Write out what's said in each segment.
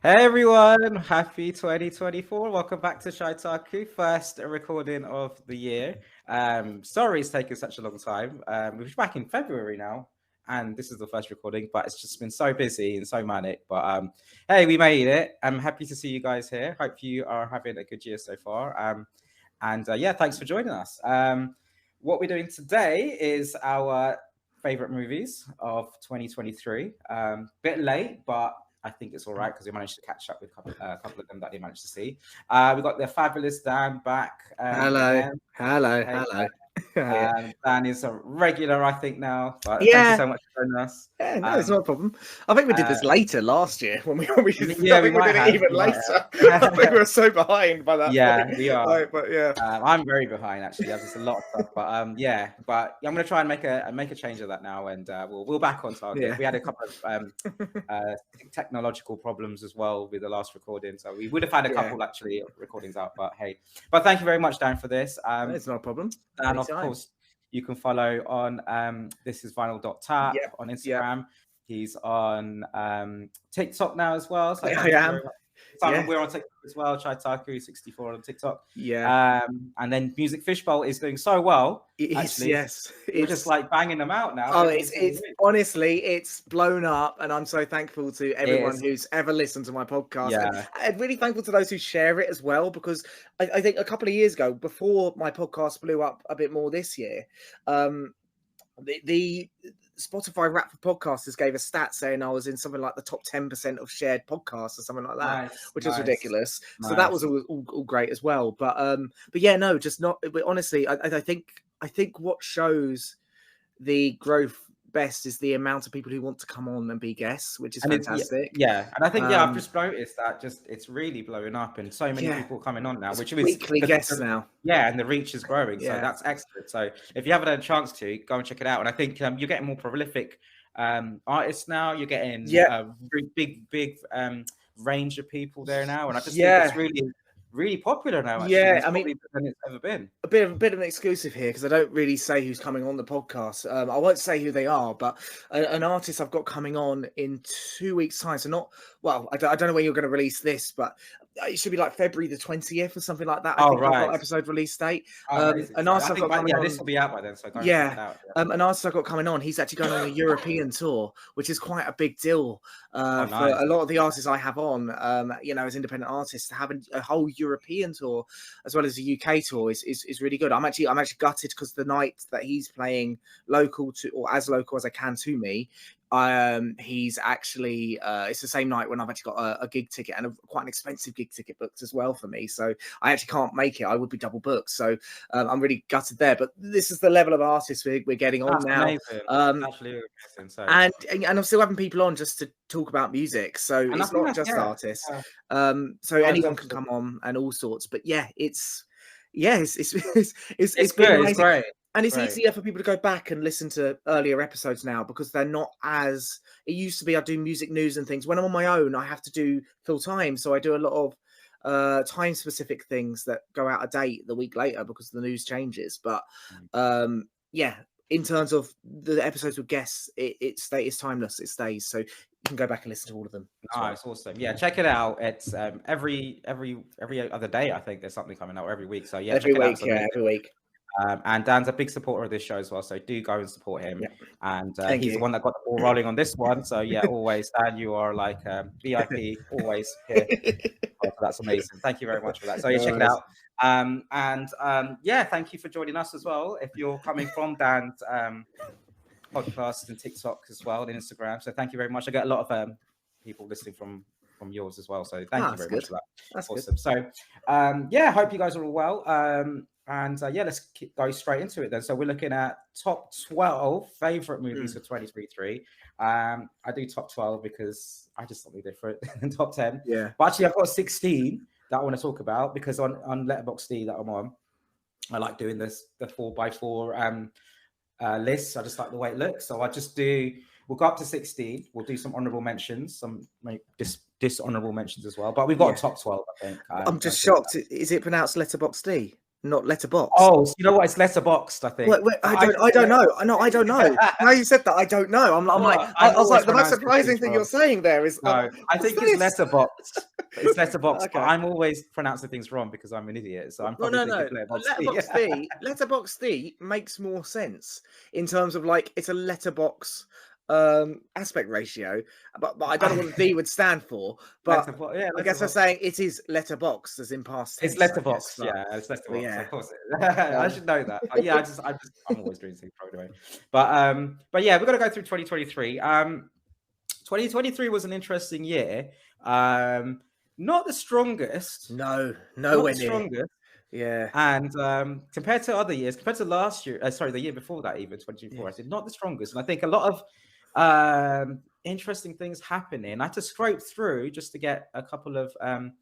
Hey everyone, happy 2024. Welcome back to Chaitaku, first recording of the year. Sorry it's taken such a long time. We're back in February now, and this is the first recording, but it's just been so busy and so manic. But hey, we made it. I'm happy to see you guys here. Hope you are having a good year so far. And thanks for joining us. What we're doing today is our favorite movies of 2023. Bit late, but I think it's all right because we managed to catch up with a couple of them that they managed to see. We got the fabulous Dan back Hello, again. hello, Hey, hello. Yeah, Dan is a regular, I think, now. But thank you yeah, so much for joining us. no, it's not a problem. I think we did Uh, this later last year I yeah, we think we might did it have. even We might later. I think have. we were so behind by that Yeah, point. we are. But yeah, I'm very behind actually. There's just a lot of stuff, but but I'm gonna try and make a change of that now, and we'll back on target. yeah, We had a couple of technological problems as well with the last recording, so we would have had a yeah. couple actually recordings out. But hey, but thank you very much, Dan, for this. It's not a problem. Dan, of Anytime. course, you can follow on this is vinyl.tap Yep, on yep. Instagram. He's on TikTok now as well. So I thank you very am. much. Simon, Yeah, we're on TikTok as well. Chaitaku64 on TikTok. yeah. And then Music Fishbowl is doing so well. It is. Actually, Yes, we're just it's. like banging them out now Oh, every it's single it's week. honestly it's blown up, and I'm so thankful to It everyone is, who's ever listened to my podcast, yeah. and really thankful to those who share it as well. Because I think a couple of years ago, before my podcast blew up a bit more this year, um, the Spotify Rap for Podcasters gave a stat saying I was in something like the top 10% of shared podcasts or something like that, Nice, which was nice, ridiculous. So that was nice. all great as well. But yeah, no, just not. But honestly, I think what shows the growth best is the amount of people who want to come on and be guests, which is And it's fantastic. and I think I've Um, just noticed that just it's really blowing up, and so many yeah, people coming on now, it's which is weekly guests now. and the reach is growing, so Yeah, that's excellent. So if you haven't had a chance to go and check it out, and I think you're getting more prolific artists now. You're getting yeah, a big range of people there now, and I just think it's yeah, really popular now. Actually, yeah. it's I mean, probably better than it's ever been. a bit of an exclusive here because I don't really say who's coming on the podcast. I won't say who they are, but an artist I've got coming on in 2 weeks' time. So not well. I don't know when you're going to release this, but it should be like February the 20th or something like that. I Oh think I've got right, episode release date. amazing. An So I artist I've think, got but coming yeah, this on. will be out by then, so go and check Yeah, it out. an artist I've got coming on, he's actually going on a European tour, which is quite a big deal Oh, for nice. a lot of the artists I have on, as independent artists, to have a whole European tour as well as a UK tour is really good. I'm actually gutted because the night that he's playing local to, or as local as I can to me, he's actually it's the same night when I've actually got a gig ticket, and quite an expensive gig ticket booked as well for me. So I actually can't make it. I would be double booked. So I'm really gutted there. But this is the level of artists we're getting on That's now. amazing. Um, Absolutely amazing. So, and I'm still having people on just to talk about music. So and I it's think not that's just artists. yeah, So no, anyone can definitely. come on and all sorts. But it's It's been good. It's amazing. great. And It's it's great. easier for people to go back and listen to earlier episodes now because they're not as it used to be. I do music news and things. When I'm on my own, I have to do full time. So I do a lot of time specific things that go out of date the week later because the news changes. But yeah, in terms of the episodes with guests, it's timeless. It stays. So you can go back and listen to all of them as well. Nice, awesome. Yeah, check it out. It's every other day. I think there's something coming out or every week. So yeah, Every check it out. week, It's yeah, amazing. every week. And Dan's a big supporter of this show as well, so do go and support him. Yeah, And thank he's the you. one that got the ball rolling on this one. So yeah, always, Dan, you are like VIP, always here. Oh, that's amazing. Thank you very much for that. So yeah, No check it worries. out. Thank you for joining us as well. If you're coming from Dan's podcast and TikTok as well and Instagram, so thank you very much. I get a lot of people listening from yours as well. So thank you That's very much good. for that. That's good. Awesome. So hope you guys are all well. Let's go straight into it then. So we're looking at top 12 favorite movies for 2023. I do top 12 because I just something different than top 10. Yeah. But actually, I've got 16 that I want to talk about because on Letterboxd that I'm on, I like doing the 4x4 list. I just like the way it looks. So we'll go up to 16. We'll do some honorable mentions, some dishonorable mentions as well. But we've got Yeah. a top 12, I think. I'm just shocked. Is it pronounced Letterbox D? not Letterboxd. Oh, so you know what? It's letterboxed, I think. Wait, I don't know. No, I don't know. Now you said that, I don't know. I'm like, Well, I I'm was always like, the most pronouncing surprising things thing wrong. you're saying there is, No, I what's think it's this? letterboxed. It's letterboxed, but Okay. I'm always pronouncing things wrong because I'm an idiot. So I'm Well, probably thinking no. letterboxd. Letterboxd makes more sense in terms of like it's a letterbox aspect ratio, but I don't know what the D would stand for. But Yeah, I guess I'm letterboxd. saying it is letterbox as in past It's tense, I guess. letterboxd. Yeah, it's But letterboxd. yeah, Of course, I um, should know that. But yeah, I'm always doing things wrong anyway. But yeah, we're gonna go through 2023. 2023 was an interesting year. Not the strongest. no, Not nowhere the near. strongest. Yeah, And compared to other years, compared to last year, sorry, the year before that, even 2024, yeah, I said not the strongest. And I think a lot of interesting things happening. I had to scrape through just to get a couple of um,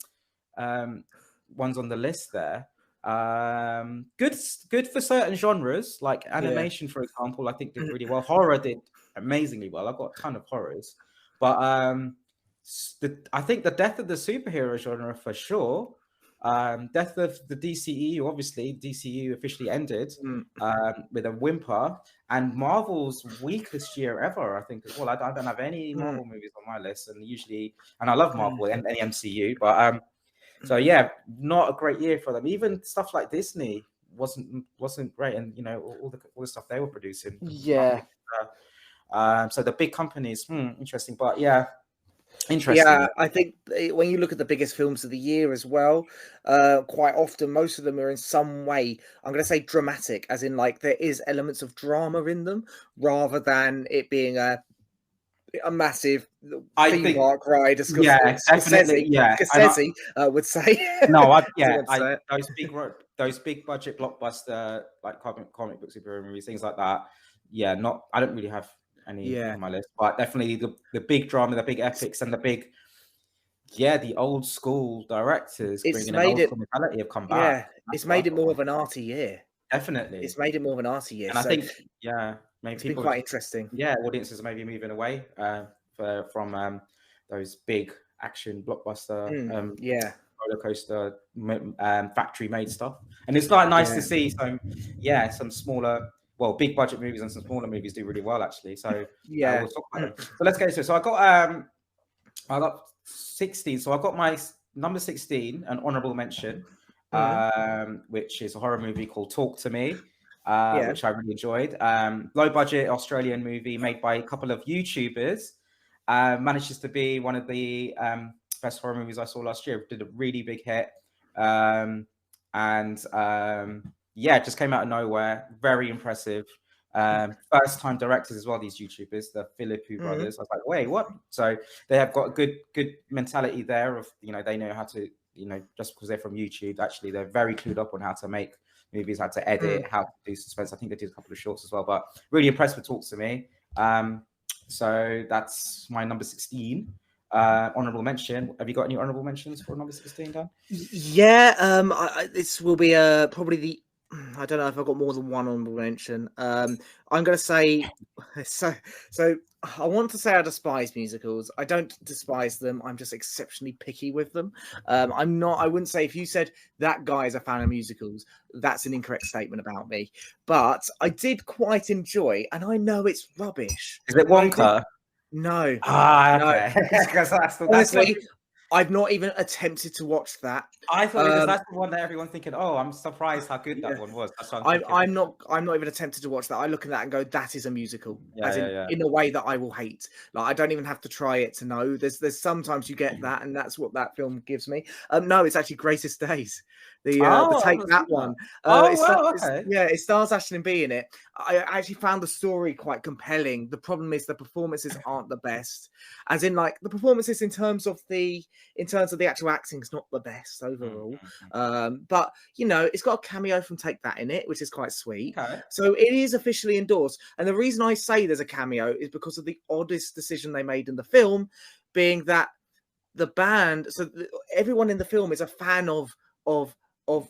ones on the list there. Good for certain genres, like yeah. animation, for example. I think did really well. Horror did amazingly well. I've got a ton of horrors, but I think the death of the superhero genre for sure. Death of the DCEU, obviously, DCEU officially ended Mm. with a whimper, and Marvel's weakest year ever, I think, as well. I don't have any Marvel movies on my list, and I love Marvel and the MCU, but so yeah, not a great year for them. Even stuff like Disney wasn't great, and you know all the stuff they were producing, Yeah. nothing. So the big companies, interesting, but yeah, interesting. Yeah, I think when you look at the biggest films of the year as well, quite often most of them are in some way, I'm going to say dramatic, as in like there is elements of drama in them, rather than it being a massive I theme think, park ride, as yeah, definitely, yeah, Scorsese would say. no, As he would say. those big budget blockbuster like comic book superhero movies, things like that. Yeah, I don't really have any Yeah, on my list, but definitely the big drama, the big epics, and the old school directors it's bringing an made old it. school mentality have come back. Yeah, That's it's what I made it more thought. of an arty year. Definitely, It's made it more of an arty year. and I So think maybe it's been people, quite interesting. audiences are maybe moving away from those big action blockbuster Yeah, roller coaster factory made stuff, and it's quite nice to yeah. see some smaller, big budget movies and some smaller movies do really well actually. So Yeah. we'll talk about them. So let's get into it. So I got 16. So I got my number 16, an honorable mention, which is a horror movie called Talk to Me, Yeah. which I really enjoyed. Low budget Australian movie made by a couple of YouTubers. Manages to be one of the best horror movies I saw last year. Did a really big hit. It just came out of nowhere. Very impressive. First time directors as well, these YouTubers, the Philippou brothers. I was like, wait, what? So they have got a good mentality there of, they know how to, just because they're from YouTube, actually they're very clued up on how to make movies, how to edit, how to do suspense. I think they did a couple of shorts as well, but really impressed with Talk to Me. So that's my number 16. Honorable mention. Have you got any honorable mentions for number 16, Dan? Yeah, this will be probably I don't know if I've got more than one honorable mention. I'm gonna say so I want to say I despise musicals. I don't despise them. I'm just exceptionally picky with them. I wouldn't say if you said that guy is a fan of musicals, that's an incorrect statement about me. But I did quite enjoy, and I know it's rubbish. Is it Wonka? No. Okay. Because Honestly, I've not even attempted to watch that. I thought because that's the one that everyone's thinking, oh, I'm surprised how good that one was. That's what I'm not even attempted to watch that. I look at that and go, that is a musical. In a way that I will hate. Like I don't even have to try it to know. There's sometimes you get that, and that's what that film gives me. No, it's actually Greatest Days. The Take That one. Okay. It stars Ashley B in it. I actually found the story quite compelling. The problem is the performances aren't the best. As in, like the performances in terms of the actual acting is not the best overall. But it's got a cameo from Take That in it, which is quite sweet. Okay. So it is officially endorsed. And the reason I say there's a cameo is because of the oddest decision they made in the film, being that the band, everyone in the film is a fan of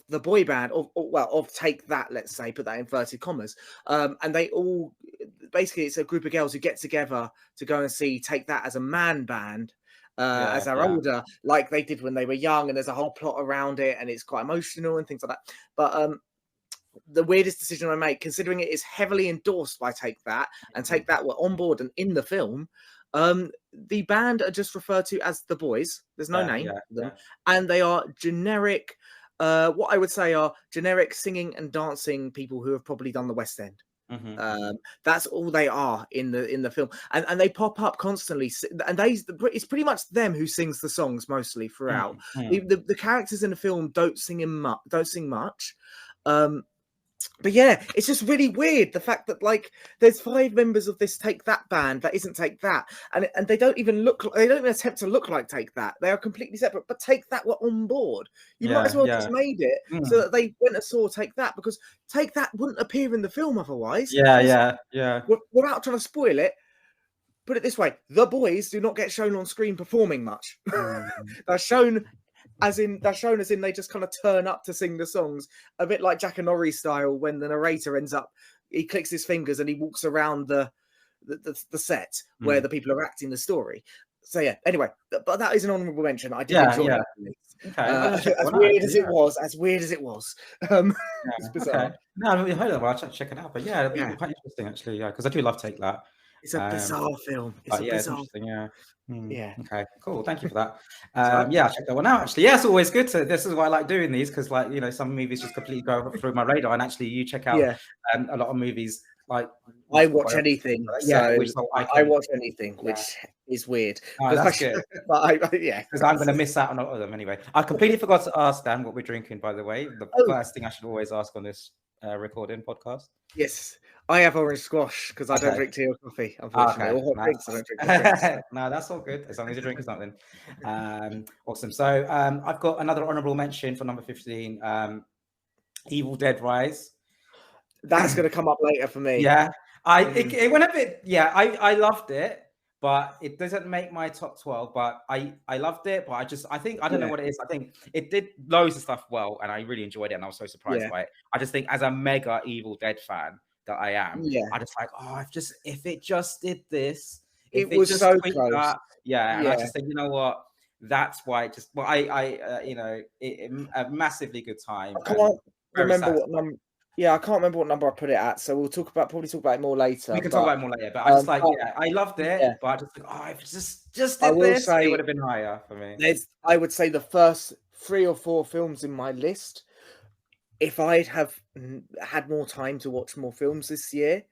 the boy band of Take That, let's say, put that in inverted commas. And they all basically, it's a group of girls who get together to go and see Take That as a man band. Yeah, as they're yeah. older, like they did when they were young, and there's a whole plot around it, and it's quite emotional and things like that. But the weirdest decision I made, considering it is heavily endorsed by Take That, and Take That were on board and in the film. The band are just referred to as the Boys. There's no name for them, and they are generic. What I would say are generic singing and dancing people who have probably done the West End. That's all they are in the film, and they pop up constantly, and it's pretty much them who sings the songs mostly throughout. The characters in the film don't sing much. But yeah, it's just really weird the fact that like there's 5 members of this Take That band that isn't Take That, and they don't even attempt to look like Take That. They are completely separate. But Take That were on board. You might as well just made it so that they went and saw Take That, because Take That wouldn't appear in the film otherwise. Yeah. Without trying to spoil it, put it this way: the Boys do not get shown on screen performing much. They're shown as in they just kind of turn up to sing the songs, a bit like Jack and Norrie style, when the narrator he clicks his fingers and he walks around the set where the people are acting the story. So yeah, anyway, but that is an honourable mention. I did enjoy it. Okay. As weird as it was, it's bizarre. Okay. No, I've heard of it. I'll check it out. But yeah, it'll be quite interesting actually. Yeah, because I do love Take That. It's a bizarre film. It's interesting. Yeah. Yeah. Okay. Cool. Thank you for that. Yeah, I'll check that one out. Actually, yeah, it's always good to. This is why I like doing these, because like some movies just completely go through my radar, and actually you check out a lot of movies. Like I watch anything. I watch anything, which is weird. That's good. But because I'm going to miss out on a lot of them anyway. I completely forgot to ask Dan what we're drinking. By the way, the first thing I should always ask on this recording podcast. Yes, I have orange squash because I don't drink tea or coffee, unfortunately. Or hot drinks. I don't drink hot drinks. No, that's all good as long as you're drinking something. Awesome. So I've got another honourable mention for number 15. Evil Dead Rise. That's going to come up later for me. Yeah, it went a bit. Yeah, I loved it, but it doesn't make my top 12. But I loved it, but I think I don't know what it is. I think it did loads of stuff well, and I really enjoyed it, and I was so surprised by it. I just think as a mega Evil Dead fan that I am, I just like, if it just did this, it was just so close. That, and I just think, you know what, that's why it just a massively good time. I can't remember what number. Yeah, I can't remember what number I put it at, so we'll probably talk about it more later. We can talk about it more later, but I just I loved it, but I just think, if it just did this, it would have been higher for me. I would say the first 3 or 4 films in my list, if I'd have had more time to watch more films this year,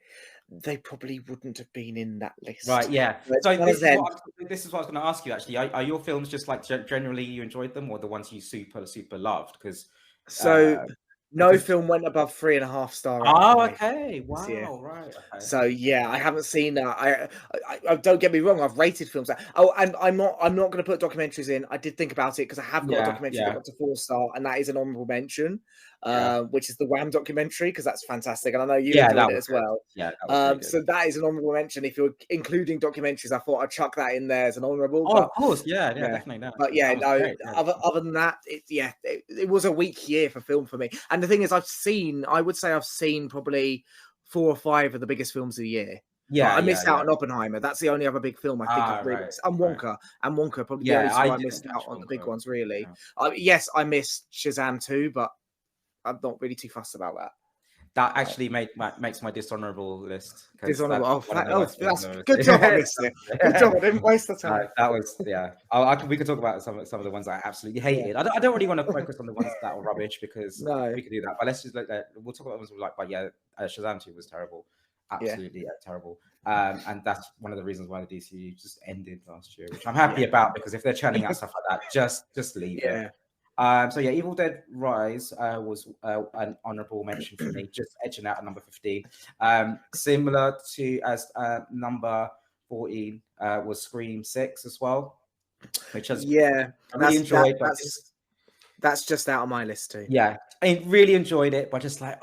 they probably wouldn't have been in that list. Right, yeah. So this is what I was going to ask you, actually. Are your films just like generally you enjoyed them, or the ones you super, super loved? Because no film went above 3.5 stars. Oh, okay. Wow. Right. Okay. So yeah, I haven't seen that. I don't get me wrong. I've rated films. And I'm not going to put documentaries in. I did think about it because I have got a documentary that got to 4-star, and that is an honourable mention, which is the Wham documentary, because that's fantastic, and I know you enjoyed it as well. Yeah. So that is an honourable mention. If you're including documentaries, I thought I'd chuck that in there as an honourable. Oh, of course. Yeah, definitely. No. But yeah, other than that, it was a weak year for film for me. And the thing is, I would say I've seen probably 4 or 5 of the biggest films of the year. I missed out on Oppenheimer. That's the only other big film I think I've really. And Wonka. And Wonka probably the only two I missed out on the big ones, really. Yes, I missed Shazam too, but I'm not really too fussed about that. That actually makes my dishonorable list. Dishonorable. That's good job. I missed it. Good job. I didn't waste the time. That was we could talk about some of the ones I absolutely hated. I don't really want to focus on the ones that are rubbish, because we could do that. But let's just look at. We'll talk about the ones we like. But Shazam 2 was terrible. Absolutely terrible. And that's one of the reasons why the DCU just ended last year, which I'm happy about, because if they're churning out stuff like that, just leave it. So Evil Dead Rise was an honourable mention for me, just edging out at number 15. Similar to as number 14 was Scream 6 as well, which I really enjoyed. That's just out of my list too. Yeah, I really enjoyed it, but just like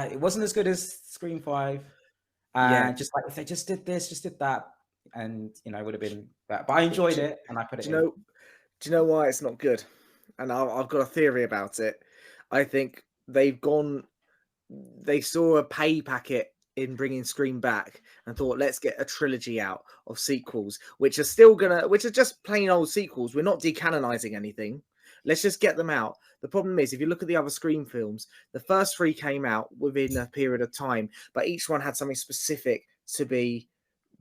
it wasn't as good as Scream 5. Just like if they just did this, just did that, and it would have been better. But I enjoyed it, and I put it in. Do you know why it's not good? And I've got a theory about it. I think they saw a pay packet in bringing Scream back and thought, let's get a trilogy out of sequels, which are just plain old sequels. We're not decanonizing anything. Let's just get them out. The problem is, if you look at the other Scream films, the first 3 came out within a period of time, but each one had something specific to be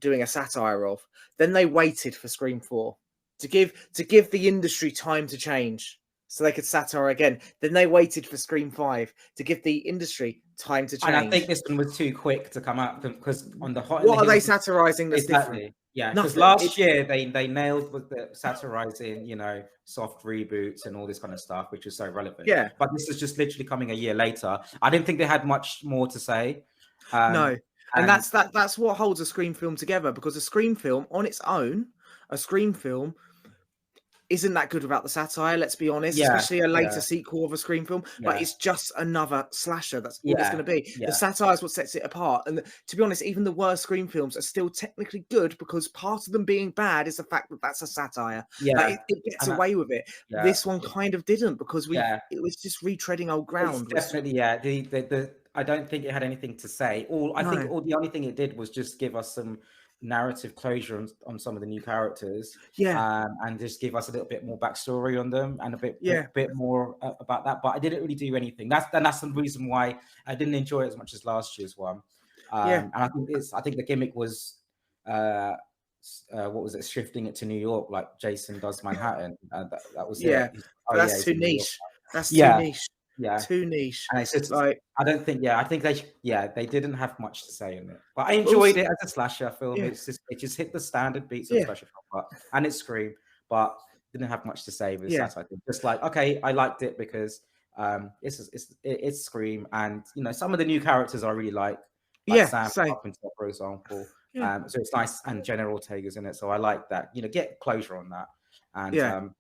doing a satire of. Then they waited for Scream 4 to give the industry time to change, so they could satire again. Then they waited for Scream 5 to give the industry time to change. And I think this one was too quick to come out because on the hot. What are they satirizing that's different? Yeah, because last year they nailed with the satirizing, soft reboots and all this kind of stuff, which was so relevant. Yeah. But this is just literally coming a year later. I didn't think they had much more to say. No. And that's what holds a Scream film together, because a Scream film on its own, a Scream film isn't that good without the satire, let's be honest, especially a later sequel of a Scream film. But it's just another slasher. That's all it's going to be. The satire is what sets it apart. And to be honest, even the worst Scream films are still technically good, because part of them being bad is the fact that that's a satire. Like, it gets away with it. This one kind of didn't, because it was just retreading old ground. It's definitely, I don't think it had anything to say. I think the only thing it did was just give us some narrative closure on some of the new characters, and just give us a little bit more backstory on them and a bit more about that. But I didn't really do anything. That's the reason why I didn't enjoy it as much as last year's one. And I think the gimmick was what was it, shifting it to New York like Jason does Manhattan. That was that's too niche. That's too niche. Too niche. And it's just like, I think they didn't have much to say in it, but I enjoyed it as a slasher film. It just hit the standard beats of a slasher film, and it's Scream, but didn't have much to say with satire. Just like, okay, I liked it because it's Scream, and some of the new characters I really like Sam Carpenter, for example. So it's nice, and Jenna Ortega's in it, so I like that. Get closure on that, and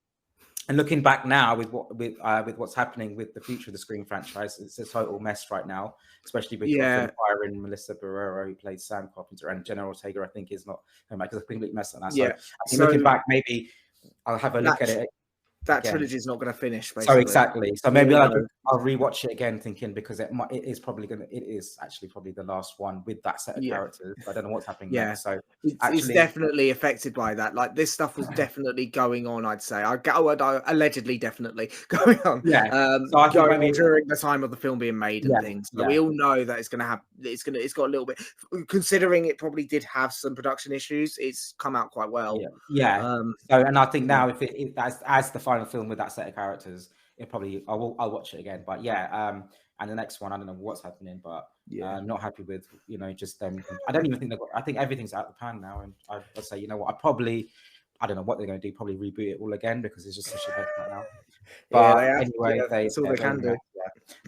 and looking back now with what's happening with the future of the Scream franchise, it's a total mess right now, especially with firing Melissa Barrera, who plays Sam Carpenter, and Jenna Ortega, I think, is not because it's a complete mess on that. So I think looking back, maybe I'll have a look at it. That trilogy is not going to finish. Basically. So exactly. So maybe I'll rewatch it again, thinking, because it is actually probably the last one with that set of characters. I don't know what's happening next. So it's definitely affected by that. Like, this stuff was definitely going on. I'd say allegedly definitely going on. So going on during the time of the film being made and things. So we all know that it's got a little bit. Considering it probably did have some production issues, it's come out quite well. So, and I think now if as the final film with that set of characters, I'll watch it again. But and the next one, I don't know what's happening, but I'm not happy with just them. I don't even think I think everything's out the pan now, and I'd say, what, I don't know what they're going to do, probably reboot it all again, because it's just such a bad right now. But anyway, that's all they can do.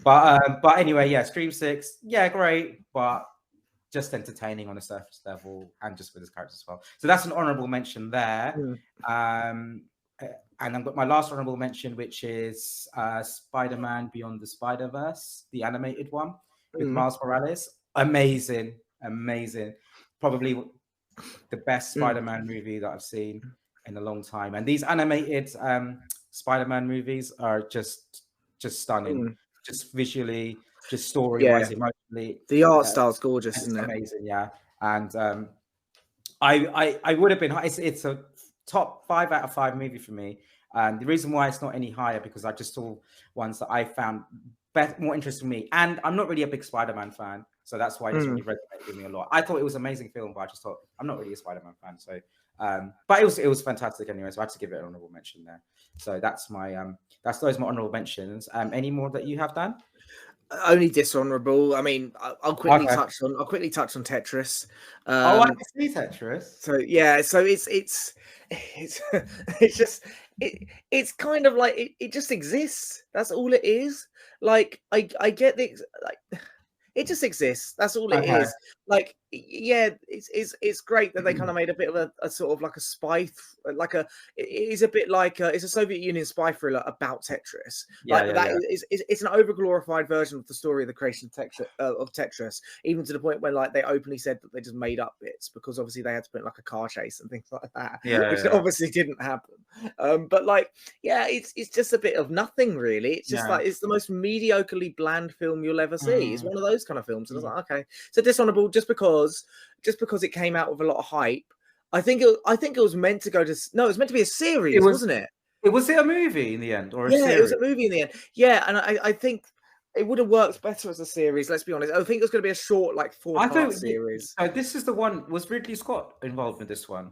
But anyway, Scream 6, great, but just entertaining on a surface level, and just with his characters as well. So that's an honorable mention there. And I've got my last honorable mention, which is Spider-Man Beyond the Spider-Verse, the animated one with Miles Morales. Amazing. Probably the best Spider-Man movie that I've seen in a long time. And these animated Spider-Man movies are just stunning. Just visually, just story-wise, emotionally. The art style's gorgeous, isn't it? Amazing, And I would have been. It's a top 5 out of 5 movie for me. The reason why it's not any higher, because I just saw ones that I found more interesting to me. And I'm not really a big Spider-Man fan, so that's why it's really resonated with me a lot. I thought it was an amazing film, but I just thought, I'm not really a Spider-Man fan. So, but it was fantastic anyway. So I had to give it an honorable mention there. So that's my those my honorable mentions. Any more that you have, Dan? Only dishonorable. I mean, I'll quickly touch on Tetris. I can see Tetris. So it's kind of like it just exists. That's all it is. Like, I get the it just exists. That's all it is. Like, yeah, it's great that they kind of made a bit of a sort of like a it is a bit like it's a Soviet Union spy thriller about Tetris. Yeah, Like yeah, yeah. it's an overglorified version of the story of the creation of Tetris, even to the point where like they openly said that they just made up bits because obviously they had to put in, like a car chase and things like that, Yeah, which yeah. obviously didn't happen. But like, yeah, it's just a bit of nothing really. It's just Yeah. like it's the most mediocrely bland film you'll ever see. It's Mm. one of those kind of films. And I was like, okay, so dishonorable just because it came out with a lot of hype. I think it was meant to go to no, it was meant to be a series, wasn't it? Was it a movie in the end or a Yeah, it was series? a movie in the end. Yeah, and I think it would have worked better as a series. Let's be honest. I think it was going to be a short, like 4-part series. So this is the one. Was Ridley Scott involved in this one?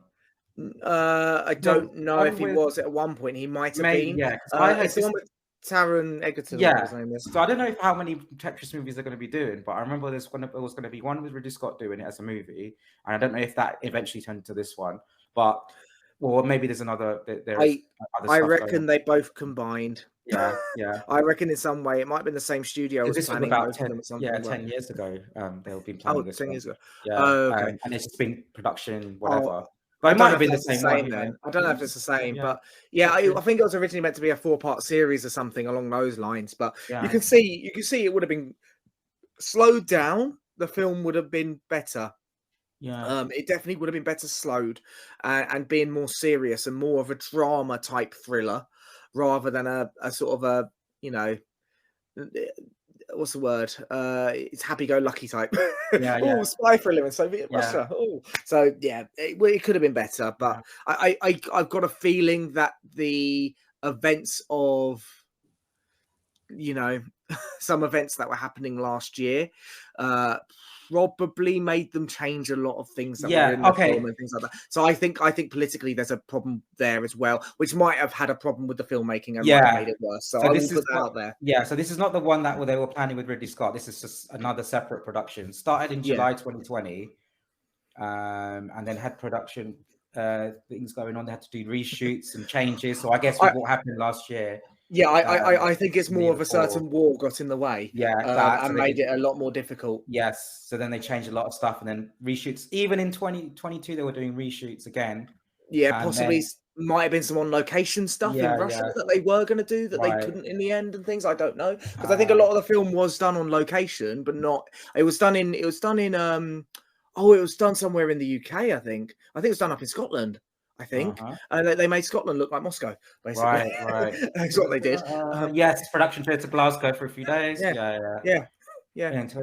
I No, don't know if one he with was at one point. He might have maybe, been. yeah. Because I heard It's the this. one with Taron Egerton, or whatever his Yeah. name is. So I don't know how many Tetris movies they're going to be doing, but I remember it was going to be one with Ridley Scott doing it as a movie, and I don't know if that eventually turned into this one, but or maybe there's another. There is other I stuff going reckon on. they both combined. Yeah, yeah. I reckon in some way it might have been the same studio was This was planning about both of them or something. 10 years ago. They've been Oh, planning this 10 one. years ago. Yeah. Oh, okay. And it's just been production, Oh, whatever. But I it don't might know have if been the that's the same one. same You then. know. I don't know if it's the same, Yeah. but yeah, I think it was originally meant to be a 4-part series or something along those lines. But Yeah. you can see it would have been slowed down. The film would have been better. Yeah. It definitely would have been better slowed and being more serious and more of a drama type thriller rather than a sort of a, you know, what's the word? It's happy-go-lucky type. Yeah. Oh, spy thriller in Soviet Russia. Oh, so yeah, it could have been better, but I've got a feeling that the events of, you know, some events that were happening last year probably made them change a lot of things that were in the film and things like that. So I think politically there's a problem there as well, which might have had a problem with the filmmaking and might have made it worse. So I will put that out there. Yeah, so this is not the one that they were planning with Ridley Scott. This is just another separate production. Started in July 2020, and then had production things going on. They had to do reshoots and changes. So I guess with what happened last year. Yeah, I think it's more of a certain war got in the way. Yeah, and made it a lot more difficult. Yes, so then they changed a lot of stuff, and then reshoots. Even in 2022, they were doing reshoots again. Yeah, possibly might have been some on location stuff in Russia that they were going to do that they couldn't in the end and things. I don't know, because I think a lot of the film was done on location, but not. It was done in. It was done somewhere in the UK. I think it was done up in Scotland. I think, and they made Scotland look like Moscow, basically. Right. That's what they did. Yes, production trip to Glasgow for a few days. Yeah. That's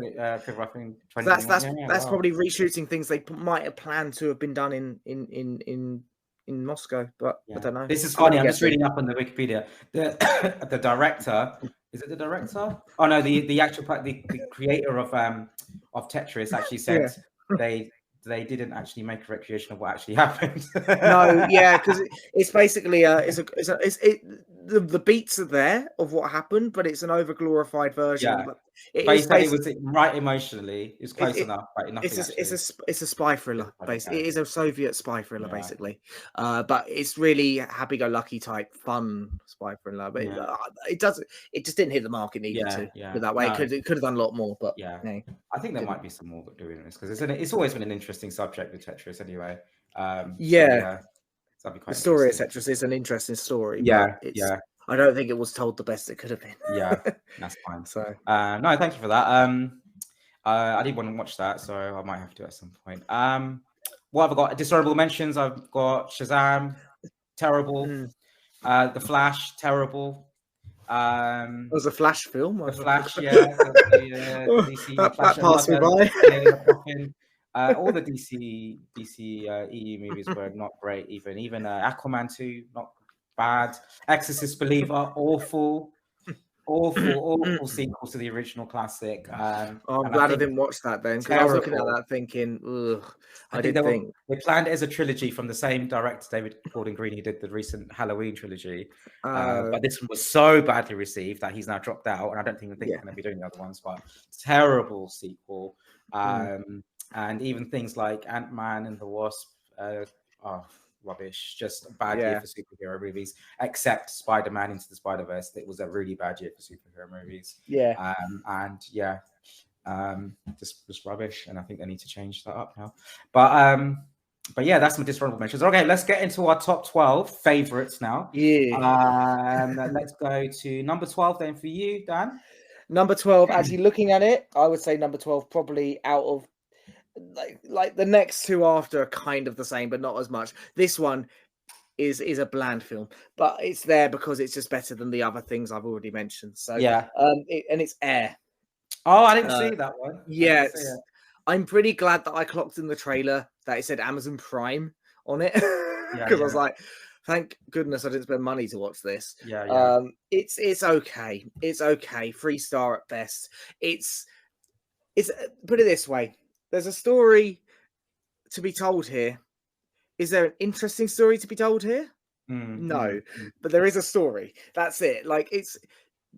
Wow. probably reshooting things they might have planned to have been done in Moscow, but I don't know. This is funny. I'm just reading up on the Wikipedia. The director, is it the director? Oh no, the actual the creator of Tetris actually said they didn't actually make a recreation of what actually happened. No, yeah, because it's basically the beats are there of what happened, but it's an overglorified version. Yeah. But he said it was right emotionally. It's close enough, but nothing. It's a spy thriller. Basically, it is a Soviet spy thriller, basically. But it's really happy-go-lucky type fun spy thriller. But it just didn't hit the mark it needed to. But that way, it could have done a lot more. But I think there might be some more doing this because it's always been an interesting subject with Tetris, anyway. The story of Tetris is an interesting story. I don't think it was told the best it could have been. Yeah, that's fine. So no, thank you for that. I did want to watch that, so I might have to at some point. What have I got? Dishonorable mentions. I've got Shazam, terrible. The Flash, terrible. It was a Flash film. The Flash, DC that Flash passed me by. All the DC EU movies were not great. Even Aquaman 2, not bad. Exorcist Believer, awful sequel to the original classic. I'm glad I didn't watch that then, because I was looking at that thinking, ugh. I think they planned it as a trilogy from the same director, David Gordon Green, who did the recent Halloween trilogy. But this one was so badly received that he's now dropped out, and I don't think he's going to be doing the other ones. But terrible sequel. And even things like Ant-Man and the Wasp, rubbish. Just a bad year for superhero movies, except Spider-Man Into the Spider-Verse. It was a really bad year for superhero movies. Just rubbish, and I think they need to change that up now. But yeah, that's my dishonorable mentions. Okay, let's get into our top 12 favorites now. Yeah. Let's go to number 12 then for you, Dan. Number 12, actually looking at it, I would say number 12 probably out of like the next two after are kind of the same, but not as much. This one is a bland film, but it's there because it's just better than the other things I've already mentioned. So Yeah. and it's Air. Oh, I didn't see that one. Yes. I'm pretty glad that I clocked in the trailer that it said Amazon Prime on it. Because I was like, thank goodness I didn't spend money to watch this. Yeah. It's okay. It's okay. 3-star at best. It's put it this way. There's a story to be told here. Is there an interesting story to be told here? No, but there is a story. That's it. Like it's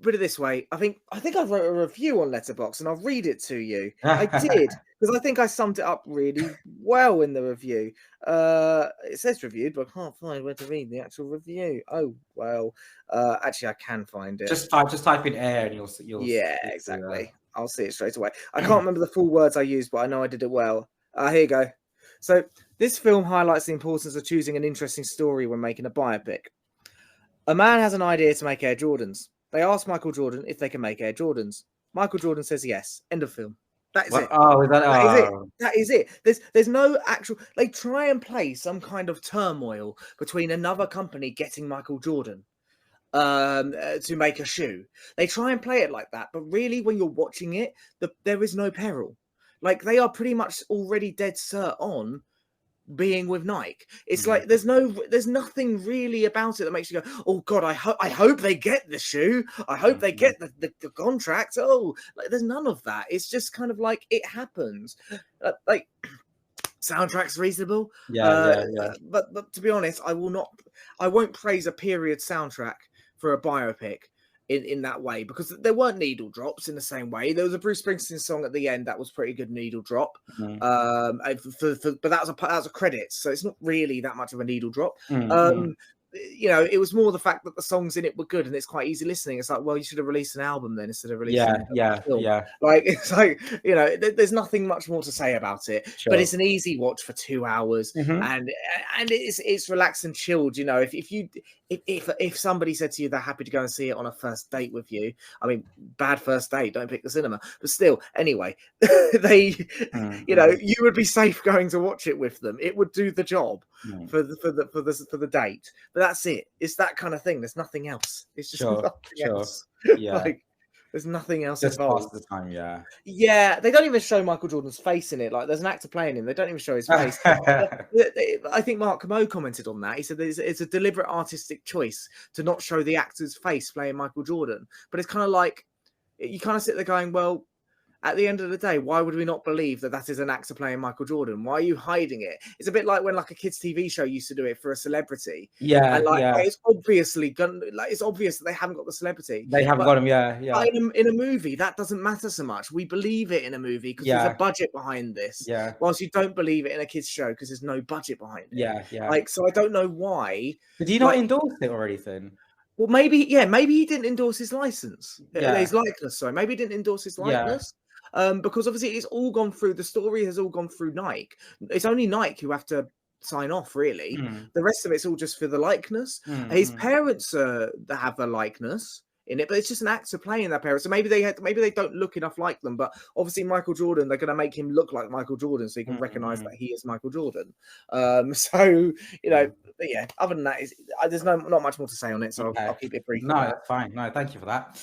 put it this way. I think I wrote a review on Letterboxd and I'll read it to you. I did because I think I summed it up really well in the review. It says reviewed, but I can't find where to read the actual review. Oh well. Actually, I can find it. Just type in Air and you'll yeah, exactly. I'll see it straight away. I can't remember the full words I used, but I know I did it well. Here you go. So this film highlights the importance of choosing an interesting story when making a biopic. A man has an idea to make Air Jordans. They ask Michael Jordan if they can make Air Jordans. Michael Jordan says yes. End of film. That is it. Oh, that is it. That is it. There's no actual. They try and play some kind of turmoil between another company getting Michael Jordan to make a shoe. They try and play it like that, but really, when you're watching it, there is no peril. Like they are pretty much already dead cert on being with Nike. It's like there's nothing really about it that makes you go, oh god, I hope they get the shoe. I hope they get the contract. Oh, like there's none of that. It's just kind of like it happens. Like soundtrack's reasonable. Yeah. But to be honest, I won't praise a period soundtrack for a biopic in that way, because there weren't needle drops in the same way. There was a Bruce Springsteen song at the end that was pretty good needle drop. But that was a credit, so it's not really that much of a needle drop. You know, it was more the fact that the songs in it were good and it's quite easy listening. It's like, well, you should have released an album then instead of releasing a film. Like it's like, you know, there's nothing much more to say about it. Sure. But it's an easy watch for 2 hours, and it's relaxed and chilled. You know, if somebody said to you they're happy to go and see it on a first date with you, I mean, bad first date, don't pick the cinema. But still, anyway, you know, you would be safe going to watch it with them. It would do the job for the date. But that's it. It's that kind of thing. There's nothing else. It's just nothing else. Yeah. Like, there's nothing else involved. Pass the time, yeah. They don't even show Michael Jordan's face in it. Like, there's an actor playing him. They don't even show his face. I think Mark Mo commented on that. He said it's a deliberate artistic choice to not show the actor's face playing Michael Jordan. But it's kind of like, you kind of sit there going, well, at the end of the day, why would we not believe that is an actor playing Michael Jordan? Why are you hiding it? It's a bit like when like a kids' TV show used to do it for a celebrity. And it's obviously it's obvious that they haven't got the celebrity. They haven't got him. In a movie, that doesn't matter so much. We believe it in a movie because there's a budget behind this. Whilst you don't believe it in a kids' show because there's no budget behind it. Like, so I don't know why. Did you not endorse it or anything? Well, maybe he didn't endorse his license. His likeness. Sorry, maybe he didn't endorse his likeness. Because obviously it's all gone through, the story has all gone through Nike. It's only Nike who have to sign off, really. The rest of it's all just for the likeness. His parents have the likeness in it, but it's just an actor playing their parents. So maybe they don't look enough like them, but obviously Michael Jordan, they're going to make him look like Michael Jordan so you can recognize that he is Michael Jordan. So, you know, but yeah, other than that, there's not much more to say on it, so I'll keep it brief. No, that's fine. No, thank you for that.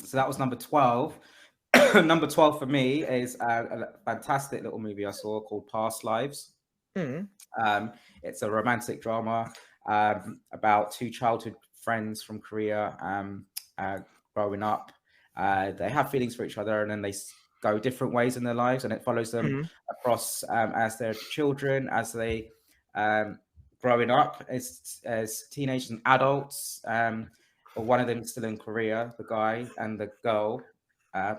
So that was number 12. Number 12 for me is a fantastic little movie I saw called Past Lives. It's a romantic drama about two childhood friends from Korea growing up. They have feelings for each other and then they go different ways in their lives, and it follows them across as their children, as they growing up as teenagers and adults. But one of them is still in Korea, the guy, and the girl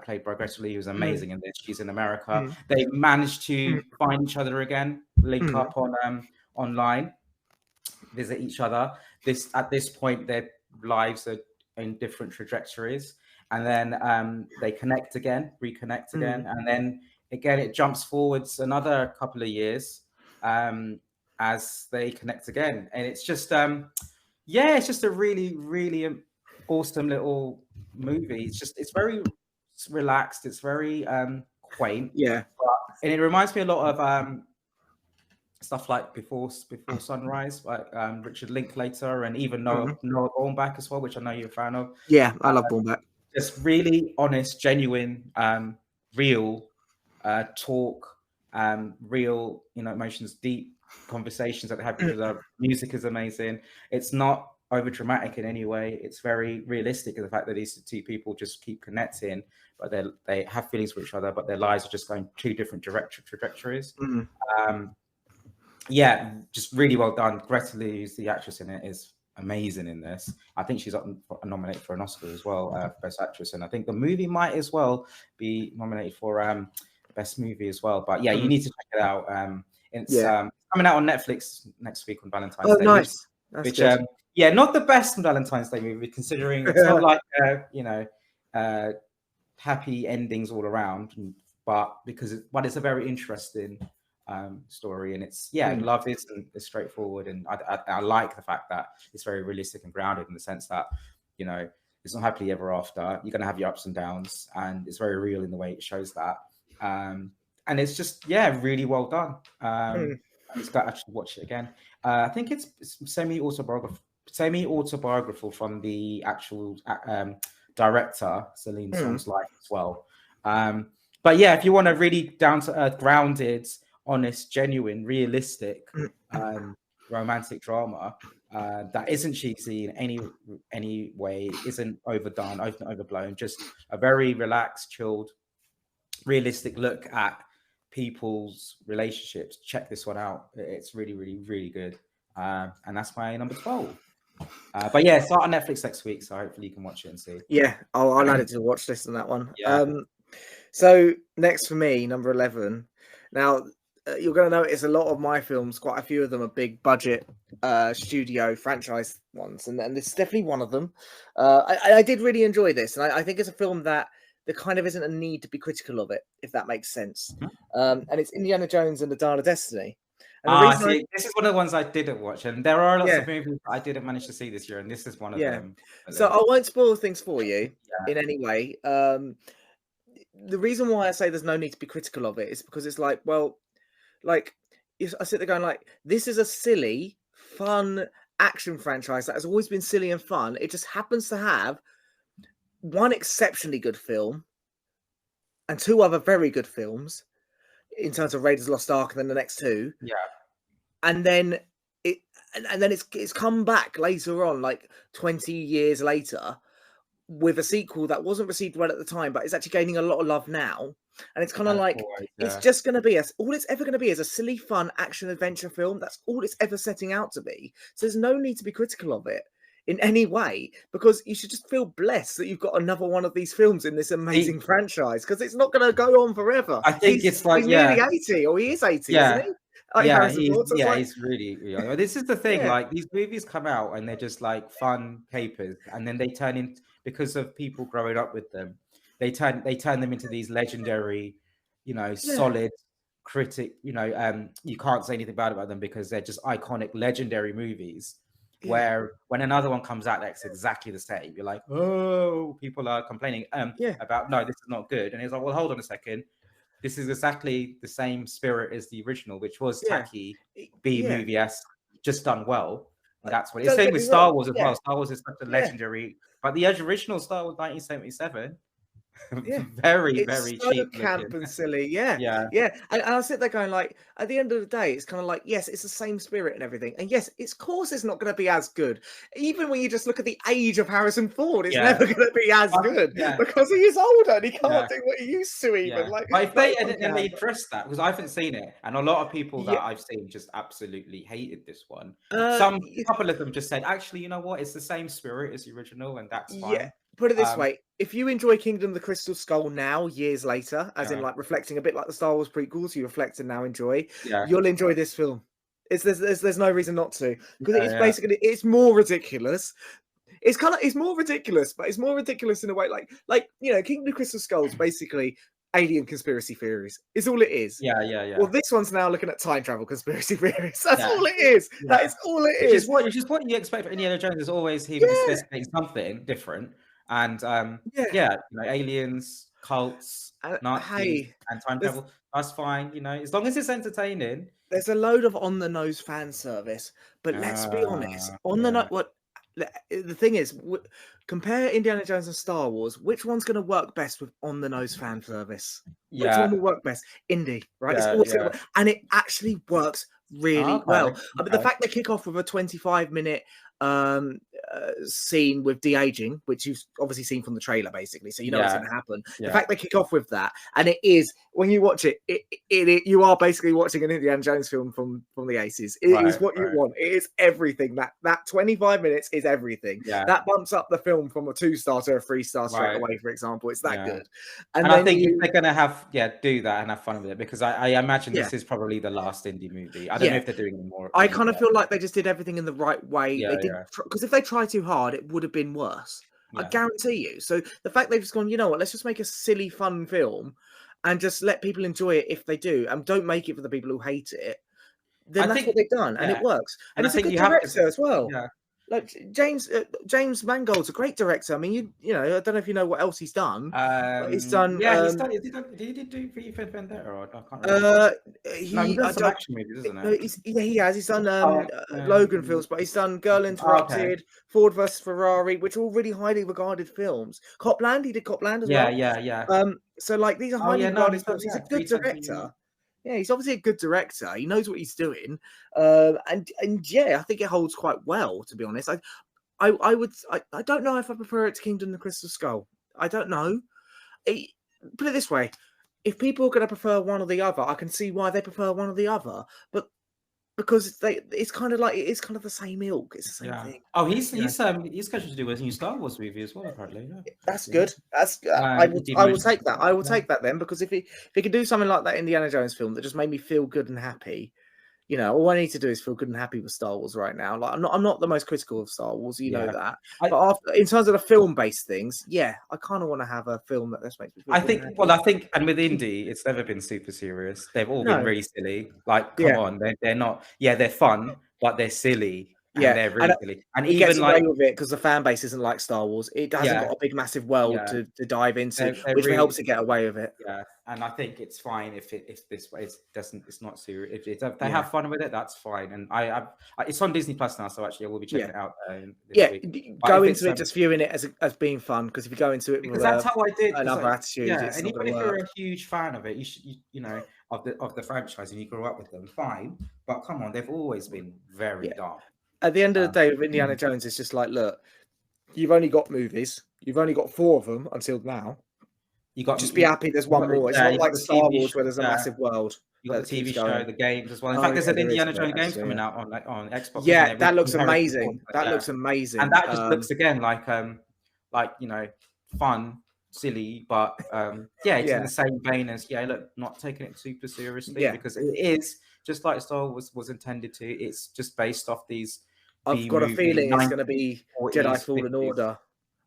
played progressively, who's amazing in this. She's in America. They managed to find each other again, link up on online, visit each other. At this point, their lives are in different trajectories, and then they reconnect again, and then again it jumps forwards another couple of years as they connect again, and it's just it's just a really, really awesome little movie. It's very relaxed. It's very quaint. Yeah. And it reminds me a lot of stuff like Before Sunrise, like Richard Linklater, and even Noah Baumbach as well, which I know you're a fan of. Yeah, I love Baumbach. Just really honest, genuine, real talk, real, emotions, deep conversations that they have with each other. Music is amazing. It's not over dramatic in any way. It's very realistic in the fact that these two people just keep connecting, but they have feelings for each other, but their lives are just going two different trajectories. Just really well done. Greta Lee, who's the actress in it, is amazing in this. I think she's nominated for an Oscar as well, for Best Actress, and I think the movie might as well be nominated for Best Movie as well. But yeah, you need to check it out. It's coming out on Netflix next week on Valentine's Day. Nice. Which not the best Valentine's Day movie, considering it's not like happy endings all around, but it's a very interesting story, and it's I love it, and it's straightforward, and I like the fact that it's very realistic and grounded in the sense that it's not happily ever after. You're going to have your ups and downs, and it's very real in the way it shows that, and it's just really well done. I just got to actually watch it again. I think it's semi-autobiographical from the actual director, Celine Song's life as well. But yeah, if you want a really down to earth, grounded, honest, genuine, realistic romantic drama that isn't cheesy in any way, isn't overdone, overblown, just a very relaxed, chilled, realistic look at people's relationships, check this one out. It's really, really, really good, and that's my number 12. But yeah, start on Netflix next week, so hopefully you can watch it and see. I'll add it to the watch list on that one. So next for me, number 11. Now you're going to notice a lot of my films, quite a few of them are big budget studio franchise ones, and this is definitely one of them. I did really enjoy this, and I think it's a film that there kind of isn't a need to be critical of it, if that makes sense. And it's Indiana Jones and the Dial of Destiny. And this is one of the ones I didn't watch, and there are lots of movies I didn't manage to see this year, and this is one of them. So I won't spoil things for you in any way. The reason why I say there's no need to be critical of it is because it's like, well, like I sit there going like, this is a silly, fun action franchise that has always been silly and fun. It just happens to have one exceptionally good film and two other very good films in terms of Raiders of the Lost Ark and then the next two. And then it's come back later on, like 20 years later, with a sequel that wasn't received well at the time, but it's actually gaining a lot of love now. And it's kind of like, it's just going to be all it's ever going to be is a silly, fun action adventure film. That's all it's ever setting out to be. So there's no need to be critical of it in any way, because you should just feel blessed that you've got another one of these films in this amazing franchise, because it's not going to go on forever. I think it's like, he's nearly 80, or he is 80, isn't he? He's really young. This is the thing, like these movies come out and they're just like fun capers, and then they turn into, because of people growing up with them, they turn them into these legendary, solid critic, you can't say anything bad about them because they're just iconic, legendary movies. Where when another one comes out that's exactly the same, you're like, oh, people are complaining about, no, this is not good. And it's like, well, hold on a second. This is exactly the same spirit as the original, which was tacky B movie just done well. And that's what it's same with Star Wars as well. Star Wars is such a legendary, but the original Star Wars 1977. Very so cheap camp looking. And silly. And I sit there going like, at the end of the day, it's kind of like, yes, it's the same spirit and everything, and yes, of course it's not going to be as good. Even when you just look at the age of Harrison Ford, it's never going to be as good because he is older and he can't do what he used to even. Like, but if they address that, because I haven't seen it, and a lot of people that I've seen just absolutely hated this one. A couple of them just said, actually, you know what, it's the same spirit as the original, and that's fine. Put it this way, if you enjoy Kingdom of the Crystal Skull now, years later, as in like reflecting a bit like the Star Wars prequels, you reflect and now enjoy, you'll enjoy this film. There's no reason not to, because it's basically, it's more ridiculous. it's more ridiculous, but it's more ridiculous in a way like Kingdom of Crystal Skulls basically alien conspiracy theories is all it is. Yeah. Well, this one's now looking at time travel conspiracy theories. That's Yeah. all it is. Yeah. That is all it Which is. is what you expect from Indiana Jones. Is always him Yeah. investigating something different, and aliens, cults, Nazis, Hey, and time there's travel. That's fine, as long as it's entertaining. there's a load of on the nose fan service, but let's be honest, on the Yeah. nose, what the thing is, compare Indiana Jones and Star Wars. Which one's going to work best with on the nose fan service? Which one will work best? Indie, right? It's always going to work, and it actually works really well. I mean, the fact they kick off with a 25-minute scene with de-aging, which you've obviously seen from the trailer, basically, so you know what's going to happen. The fact they kick off with that, and it is, when you watch it, you are basically watching an Indiana Jones film from the 80s. It is what you want. It is everything. That 25 minutes is everything. That bumps up the film from a 2-star to a 3-star straight away, for example. It's that good. And I think if they're gonna do that and have fun with it, because I imagine this is probably the last indie movie. I don't know if they're doing any more. I kind of feel like they just did everything in the right way. They did, because if they tried too hard, it would have been worse. I guarantee you. So the fact they've just gone, you know what, let's just make a silly, fun film and just let people enjoy it if they do, and don't make it for the people who hate it. Then that's what they've done, and it works. And it's a good director as well. Like James Mangold's a great director. I mean, you know, I don't know if you know what else he's done. But he's done. He did do V for Vendetta, or I can't remember. He does some action movies, isn't it? He has. He's done Logan films, but he's done Girl Interrupted, Ford vs Ferrari, which are all really highly regarded films. Copland, he did Copland as well. Yeah. So like these are highly regarded films. He's a good director. Yeah, he's obviously a good director. He knows what he's doing, and yeah, I think it holds quite well. To be honest, I don't know if I prefer it to Kingdom of the Crystal Skull. I don't know. Put it this way: if people are going to prefer one or the other, I can see why they prefer one or the other. But because it's kind of like it is kind of the same ilk. It's the same thing. Oh, he's scheduled to do a new Star Wars movie as well, apparently. That's good. That's I will take that. I will take that then, because if he could do something like that Indiana Jones film that just made me feel good and happy, you know, all I need to do is feel good and happy with Star Wars right now. Like I'm not the most critical of Star Wars, you know that. But in terms of the film-based things, I kind of want to have a film that just makes me feel I think, and with indie, it's never been super serious. They've all been really silly. Like, come on, they're not. Yeah, they're fun, but they're silly. And they're really silly. And it even gets away with it because the fan base isn't like Star Wars. It hasn't got a big, massive world to dive into, which really helps it get away with it. Yeah, and I think it's fine if this way it's not serious. If they have fun with it, that's fine. And I it's on Disney Plus now, so actually I will be checking it out. This week. Go into it just viewing it as being fun, because if you go into it because that's how I did another attitude. And even if you're a huge fan of it, you know of the franchise and you grew up with them, fine. But come on, they've always been very dark. At the end of the day, with Indiana Jones, it's just like, look, you've only got movies. You've only got 4 of them until now. Just be happy there's one more. It's not like Star Wars where there's a massive world. You got the TV show, the games as well. In fact, there's an Indiana Jones game coming out on Xbox. Yeah, that looks amazing. That looks amazing. And that just looks again like you know, fun, silly, but it's in the same vein as look, not taking it super seriously because it is just like Star Wars was intended to. It's just based off these. I've got a feeling it's going to be Jedi Fallen Order.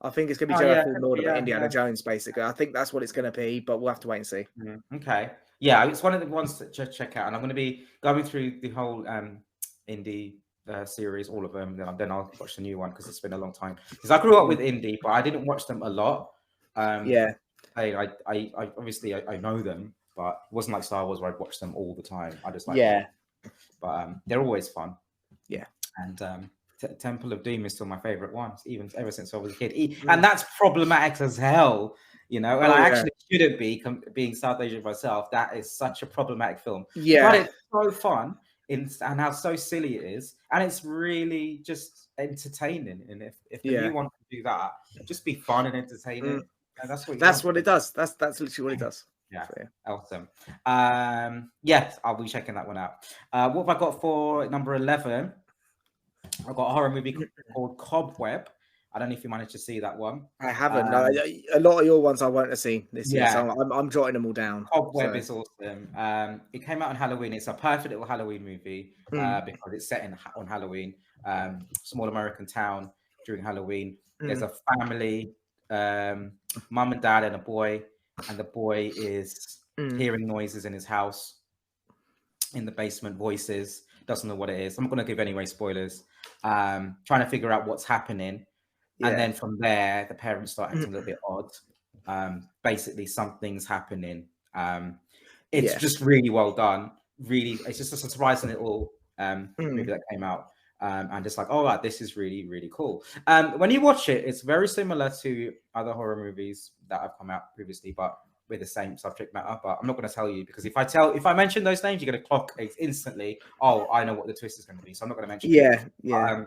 I think it's going to be Jedi Fallen Order, but Indiana Jones, basically. I think that's what it's going to be, but we'll have to wait and see. Okay. Yeah, it's one of the ones to check out. And I'm going to be going through the whole indie series, all of them. Then I'll watch the new one because it's been a long time. Because I grew up with indie, but I didn't watch them a lot. I obviously know them, but it wasn't like Star Wars where I'd watch them all the time. I just like them. But they're always fun. Yeah. And Temple of Doom is still my favorite one, even ever since I was a kid. And that's problematic as hell, you know. And I actually shouldn't be being South Asian myself. That is such a problematic film. Yeah, but it's so fun and how so silly it is, and it's really just entertaining. And if you want to do that, just be fun and entertaining. And that's what it does. That's literally what it does. Yeah, awesome. Yes, I'll be checking that one out. What have I got for number 11? I've got a horror movie called Cobweb. I don't know if you managed to see that one. I haven't. No, a lot of your ones I won't have seen this year, so I'm jotting them all down. Cobweb is awesome. It came out on Halloween. It's a perfect little Halloween movie because it's set on Halloween. Small American town. during Halloween. There's Mm. a family, mum and dad and a boy, and the boy is hearing noises in his house, in the basement, voices, doesn't know what it is. I'm not going to give any spoilers. Trying to figure out what's happening. And then from there, the parents start acting a little bit odd. Basically, something's happening. It's just really well done. Really, it's just a surprising little movie that came out. And just like, oh, wow, this is really, really cool. When you watch it, it's very similar to other horror movies that have come out previously, but with the same subject matter. But I'm not going to tell you, because if I mention those names, you're going to clock it instantly. Oh, I know what the twist is going to be, so I'm not going to mention it.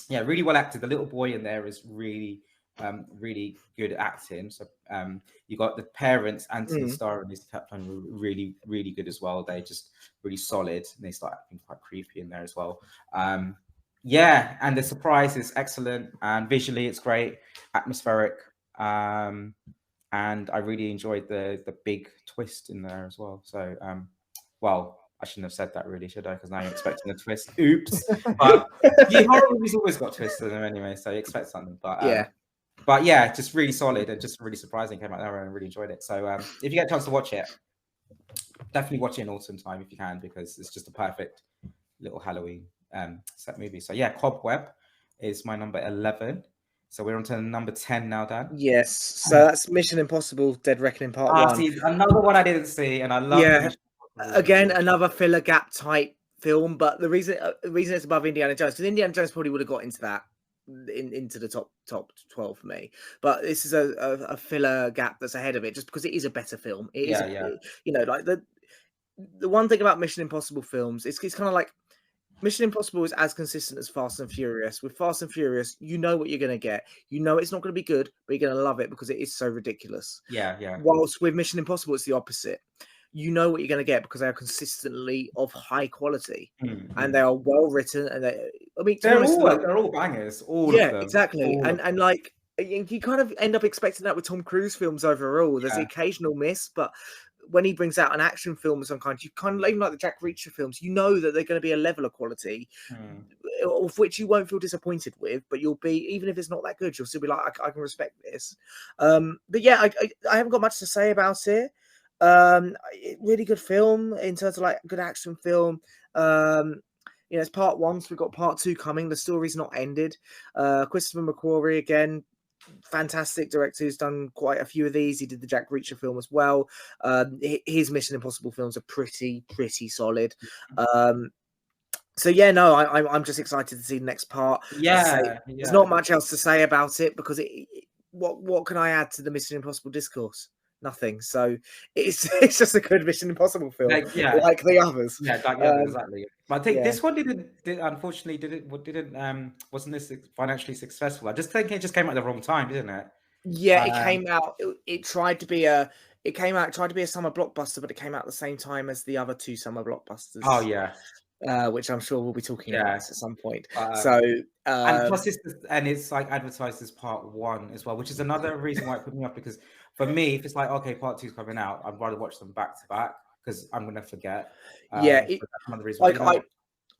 Yeah, really well acted. The little boy in there is really, really good acting. So you got the parents, Anthony Starr and Lisa Kaplan, were really, really good as well. They're just really solid, and they start acting quite creepy in there as well. Yeah, and the surprise is excellent, and visually it's great, atmospheric, and I really enjoyed the big twist in there as well. So, well, I shouldn't have said that, really, should I? Because now you're expecting a twist. Oops. But the horror movies always got twists in them anyway, so you expect something. But yeah, just really solid and just really surprising. Came out there and I really enjoyed it. So if you get a chance to watch it, definitely watch it in autumn time if you can, because it's just a perfect little Halloween set movie. So yeah, Cobweb is my number 11. So we're on to number 10 now, Dan. Yes. So that's Mission Impossible: Dead Reckoning Part 1. See, another one I didn't see, and I love Mission again, another filler gap type film, but the reason it's above Indiana Jones, because Indiana Jones probably would have got into that into the top 12 for me, but this is a filler gap that's ahead of it, just because it is a better film. It is, you know, like the one thing about Mission Impossible films, it's kind of like Mission Impossible is as consistent as Fast and Furious. With Fast and Furious, you know what you're going to get. You know it's not going to be good, but you're going to love it because it is so ridiculous. Yeah. Whilst with Mission Impossible, it's the opposite. You know what you're going to get because they are consistently of high quality, and they are well written. And they're all bangers. All of them. Exactly. And like you kind of end up expecting that with Tom Cruise films overall. There's the occasional miss, but when he brings out an action film of some kind, you kind of, even like the Jack Reacher films, you know that they're going to be a level of quality of which you won't feel disappointed with, but you'll be, even if it's not that good, you'll still be like, I can respect this. But yeah, I haven't got much to say about it. Really good film in terms of like good action film. You know, it's part 1, so we've got part 2 coming. The story's not ended. Christopher McQuarrie again, fantastic director who's done quite a few of these. He did the Jack Reacher film as well. His Mission Impossible films are pretty solid. So yeah, no, I'm just excited to see the next part. There's not much else to say about it because what can I add to the Mission Impossible discourse? Nothing. So it's just a good Mission Impossible film, like the others. Exactly. But I think this one unfortunately wasn't this financially successful. I just think it just came out at the wrong time, didn't it? Yeah, it came out. It tried to be a summer blockbuster, but it came out at the same time as the other 2 summer blockbusters. Oh yeah. Which I'm sure we'll be talking about at some point. And plus it's like advertised as part 1 as well, which is another reason why it put me off, because for me, if it's like, okay, part 2 is coming out, I'd rather watch them back to back because I'm gonna forget. That's another reason. Like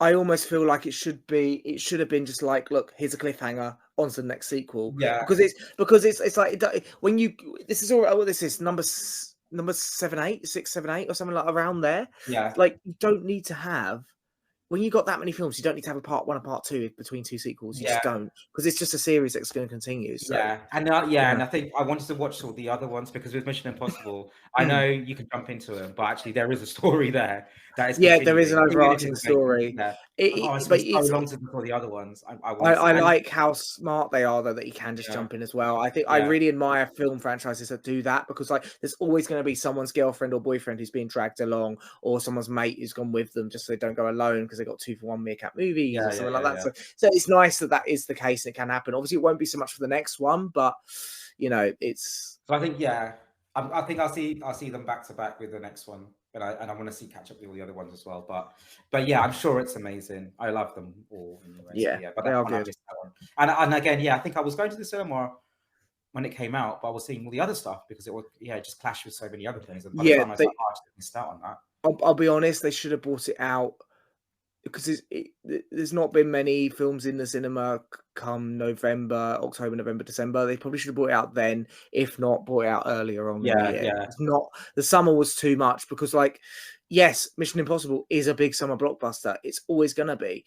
I almost feel like it should have been just like, look, here's a cliffhanger, on to the next sequel. Yeah. Because it's like when you this is number 7, 8, 6, 7, 8 or something like around there. Yeah. Like you don't need to have. When you got that many films, you don't need to have a part 1 and part 2 between 2 sequels. You just don't, because it's just a series that's going to continue. So. And I think I wanted to watch all the other ones because with Mission Impossible, I know you can jump into them, but actually there is a story there that is. There is an overarching story. It's been so long since before the other ones. I like how smart they are, though, that you can just jump in as well. I think I really admire film franchises that do that, because like there's always going to be someone's girlfriend or boyfriend who's being dragged along, or someone's mate who's gone with them just so they don't go alone because they got 2-for-1 meerkat movies or something like that. So it's nice that is the case and it can happen. Obviously, it won't be so much for the next one, but you know, it's. So I think I think I'll see them back to back with the next one, and I want to catch up with all the other ones as well. But yeah, I'm sure it's amazing. I love them all anyway. But that one, I missed that one. And again, I think I was going to the cinema when it came out, but I was seeing all the other stuff because it just clashed with so many other things. And by the time I was like, I just missed out on that. I'll be honest, they should have brought it out because there's not been many films in the cinema come November, October, November, December. They probably should have brought it out then, if not brought it out earlier on in the year. Yeah. It's not, the summer was too much because, like, yes, Mission Impossible is a big summer blockbuster. It's always gonna be,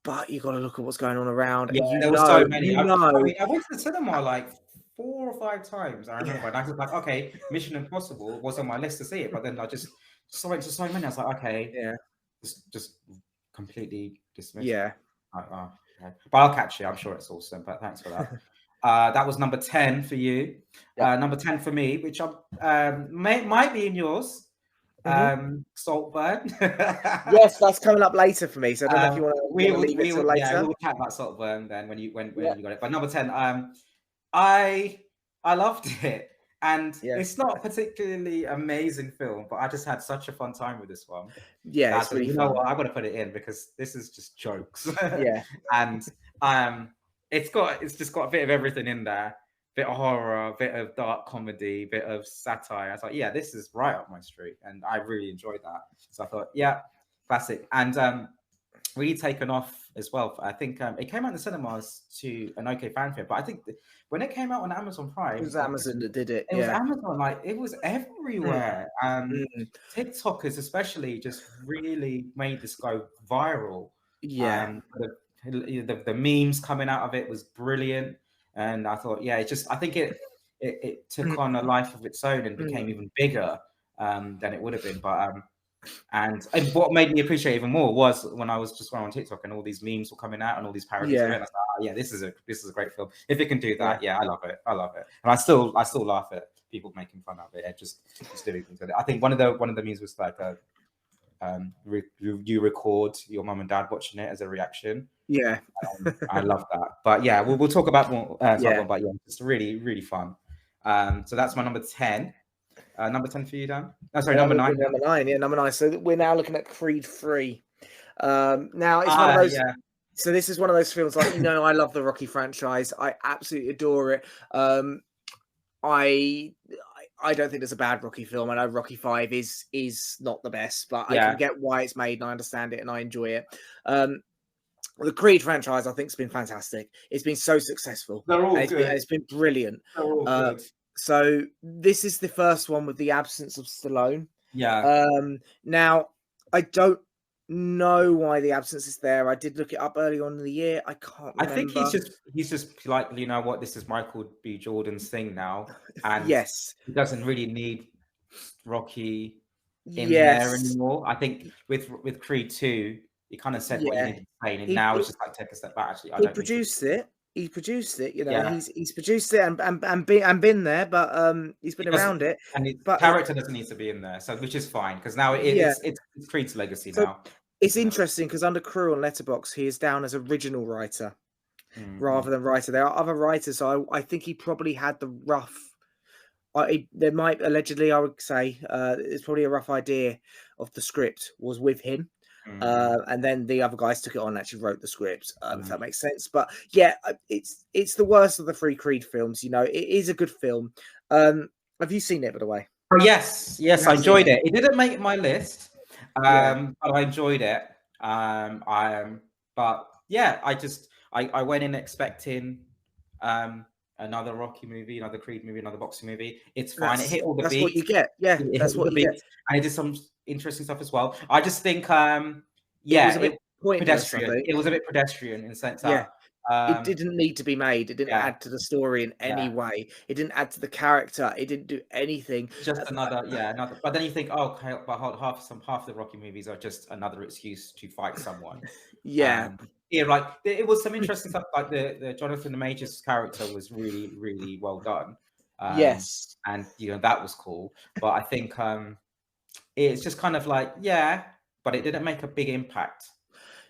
but you got to look at what's going on around, Yeah, and there were so many. you I know, mean, I went to the cinema like 4 or 5 times. I remember, and I was like, okay, Mission Impossible was on my list to see it, but then I just went to so many. I was like, okay, yeah, just completely dismissed. yeah. Like, oh, okay. But I'll catch you. I'm sure it's awesome. But thanks for that. That was number 10 for you. Yep. Number 10 for me, which might be in yours. Saltburn. Yes, that's coming up later for me. So I don't know if you want to leave it till later. Yeah, we'll chat about Saltburn then when you got it. But number 10, I loved it. And it's not a particularly amazing film, but I just had such a fun time with this one. Yeah, it's really fun. What? I've got to put it in because this is just jokes. Yeah. And it's just got a bit of everything in there. Bit of horror, bit of dark comedy, bit of satire. I was like, yeah, this is right up my street. And I really enjoyed that. So I thought, yeah, classic. And really taken off as well. I think it came out in the cinemas to an okay fanfare, but I think when it came out on Amazon Prime, it was Amazon that did it. It was Amazon, like it was everywhere. TikTokers especially just really made this go viral. Yeah. The memes coming out of it was brilliant, and I thought, yeah, I think it took on a life of its own and became even bigger than it would have been. But and what made me appreciate even more was when I was just going on TikTok and all these memes were coming out and all these parodies of it. And I was like, oh, yeah, this is a great film. If it can do that, I love it. And I still laugh at people making fun of it and just doing things with it. I think one of the memes was like you record your mum and dad watching it as a reaction. Yeah. I love that. But yeah, we'll talk about more but yeah, it's really, really fun. So that's my number 10. Number 10 for you, Dan? Oh, sorry, number 9. Number 9, yeah, number 9. So we're now looking at Creed 3. Now it's one of those. Yeah. So this is one of those films, like, I love the Rocky franchise. I absolutely adore it. I don't think there's a bad Rocky film. I know Rocky 5 is not the best, but I can get why it's made and I understand it and I enjoy it. The Creed franchise, I think, has been fantastic. It's been so successful. They're all good. It's been brilliant. They're all good. So this is the first one with the absence of Stallone. Yeah. Now, I don't know why the absence is there. I did look it up early on in the year. I can't remember. I think he's just like, you know what, this is Michael B. Jordan's thing now. And he doesn't really need Rocky in there anymore. I think with Creed 2, he kind of said what he needed to say, and now it's just like, take a step back. Actually, he produced it. He's produced it, he's produced it and been there, but he's been around it. And his character doesn't need to be in there, so which is fine because now it's Creed's legacy now. It's interesting because under Crew on Letterboxd, he is down as original writer rather than writer. There are other writers, so I think he probably had the rough. There might allegedly, I would say, it's probably a rough idea of the script was with him. And then the other guys took it on and actually wrote the script, if that makes sense. But yeah, it's the worst of the 3 Creed films. It is a good film. Have you seen it, by the way? Oh, yes, I enjoyed it. It didn't make my list, but I enjoyed it. But yeah, I went in expecting another Rocky movie, another Creed movie, another boxing movie. It's fine. It hit all the beats. That's what you get. Yeah, that's what you get. And it did some interesting stuff as well. I just think, it was a bit pedestrian. It was a bit pedestrian in the sense that it didn't need to be made. It didn't add to the story in any way. It didn't add to the character. It didn't do anything. Just another. But then you think, oh, okay, but half the Rocky movies are just another excuse to fight someone. Like it was some interesting stuff. Like the Jonathan Majors character was really, really well done. And that was cool. But I think it's just kind of like but it didn't make a big impact.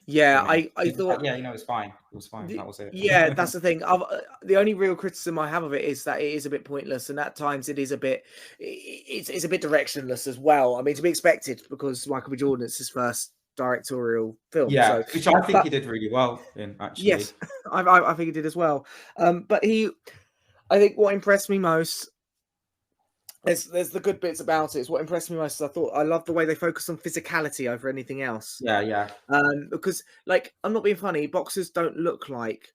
I thought it's fine. It was fine. That was it. That's the thing. The only real criticism I have of it is that it is a bit pointless, and at times it is a bit. It's a bit directionless as well. I mean, to be expected because Michael B. Jordan, it's his first directorial film. Which I think he did really well in, actually. Yes, I think he did as well. But I think what impressed me most there's the good bits about it. It's what impressed me most. I love the way they focus on physicality over anything else. Yeah. Because like I'm not being funny, boxers don't look like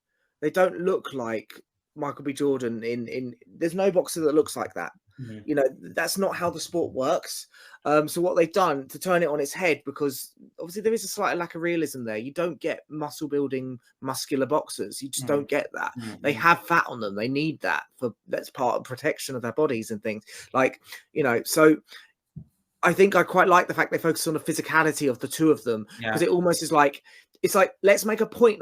Michael B. Jordan in there's no boxer that looks like that. Mm-hmm. You know, that's not how the sport works. So what they've done to turn it on its head, because obviously there is a slight lack of realism there. You don't get muscle building, muscular boxers. You just don't get that. They have fat on them. They need that that's part of protection of their bodies and things. Like, you know, so I think I quite like the fact they focus on the physicality of the two of them, because it almost is like, it's like, let's make a point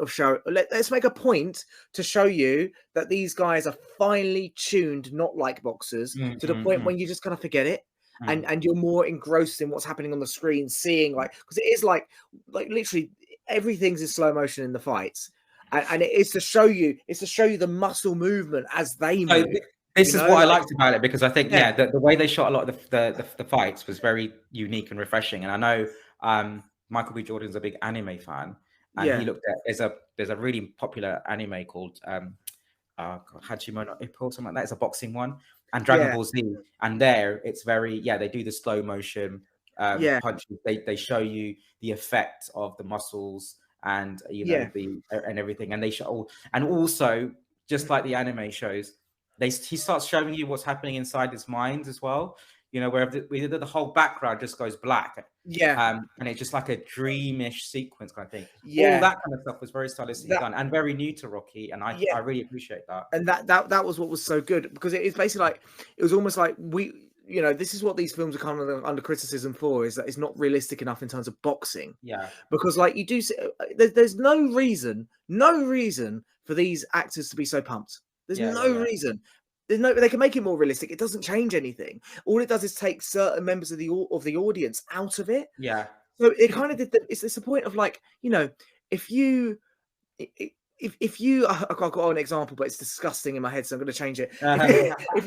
to show you that these guys are finely tuned, not like boxers, to the point when you just kind of forget it. And you're more engrossed in what's happening on the screen, seeing, like, because it is like literally everything's in slow motion in the fights, and it is to show you the muscle movement as they move. This is what I liked about it, because I think the way they shot a lot of the fights was very unique and refreshing. And I know Michael B. Jordan's a big anime fan, and he looked at there's a really popular anime called Hajime no Ippo, something like that. It's a boxing one, and Dragon Ball Z. And there, it's very they do the slow motion punches. They show you the effect of the muscles and and everything, and they show and also just like the anime shows. He starts showing you what's happening inside his mind as well. You know, where the whole background just goes black. And it's just like a dreamish sequence kind of thing. All that kind of stuff was very stylistically done and very new to Rocky, and I really appreciate that. And that was what was so good, because it is basically like, it was almost like this is what these films are kind of under criticism for, is that it's not realistic enough in terms of boxing. Because like you do see, there's no reason for these actors to be so pumped. There's no reason. They can make it more realistic. It doesn't change anything. All it does is take certain members of the audience out of it. So it kind of did it's the point of, like, you know, if you I've got an example, but it's disgusting in my head, so I'm going to change it. If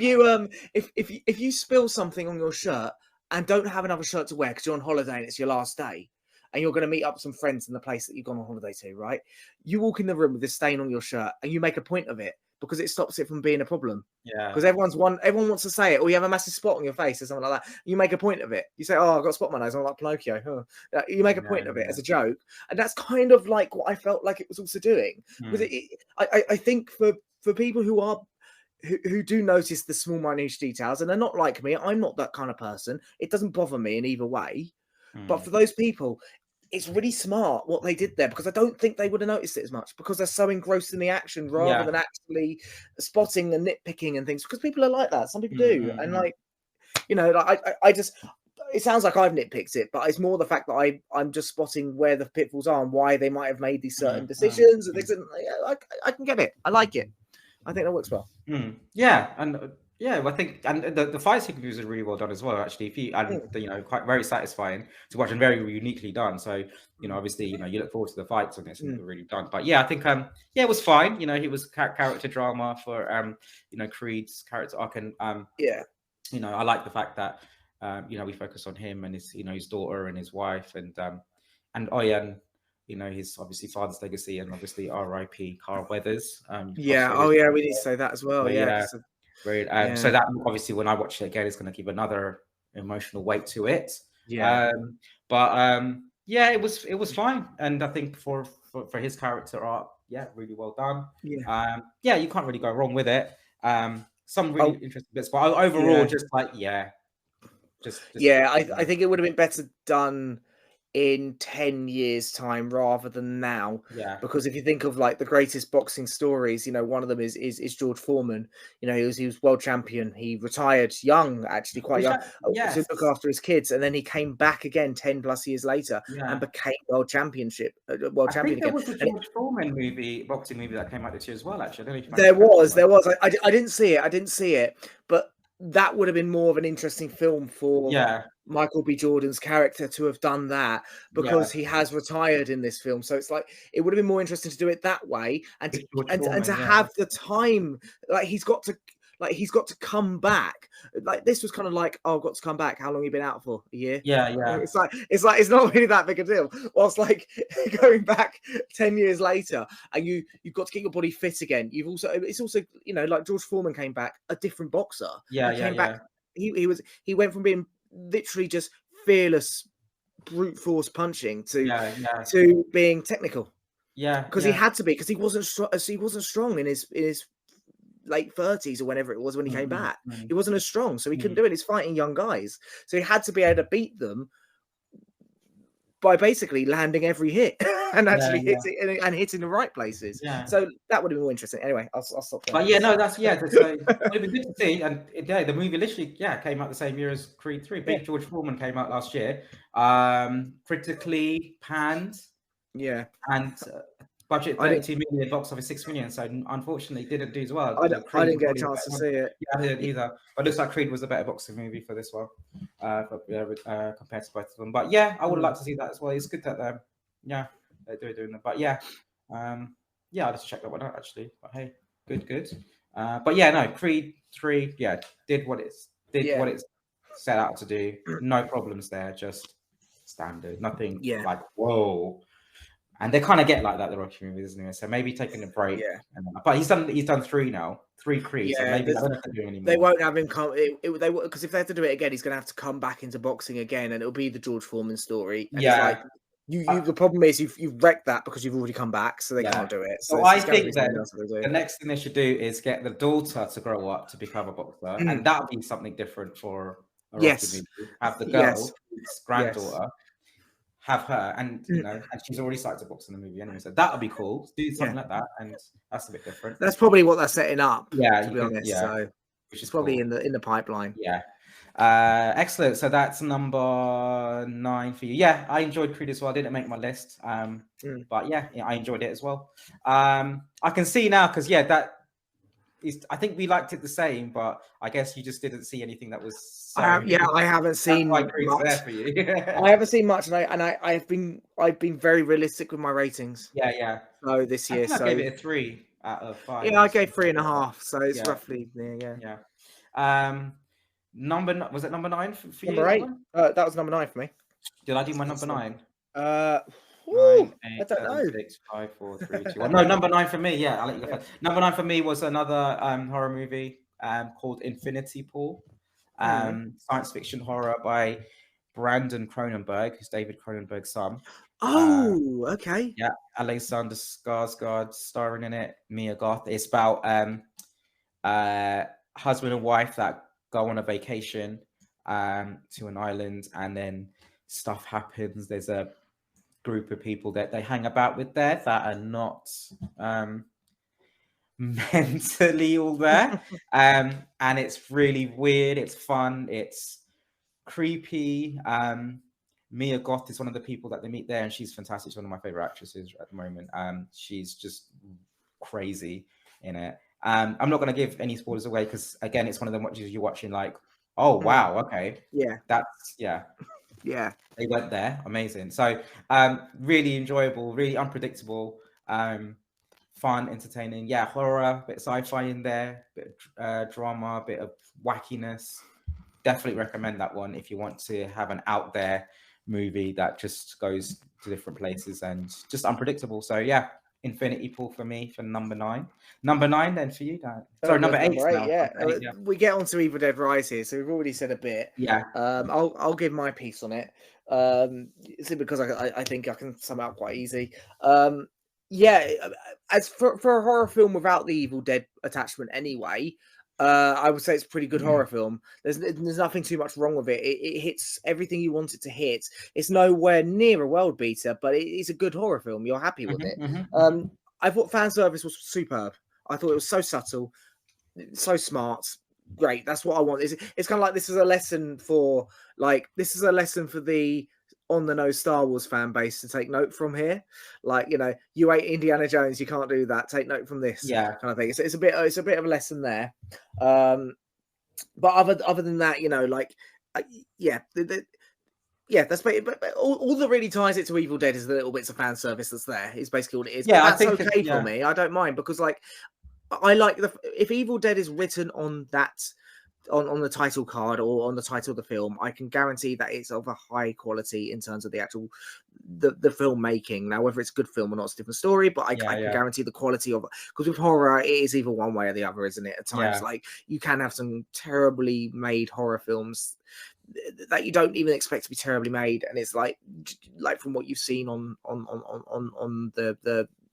you spill something on your shirt and don't have another shirt to wear because you're on holiday and it's your last day, and you're going to meet up with some friends in the place that you've gone on holiday to, right? You walk in the room with this stain on your shirt and you make a point of it, because it stops it from being a problem. Because everyone wants to say it, or you have a massive spot on your face or something like that. You make a point of it. You say, "Oh, I've got a spot on my nose. I'm like Pinocchio." You make a point of it as a joke, and that's kind of like what I felt like it was also doing. Because I think for people who do notice the small minute details, and they're not like me, I'm not that kind of person. It doesn't bother me in either way. But for those people, it's really smart what they did there, because I don't think they would have noticed it as much, because they're so engrossed in the action rather than actually spotting and nitpicking and things, because people are like that. Some people do. And like, you know, like I just, it sounds like I've nitpicked it, but it's more the fact that I'm just spotting where the pitfalls are and why they might have made these certain decisions and things. And I can get it. I like it. I think that works well. I think, and the fight sequences are really well done as well. Actually, quite very satisfying to watch and very uniquely done. So, you know, obviously, you know, you look forward to the fights on this and they're really done. But I think, it was fine. You know, he was character drama for, Creed's character arc, and you know, I like the fact that, we focus on him and his daughter and his wife, and you know, his obviously father's legacy, and obviously R.I.P. Carl Weathers. We need to say that as well. Great. So that obviously, when I watch it again, it's going to give another emotional weight to it. It was fine, and I think for his character arc, really well done. You can't really go wrong with it. Some really interesting bits, but overall, I think it would have been better done in 10 years' time rather than now. Because if you think of like the greatest boxing stories, you know, one of them is George Foreman. You know, he was world champion. He retired young, actually quite young, to look after his kids, and then he came back again 10 plus years later and became world champion again. There was a George Foreman boxing movie that came out this year as well. Actually, I don't know if there was. I didn't see it, but that would have been more of an interesting film for Michael B. Jordan's character to have done that, because he has retired in this film. So it's like, it would have been more interesting to do it that way, and to have the time, like he's got to come back. Like, this was kind of like, oh, I've got to come back. How long have you been out for? A year? It's like it's not really that big a deal. Whilst like going back 10 years later, and you've got to get your body fit again. It's also, you know, like George Foreman came back a different boxer. he went from being literally just fearless brute force punching yeah, to being technical. yeah, Because he had to be, because he wasn't strong in his late 30s or whenever it was when he came back. He wasn't as strong, so he couldn't do it. He's fighting young guys, so he had to be able to beat them by basically landing every hit and actually hitting and hitting the right places. Yeah. So that would have been more interesting. Anyway, I'll stop there. But yeah, no, that's so it'd be good to see. And yeah, the movie literally came out the same year as Creed 3. Big George Foreman came out last year. Critically panned. Yeah. And budget 32 million, box office 6 million. So unfortunately, didn't do as well. I didn't get a chance to see it. Yeah, I didn't either. But it looks like Creed was a better boxing movie for this one, compared to both of them. But yeah, I would like to see that as well. It's good that they're doing that. But yeah, I'll just check that one out actually. But hey, good. But yeah, no, Creed 3, did what it's set out to do. No problems there, just standard. Nothing like whoa. And they kind of get like that, the Rocky movies, isn't it? So maybe taking a break. Yeah. But he's done 3 now, 3 Creed. Yeah, so maybe they don't have to do anymore. They won't have him come. Because if they have to do it again, he's going to have to come back into boxing again, and it'll be the George Foreman story. And it's like, the problem is you've wrecked that because you've already come back, so they can't do it. So I think that the next thing they should do is get the daughter to grow up to become a boxer, and that would be something different for a Rocky movie. Have the girl, his granddaughter. Have her, and and she's already started to box in the movie anyway, so that would be cool. Do something like that, and that's a bit different. That's probably what they're setting up. Yeah, to be honest. So which is probably cool. in the pipeline. Yeah. Excellent. So that's number 9 for you. Yeah, I enjoyed Creed as well. I didn't make my list, but yeah, I enjoyed it as well. I can see now because I think we liked it the same, but I guess you just didn't see anything that was. So I haven't seen much. There for you. I haven't seen much, and I've been very realistic with my ratings. Yeah. So this year, I gave it a 3 out of 5. Yeah, I gave 3.5, so it's roughly Yeah. Was it number 9 for you? Number 8. That was number 9 for me. Did I do my number 9? 9, 8, I don't know. 6, 5, 4, 3, 2, 1. No, number 9 for me. Yeah, I'll let you go first. Number 9 for me was another horror movie called Infinity Pool. Science fiction horror by Brandon Cronenberg, who's David Cronenberg's son. Oh, okay. Yeah, Alexander Skarsgård starring in it. Mia Goth. It's about husband and wife that go on a vacation to an island, and then stuff happens. There's a group of people that they hang about with there that are not mentally all there, and it's really weird. It's fun. It's creepy. Mia Goth is one of the people that they meet there, and she's fantastic. She's one of my favorite actresses at the moment. She's just crazy in it. I'm not going to give any spoilers away because again, it's one of them watches you're watching like, oh wow, okay, they went there, amazing. So really enjoyable, really unpredictable, fun, entertaining. Yeah, horror, bit of sci-fi in there, bit of drama, bit of wackiness. Definitely recommend that one if you want to have an out there movie that just goes to different places and just unpredictable. So yeah, Infinity Pool for me for number 9. Number 9 then for you, Dan. Sorry, number 8 now. Yeah. We get on to Evil Dead Rise here, so we've already said a bit. Yeah. I'll give my piece on it. Simply because I think I can sum it up quite easy. As for a horror film without the Evil Dead attachment anyway, I would say it's a pretty good horror film. There's nothing too much wrong with it. It hits everything you want it to hit. It's nowhere near a world beater, but it's a good horror film. You're happy with it. I thought fan service was superb. I thought it was so subtle, so smart. Great. That's what I want. It's kind of like this is a lesson for the on the nose Star Wars fan base to take note from here. Like, you ate Indiana Jones, you can't do that. Take note from this. Yeah, kind of thing. It's a bit of a lesson there. But other than that, that's but all that really ties it to Evil Dead is the little bits of fan service that's there. Is basically all it is. Yeah, but that's okay for me. I don't mind because I like if Evil Dead is written on that on the title card or on the title of the film, I can guarantee that it's of a high quality in terms of the actual the filmmaking. Now, whether it's a good film or not, it's a different story. But I can guarantee the quality of it, because with horror, it is either one way or the other, isn't it? At times, like you can have some terribly made horror films that you don't even expect to be terribly made, and it's like from what you've seen on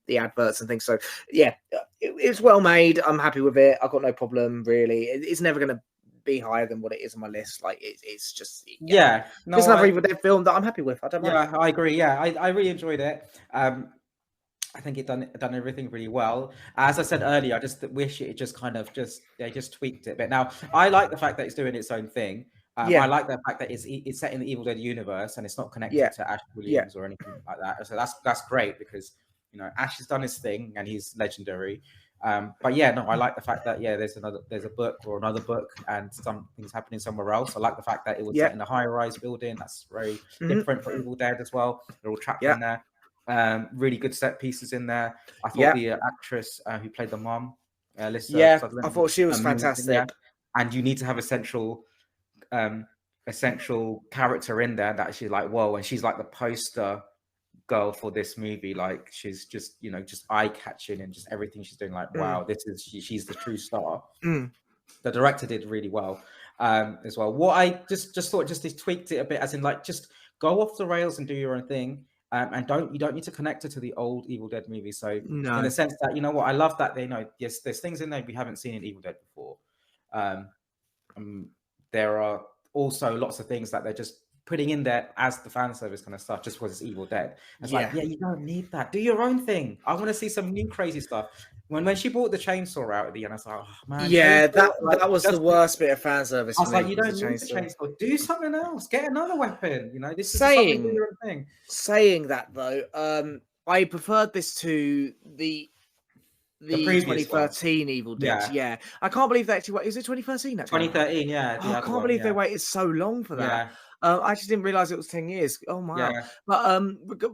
the adverts and things. So yeah, it's well made. I'm happy with it. I've got no problem really. It's never going to be higher than what it is on my list. Like it's just no, just another Evil Dead film that I'm happy with. I don't mind. I agree. I really enjoyed it. I think it done everything really well. As I said earlier, I just wish it just kind of they just tweaked it a bit. Now I like the fact that it's doing its own thing. I like the fact that it's set in the Evil Dead universe and it's not connected to Ash Williams or anything like that. So that's great, because Ash has done his thing and he's legendary. But yeah, no, I like the fact that there's a book or another book and something's happening somewhere else. I like the fact that it was set in a high-rise building. That's very different for Evil Dead as well. They're all trapped in there. Really good set pieces in there. I thought the actress who played the mom, Alyssa Sutherland, I thought she was fantastic. And you need to have essential character in there that she's like, whoa, and she's like the poster girl for this movie. Like she's just just eye-catching, and just everything she's doing, like wow, this is she's the true star. The director did really well as well. What I just thought just tweaked it a bit, as in like just go off the rails and do your own thing. And you don't need to connect it to the old Evil Dead movie. So in the sense that, I love that they know, yes, there's things in there we haven't seen in Evil Dead before. There are also lots of things that they're just putting in there as the fan service kind of stuff, just because it's Evil Dead. It's like, you don't need that. Do your own thing. I want to see some new crazy stuff. When she brought the chainsaw out at the end, I was like, oh man. Yeah, that was the worst bit of fan service. I was like, you don't need the chainsaw. Do something else. Get another weapon. This is something do your own thing. Saying that though, I preferred this to the 2013 Evil Dead. Yeah. I can't believe they actually. Is it 2013? 2013, yeah. I can't believe they waited so long for that. I actually didn't realize it was 10 years. Oh my! But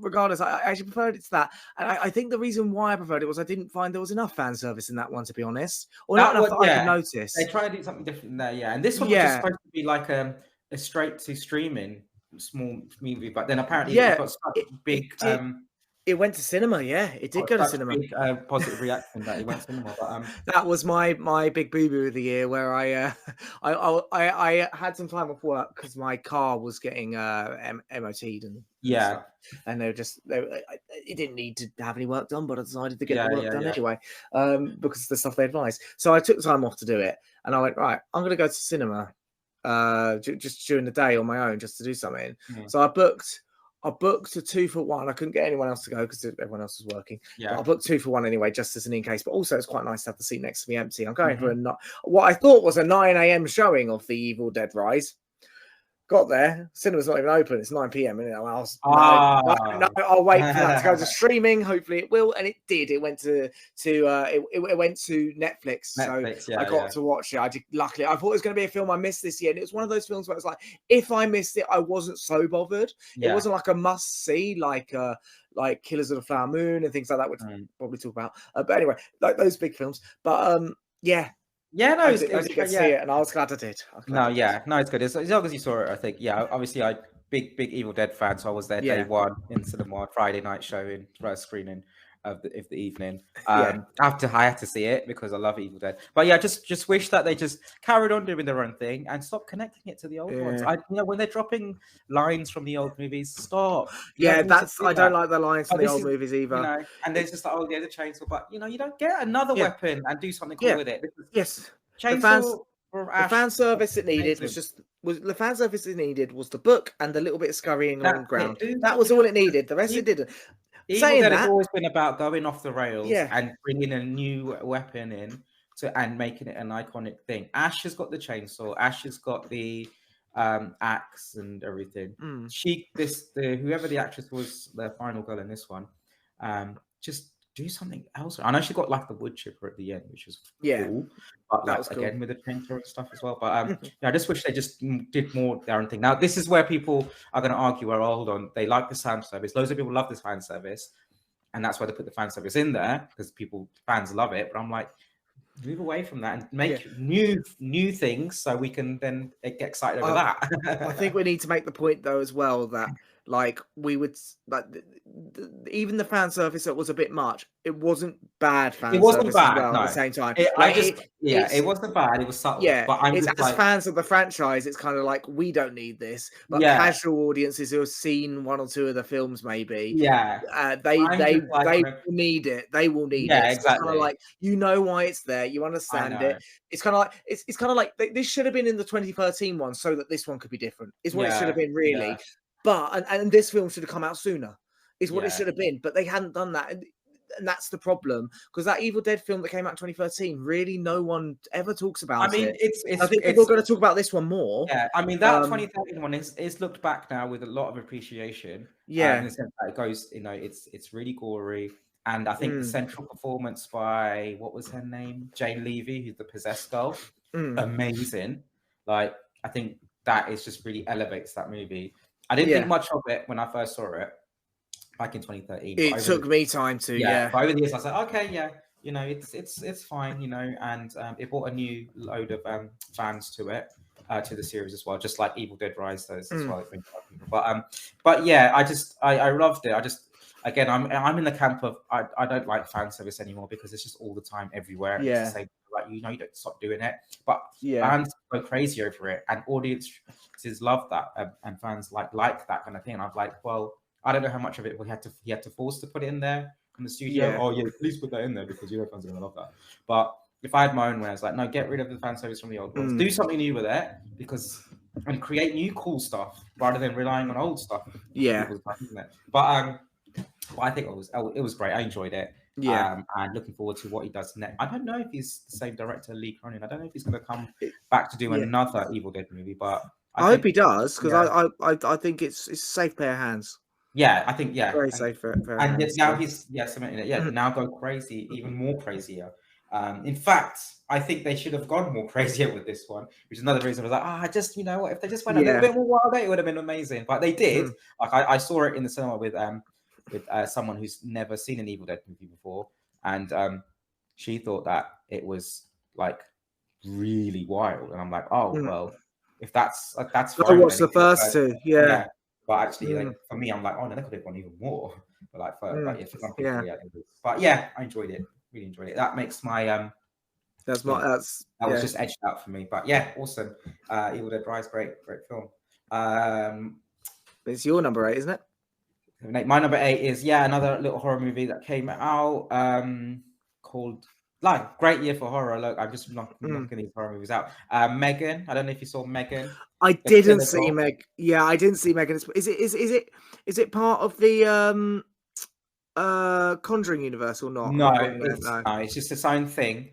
regardless, I actually preferred it to that. And I think the reason why I preferred it was I didn't find there was enough fan service in that one, to be honest, or not enough that I could notice. They tried to do something different there, and this one was just supposed to be like a straight to streaming small movie, but then apparently it got such big. It went to cinema, it did go to cinema. Big, positive reaction that it went to cinema. But, that was my big boo-boo of the year, where I had some time off work because my car was getting MOT'd and stuff. And it didn't need to have any work done, but I decided to get the work done anyway, because of the stuff they advised. So I took the time off to do it, and I went, right, I'm going to go to cinema just during the day on my own, just to do something. So I booked a 2-for-1. I couldn't get anyone else to go because everyone else was working. But I booked 2-for-1 anyway, just as an in case. But also, it's quite nice to have the seat next to me empty. I'm going for what I thought was a 9 a.m. showing of the Evil Dead Rise. Got there, cinema's not even open. It's 9 p.m. And I was no, I'll wait for that to go to streaming. Hopefully it will, and it did. It went to it went to Netflix. So I got to watch it. Luckily, I thought it was going to be a film I missed this year, and it was one of those films where it's like, if I missed it, I wasn't so bothered. It wasn't like a must see, like Killers of the Flower Moon and things like that, which we'll probably talk about. But anyway, like those big films. But no, I did get to see it, and I was glad I did. It's good. As long as you saw it, I think. Obviously, I big Evil Dead fan, so I was there day one in cinema, Friday night showing, first screening of the evening. After I had to see it because I love Evil Dead. But just wish that they just carried on doing their own thing and stop connecting it to the old ones. When they're dropping lines from the old movies, stop. I don't like the lines from the old movies either. And there's just like, the chainsaw, but you don't get another weapon and do something cool with it. Chainsaw. The fan service it needed was the book and the little bit of scurrying on the ground. That was all it needed. The rest it didn't. Evil Dead has always been about going off the rails and bringing a new weapon in and making it an iconic thing. Ash has got the chainsaw. Ash has got the axe and everything. Whoever the actress was, the final girl in this one, just do something else. I know she got like the wood chipper at the end, which was cool. But that was again cool. With the chainsaw and stuff as well. But I just wish they just did more their own thing. Now, this is where people are going to argue, well, hold on, they like the fan service. Loads of people love this fan service, and that's why they put the fan service in there, because fans love it. But I'm like, move away from that and Yeah. make new things so we can then get excited over I that. think we need to make the point though as well that like we would like even the fan service that was a bit much. It wasn't bad It fan wasn't service as bad, well at the no. same time. I Like just, yeah, it it's wasn't bad. It was subtle, yeah, but I'm it's just as like, fans of the franchise, it's kind of like we don't need this, but yeah, casual audiences who have seen one or two of the films, maybe yeah. they I'm just like, they on a, will need it. They will need yeah, it. So it's kind of exactly. like you know why it's there. You I understand it. know. It's kind of like it's kind of like this should have been in the 2013 one, so that this one could be different. Is what it should have Yeah, been yeah, really. But and this film should have come out sooner. Is what it yeah. should have been. But they hadn't done that. And that's the problem because that Evil Dead film that came out in 2013, really, no one ever talks I about mean, it. I think people are it's going to talk about this one more. yeah. I mean, that 2013 one is looked back now with a lot of appreciation. In Yeah. the sense that it goes, it's really gory, and I think the Mm, central performance by what was her name, Jane Levy, who's the possessed girl, mm, amazing. Like, I think that is just really elevates that movie. I didn't think yeah. much of it when I first saw it back in 2013, but It over took me time to, yeah, yeah. but over the years, I was like, okay, yeah, it's fine, and it brought a new load of fans to it, to the series as well, just like Evil Dead Rise does as Mm, well. It brings a lot of people. But yeah, I loved it. I just again, I'm in the camp of I don't like fan service anymore because it's just all the time everywhere. And it's the yeah. same. Like you don't stop doing it, but Yeah. fans go crazy over it, and audiences love that, and fans like that kind of thing. And I'm like, well, I don't know how much of it he had to force to put it in there in the studio. Yeah. Oh yeah, please put that in there because fans are gonna love that. But if I had my own way, I was like, no, get rid of the fan service from the old ones. Mm, Do something new with it and create new cool stuff rather than relying on old stuff. yeah. People's time, isn't it? But I think it was great. I enjoyed it. Yeah. And looking forward to what he does next. I don't know if he's the same director, Lee Cronin. I don't know if he's going to come It- back to do yeah. another Evil Dead movie, but I hope he does because yeah, I think it's a safe pair of hands. yeah, I think yeah, Very safe pair of and hands. now So. he's cementing it. Yeah, now go crazy, even more crazier. In fact, I think they should have gone more crazier with this one, which is another reason I was like, I just what if they just went a little Yeah. bit more wild, it would have been amazing. But they did. Mm, Like I saw it in the cinema with someone who's never seen an Evil Dead movie before, and she thought that it was like really wild, and I'm like, oh mm. well, if that's I fine, watched then the first two. Yeah. yeah. But actually, Mm, like for me, I'm like, oh no, they could have gone even more. But mm, yeah, for some yeah. people, yeah, it was. But yeah, I enjoyed it. Really enjoyed it. That makes my That's yeah, my. That's that was yeah. just edged out for me. But yeah, awesome. Evil Dead Rise, great film. It's your number 8, isn't it? My number 8 is another little horror movie that came out called like great year for horror. Look, I'm just knocking these horror movies out. Megan, I don't know if you saw Megan. I The didn't Killer see Doll. Meg. Yeah, I didn't see Megan. Is it part of the Conjuring universe or not? Am I wrong there? No. No, it's just its own thing.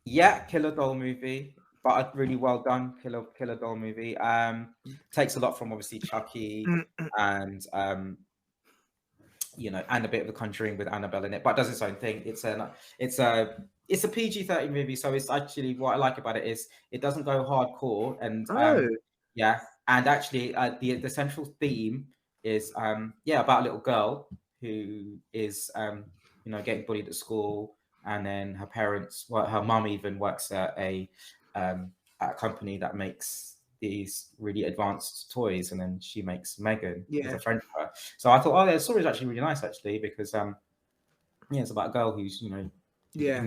Yeah, Killer Doll movie, but a really well done Killer Doll movie. Takes a lot from obviously Chucky and and a bit of The Conjuring with Annabelle in it, but does its own thing. It's a PG-13 movie, so it's actually what I like about it is it doesn't go hardcore, and yeah, and actually the central theme is about a little girl who is getting bullied at school, and then her parents, her mum even works at a company that makes these really advanced toys, and then she makes Megan as a friend of her. So I thought, the story is actually really nice, actually, because it's about a girl who's being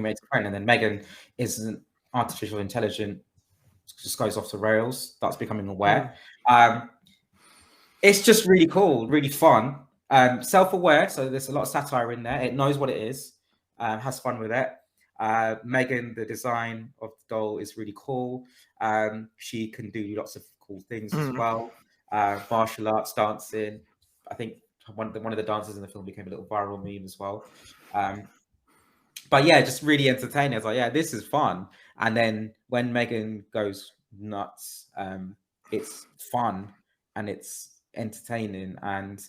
made a friend, and then Megan isn't artificial intelligence, just goes off the rails, starts becoming aware. It's just really cool, really fun, self-aware. So there's a lot of satire in there. It knows what it is, has fun with it. Megan, the design of the doll is really cool. She can do lots of cool things as well. Martial arts, dancing. I think one of the dancers in the film became a little viral meme as well. But yeah, just really entertaining. I was like, yeah, this is fun. And then when Megan goes nuts, it's fun and it's entertaining. And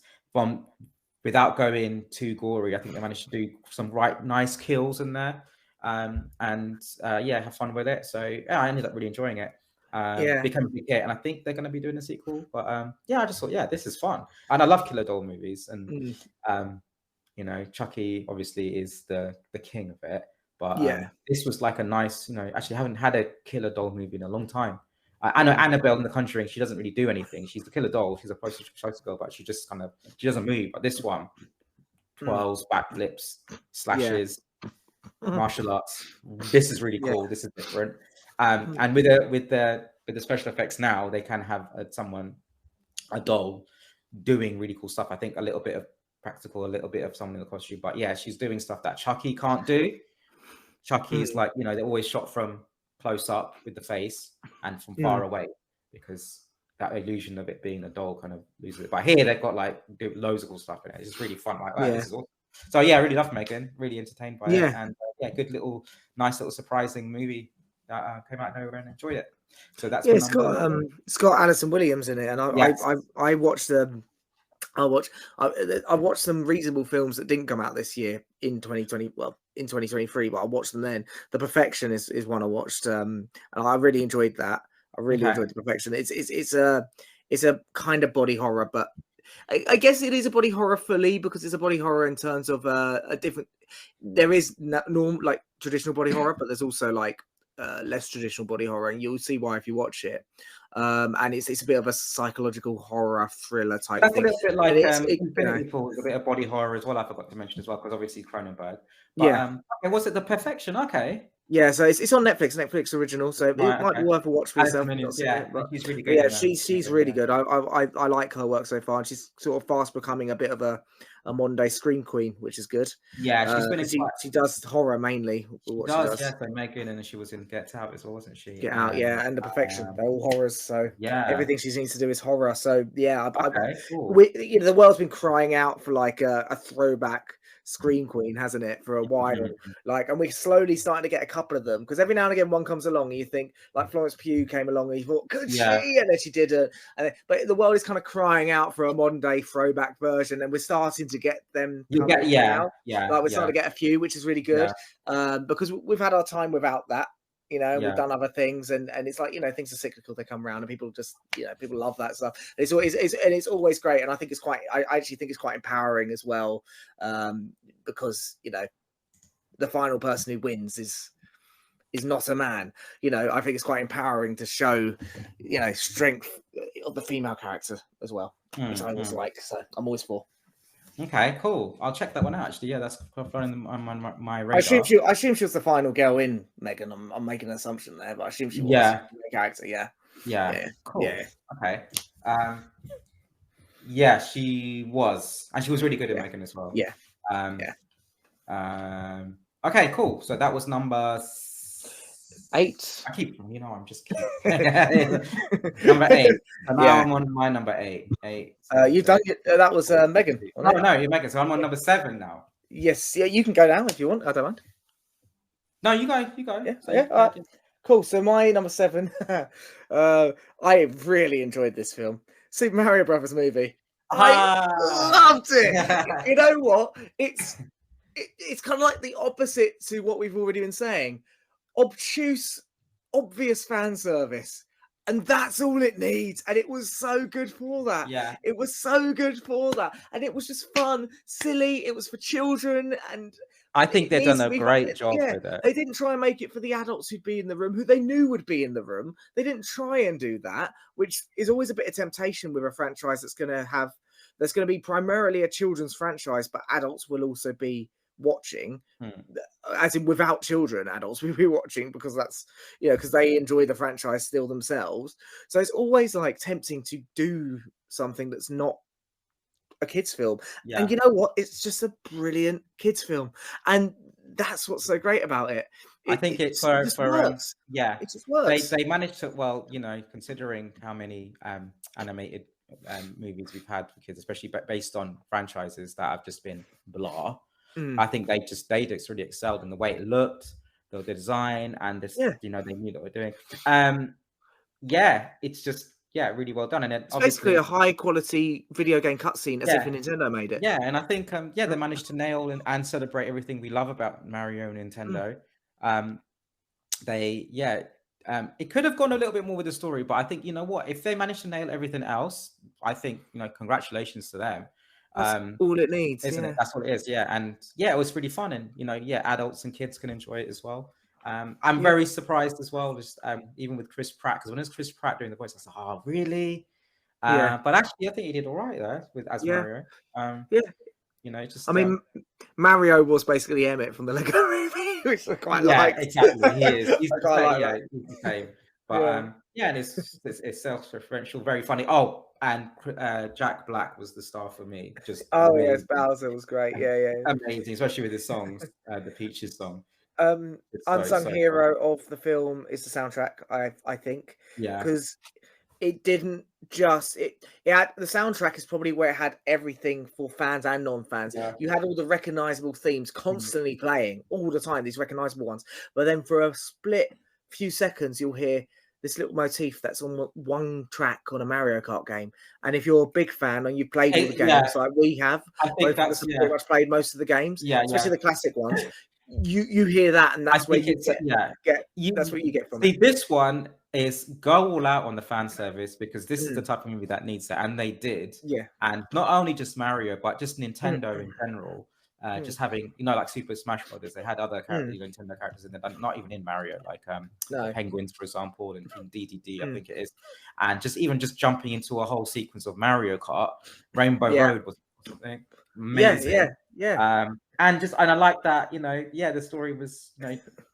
without going too gory, I think they managed to do some nice kills in there. Have fun with it. So I ended up really enjoying it. Became a big hit, and I think they're going to be doing a sequel. But I just thought, this is fun, and I love Killer Doll movies, and Chucky obviously is the king of it. But Yeah. this was like a nice, actually haven't had a killer doll movie in a long time. I know Annabelle in The Conjuring, she doesn't really do anything. She's the killer doll. She's a poster girl, but she just she doesn't move. But this one, twirls, backflips, slashes, martial arts. This is really cool. This is different. And with the special effects now, they can have a doll doing really cool stuff. I think a little bit of practical, a little bit of someone in the costume, but yeah, she's doing stuff that Chucky can't do. Chucky's like, they're always shot from close up with the face and from far away, because that illusion of it being a doll kind of loses it. But here they've got like loads of cool stuff in it. It's just really fun like that. This is awesome. So yeah, I really love Megan, really entertained by it, and good nice little surprising movie that came out of nowhere, and enjoyed it. So that's it's got Alison Williams in it, and I watched I watched some reasonable films that didn't come out this year in 2020. Well, in 2023, but I watched them then. The Perfection is one I watched, and I really enjoyed that. I really enjoyed The Perfection. It's a kind of body horror, but I guess it is a body horror fully, because it's a body horror in terms of a different. There is like traditional body horror, but there's also like less traditional body horror, and you'll see why if you watch it. And it's a bit of a psychological horror thriller type thing. That's a little bit like Infinity Pool, a bit of body horror as well. I forgot to mention as well, because obviously Cronenberg. But, okay, was it The Perfection? Okay. Yeah, so it's on Netflix original, so it might be worth a watch for yourself. She's really good. Yeah, she's really good. I like her work so far, and she's sort of fast becoming a bit of a modern day scream queen, which is good. Yeah, she's been she does horror mainly. She does. So Megan, and she was in Get Out as well, wasn't she? Get Out, and The Perfection. They're all horrors, so everything she needs to do is horror. So cool. The world's been crying out for like a throwback scream queen, hasn't it, for a while? Like, and we're slowly starting to get a couple of them, because every now and again one comes along and you think, like Florence Pugh came along and you thought, could she? And then she did it. But the world is kind of crying out for a modern day throwback version, and we're starting to get them. Like we're starting to get a few, which is really good, because we've had our time without that. We've done other things, and it's like, things are cyclical. They come around, and people just, people love that stuff. It's always great, and I think I actually think it's quite empowering as well, because the final person who wins is not a man. I think it's quite empowering to show, strength of the female character as well, which I always like. So I'm always for. Okay, cool. I'll check that one out. Actually, that's on my radar. I assume she was the final girl in Megan. I'm making an assumption there, but I assume she was the character. Yeah. Cool. Yeah. Okay. Yeah, she was, and she was really good at Megan as well. Yeah. Okay, cool. So that was number 8. I keep, I'm just kidding. Number 8. So now I'm on my number 8. You've done it. That was Megan. No, you're Megan. So I'm on number 7 now. Yes. Yeah, you can go now if you want. I don't mind. No, you go. Yeah. All right. Cool. So my number 7. I really enjoyed this film, Super Mario Brothers movie. I loved it. You know what? It's kind of like the opposite to what we've already been saying. Obtuse, obvious fan service, and that's all it needs, and it was so good for that. It was so good for that, and it was just fun, silly. It was for children, and I think they've done a great job with it. They didn't try and make it for the adults who'd be in the room, who they knew would be in the room. They didn't try and do that, which is always a bit of temptation with a franchise that's going to be primarily a children's franchise, but adults will also be watching, as in without children, adults will be watching, because that's because they enjoy the franchise still themselves. So it's always like tempting to do something that's not a kids film, and you know what, it's just a brilliant kids film, and that's what's so great about it. I think it just works. It just works. They managed to, considering how many animated movies we've had for kids, especially based on franchises that have just been blah. I think they just really excelled in the way it looked, the design, and this. They knew what we're doing. It's just really well done, and it's basically a high quality video game cutscene, as if Nintendo made it. And I think they managed to nail and celebrate everything we love about Mario and Nintendo. It could have gone a little bit more with the story, but I think if they managed to nail everything else, I think congratulations to them. That's all it needs, isn't yeah. it? That's what it is, yeah. And yeah, it was really fun, and yeah, adults and kids can enjoy it as well. I'm Yeah. very surprised as well, just even with Chris Pratt, because when it was Chris Pratt doing the voice, I was like, oh, really? Yeah. But actually, I think he did all right there as Yeah. Mario. Yeah. Just I mean, Mario was basically Emmett from the Lego Movie, which I quite yeah, liked. exactly. He is. He's I the quite same. like Yeah, that. he's the same. But Yeah. yeah, and it's self-referential, very funny. Oh, and Jack Black was the star for me. Just Oh yes, amazing, Bowser was great. Yeah, yeah. amazing, especially with his songs, the Peaches song. It's so Unsung fun. hero of the film is the soundtrack. I think Yeah, because it didn't just it had the soundtrack is probably where it had everything for fans and non-fans. yeah. You had all the recognizable themes constantly playing all the time, these recognizable ones. But then for a split few seconds, you'll hear this little motif that's on one track on a Mario Kart game. And if you're a big fan and you've played all the Yeah, games like we have, I think both of us that's have pretty much played most of the games, yeah, especially yeah. the classic ones. You hear that, and I that's where think you it's get you that's what you get from it. see this one is go all out on the fan service, because this is the Mm, type of movie that needs it, and they did. yeah. And not only just Mario, but just Mm, Nintendo in general. mm, Just having like Super Smash Brothers, they had other mm. Nintendo characters in there, but not even in Mario, like the No. Penguins, for example, and King DDD, I Mm, think it is. And just jumping into a whole sequence of Mario Kart, Rainbow yeah. Road was something Yeah, yeah, amazing. yeah. And I like that, yeah, the story was,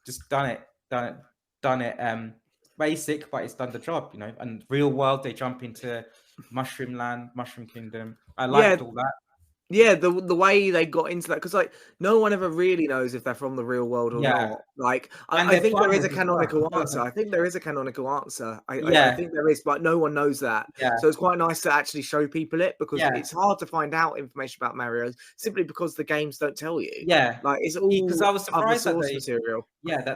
just done it basic, but it's done the job, and real world, they jump into Mushroom Land, Mushroom Kingdom. I Yeah, liked all that. yeah, the way they got into that, because like no one ever really knows if they're from the real world or Yeah, not. Like and I they're think there is a plumbers as canonical answer. well. I think there is a canonical answer. I Yeah, think there is, but no one knows that. yeah, So it's quite nice to actually show people it, because yeah, it's hard to find out information about Mario simply because the games don't tell you. yeah. Like it's Because I all was other surprised that source material.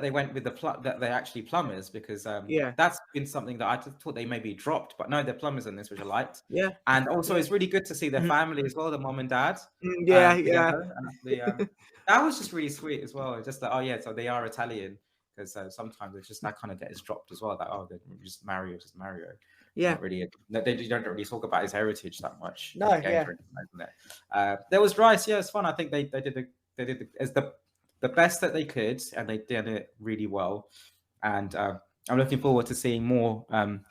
they went with that they're actually plumbers, because Yeah, that's been something that I thought they maybe dropped, but no, they're plumbers in this, which I liked. yeah, And also, yeah, it's really good to see their mhm, family as well, the mom and dad, yeah, yeah, together. And that was just really sweet as well. Just that, oh yeah, so they are Italian, because sometimes it's just that kind of gets dropped as well. That they're just Mario, just Mario. It's yeah. not really they don't really talk about his heritage that much No, in the game, yeah, for instance, isn't it? There was Rice, yeah, it's fun. I think they did as the best that they could, and they did it really well. And I'm looking forward to seeing more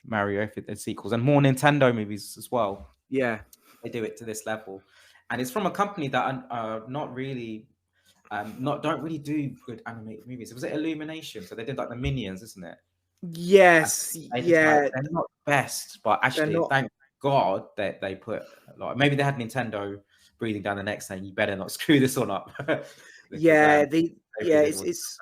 Mario sequels and more Nintendo movies as well. yeah. They do it to this level, and it's from a company that are not really don't really do good animated movies. Was it Illumination? So they did like the Minions, isn't it? And Yes, they just yeah. they're not best, but They're actually, not. thank God that they put like maybe they had Nintendo breathing down the neck saying you better not screw this one up, because Yeah, they yeah. did what It's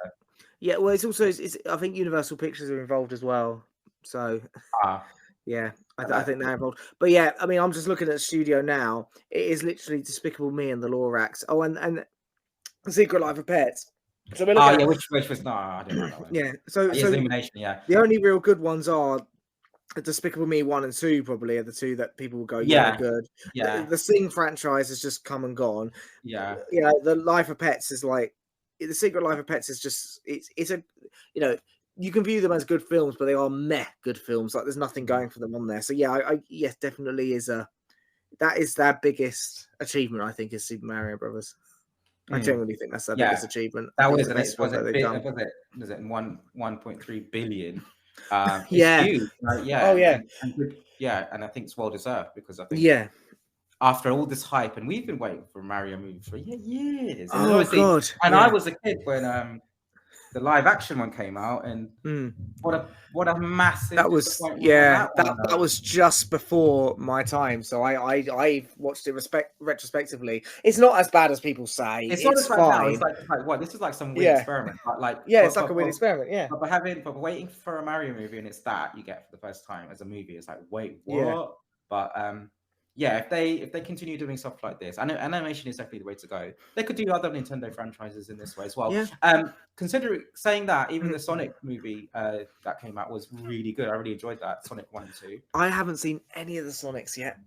yeah. Well, it's also it's I think Universal Pictures are involved as well. So ah yeah, I uh, think they're involved. But yeah, I mean, I'm just looking at the studio now. It is literally Despicable Me and the Lorax. Oh, and Secret Life of Pets. So we're looking yeah, at which was no, I didn't like that one. yeah. So Yeah, Illumination, yeah, the only real good ones are Despicable Me 1 and 2 probably are the two that people will go, yeah, they're yeah, good. yeah, The Sing franchise has just come and gone. yeah. You know, the Life of Pets is like the Secret Life of Pets is just it's a you can view them as good films, but they are meh good films. Like there's nothing going for them on there. So yeah, I yes, definitely that is their biggest achievement. I think is Super Mario Brothers. I Mm. genuinely think that's their Yeah, biggest achievement. I that think it's was, the and it best was film that it they've done. was it 1.3 billion. It's Yeah. huge, right? Oh Yeah, yeah. and good, yeah, and I think it's well deserved, because I think Yeah. after all this hype, and we've been waiting for a Mario movie for years, and then Oh obviously, god. and I Yeah. was a kid when the live action one came out, and Mm. what a massive That was disappointment on that one. that was just before my time, so I watched it retrospectively. It's not as bad as people say. It's not It's as bad now. fine. It's like what, this is like some weird Yeah, experiment, but like yeah, it's like a weird experiment. Yeah, but waiting for a Mario movie, and it's that you get for the first time as a movie. It's like, wait, yeah, what? But yeah, if they continue doing stuff like this, I know animation is definitely the way to go. They could do other Nintendo franchises in this way as well. yeah. Considering saying that, even the Mm. Sonic movie that came out was really good. I really enjoyed that, Sonic 1 and 2. I haven't seen any of the Sonics yet.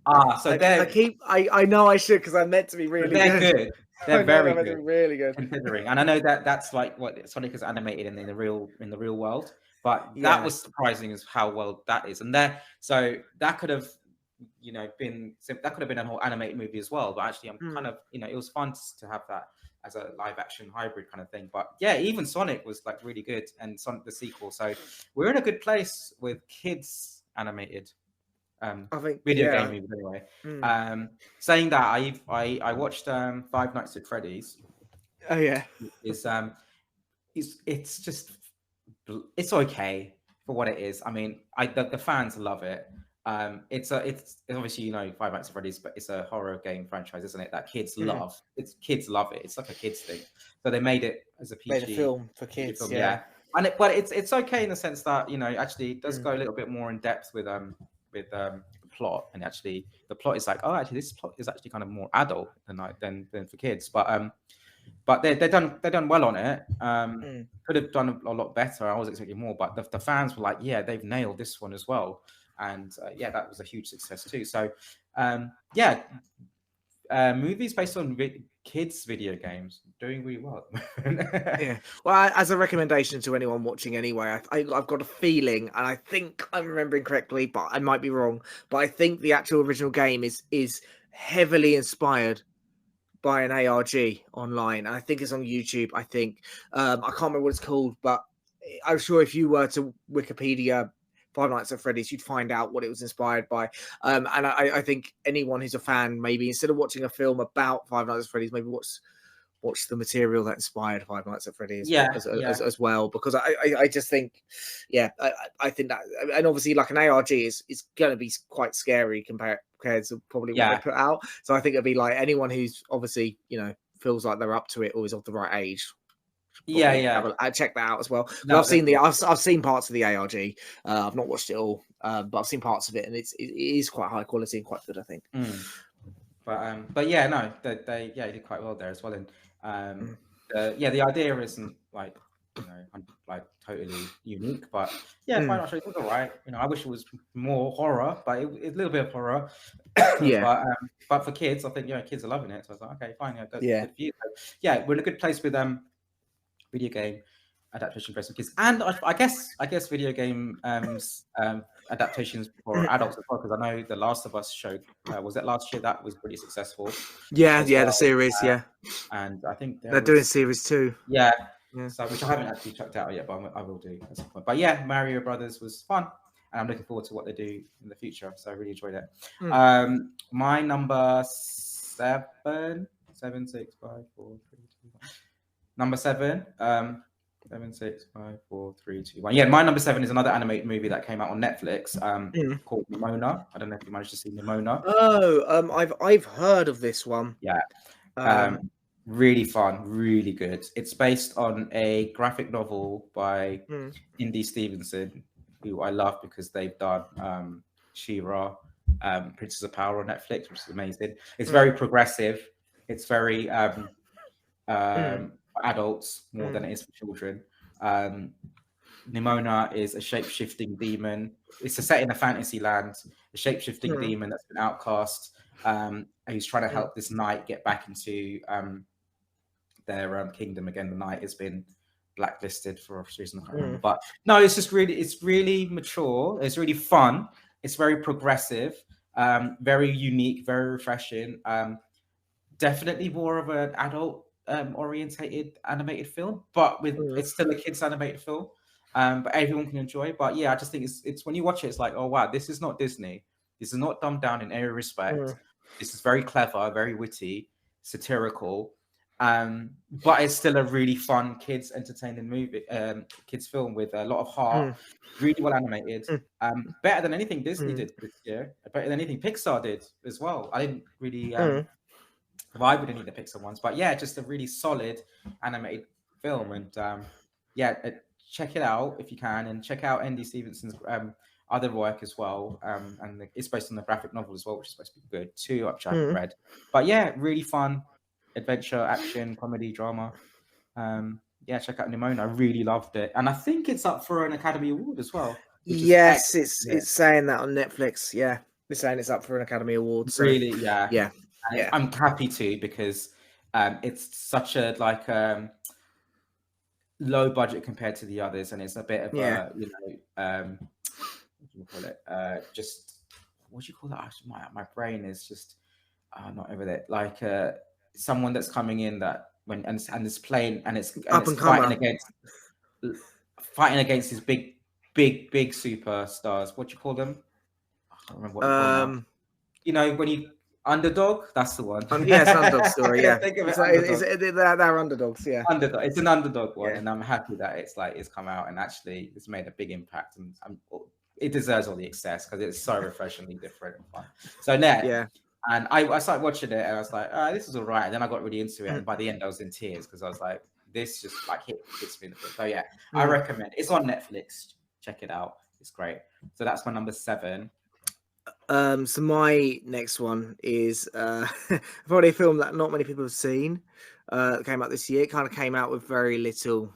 So I know I should, because I'm meant to be really they're good. good. They're I know very they're meant to good. be really good. Considering, and I know that that's like what Sonic is animated in the real world, but that Yeah, was surprising as how well that is, and there, so that could have been that could have been a whole animated movie as well. But actually, I'm kind of it was fun to have that as a live action hybrid kind of thing. But yeah, even Sonic was like really good, and Sonic the sequel. So we're in a good place with kids animated I think, video yeah. game movies anyway. Saying that, I watched Five Nights at Freddy's. Oh yeah. Is it's just it's okay for what it is. I mean, the fans love it. It's obviously Five Nights at Freddy's, but it's a horror game franchise, isn't it? That kids love. Kids love it. It's like a kids thing. So they made it as a Made a PG film for kids, film, yeah. but it's okay in the sense that actually it does go a little bit more in depth with the plot, and actually the plot is like, oh, actually this plot is actually kind of more adult than for kids, but they've done well on it. Could have done a lot better. I was expecting more, but the fans were like, yeah, they've nailed this one as well, and that was a huge success too. So movies based on kids video games doing really well. Yeah. Well, as a recommendation to anyone watching anyway, I've got a feeling, and I think I'm remembering correctly, but I might be wrong, but I think the actual original game is heavily inspired by an ARG online. And I think it's on YouTube. I think I can't remember what it's called, but I'm sure if you were to Wikipedia Five Nights at Freddy's, you'd find out what it was inspired by. And I think anyone who's a fan, maybe instead of watching a film about Five Nights at Freddy's, maybe watch the material that inspired Five Nights at Freddy's as well, because I just think, I think that, and obviously like an ARG is going to be quite scary compared to probably what they put out. So I think it'd be like anyone who's obviously feels like they're up to it or is of the right age. Check that out as well. No, I've seen parts of the ARG. I've not watched it all, but I've seen parts of it, and it is quite high quality and quite good, I think. But yeah, no, they did quite well there as well. And the idea isn't like like totally unique, but Five Nights it was alright. I wish it was more horror, but it's a little bit of horror. But for kids, I think kids are loving it. So I was like, okay, fine, good for you. So, we're in a good place with video game adaptation for some kids, and I guess video game adaptations for adults as well, because I know The Last of Us showed was it last year, that was pretty successful. The series, and I think they're doing series 2. So which I haven't actually checked out yet, but I will do at some point. But yeah, Mario Brothers was fun, and I'm looking forward to what they do in the future. So I really enjoyed it. My number 7, 7, 6, 5, 4, 3, 2, 1. Number 7, 7, 6, 5, 4, 3, 2, 1. Yeah, my number 7 is another animated movie that came out on Netflix called Nimona. I don't know if you managed to see Nimona. Oh, I've heard of this one. Yeah. Really fun, really good. It's based on a graphic novel by Indy Stevenson, who I love because they've done She-Ra, Princess of Power on Netflix, which is amazing. It's very progressive. It's very adults more than it is for children. Nimona is a shape-shifting demon. It's set in a fantasy land. A shape-shifting demon that's been outcast, who's trying to help this knight get back into their kingdom again. The knight has been blacklisted for a reason I can't remember. But no, it's really mature. It's really fun. It's very progressive, very unique, very refreshing. Definitely more of an adult orientated animated film, but it's still a kids animated film. But everyone can enjoy. But yeah, I just think it's when you watch it, it's like, oh wow, this is not Disney. This is not dumbed down in any respect. This is very clever, very witty, satirical. But it's still a really fun kids entertaining movie, kids film with a lot of heart, really well animated. Better than anything Disney did this year. Better than anything Pixar did as well. I didn't really vibe with any of the Pixar ones, but yeah, just a really solid animated film. And check it out if you can, and check out Andy Stevenson's other work as well. And it's based on the graphic novel as well, which is supposed to be good too, which I haven't read. But yeah, really fun. Adventure, action, comedy, drama. Check out Nimona. I really loved it, and I think it's up for an Academy Award as well. Yes, it's saying that on Netflix. Yeah, they're saying it's up for an Academy Award. So, really, yeah. I'm happy to, because it's such a low budget compared to the others, and it's a bit of what do you call it? Just what do you call that? Actually, my brain is just not over there. Like someone that's coming in that when and it's playing and Up it's and comer. fighting against these big superstars. What do you call them? I can't remember what you call them now. You know, when you underdog, that's the one. Yeah, it's an underdog story. Yeah, Think of it's it, like underdog. they're underdogs. Yeah, Underdog. It's an underdog one, yeah. and I'm happy that it's come out and actually it's made a big impact, and it deserves all the success because it's so refreshingly different and fun. So Yeah. and I started watching it and I was like, this is all right. And then I got really into it, and by the end I was in tears because I was like, this just like hits me in the foot. So yeah, I recommend. It's on Netflix. Check it out. It's great. So that's my number 7. So my next one is probably a film that not many people have seen. It came out this year. It kind of came out with very little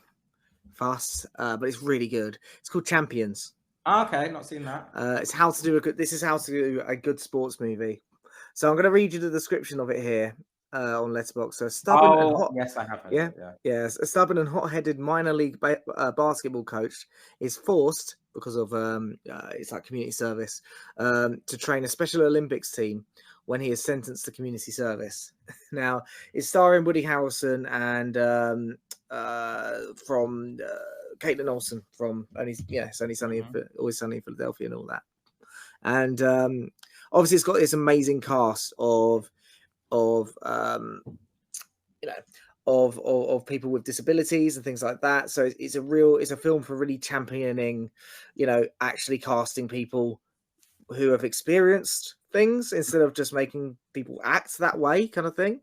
fuss, but it's really good. It's called Champions. Okay, not seen that. It's how to do a good. This is how to do a good sports movie. So I'm going to read you the description of it here on Letterboxd. So stubborn and hot. Yes, I have heard Yeah, of it, yes. A stubborn and hot-headed minor league basketball coach is forced because of it's like community service to train a Special Olympics team when he is sentenced to community service. Now, it's starring Woody Harrelson and from Caitlin Olsen from Only Sunny, Always Sunny in Philadelphia, and all that. And obviously, it's got this amazing cast of people with disabilities and things like that. So it's a film for really championing, actually casting people who have experienced things instead of just making people act that way, kind of thing,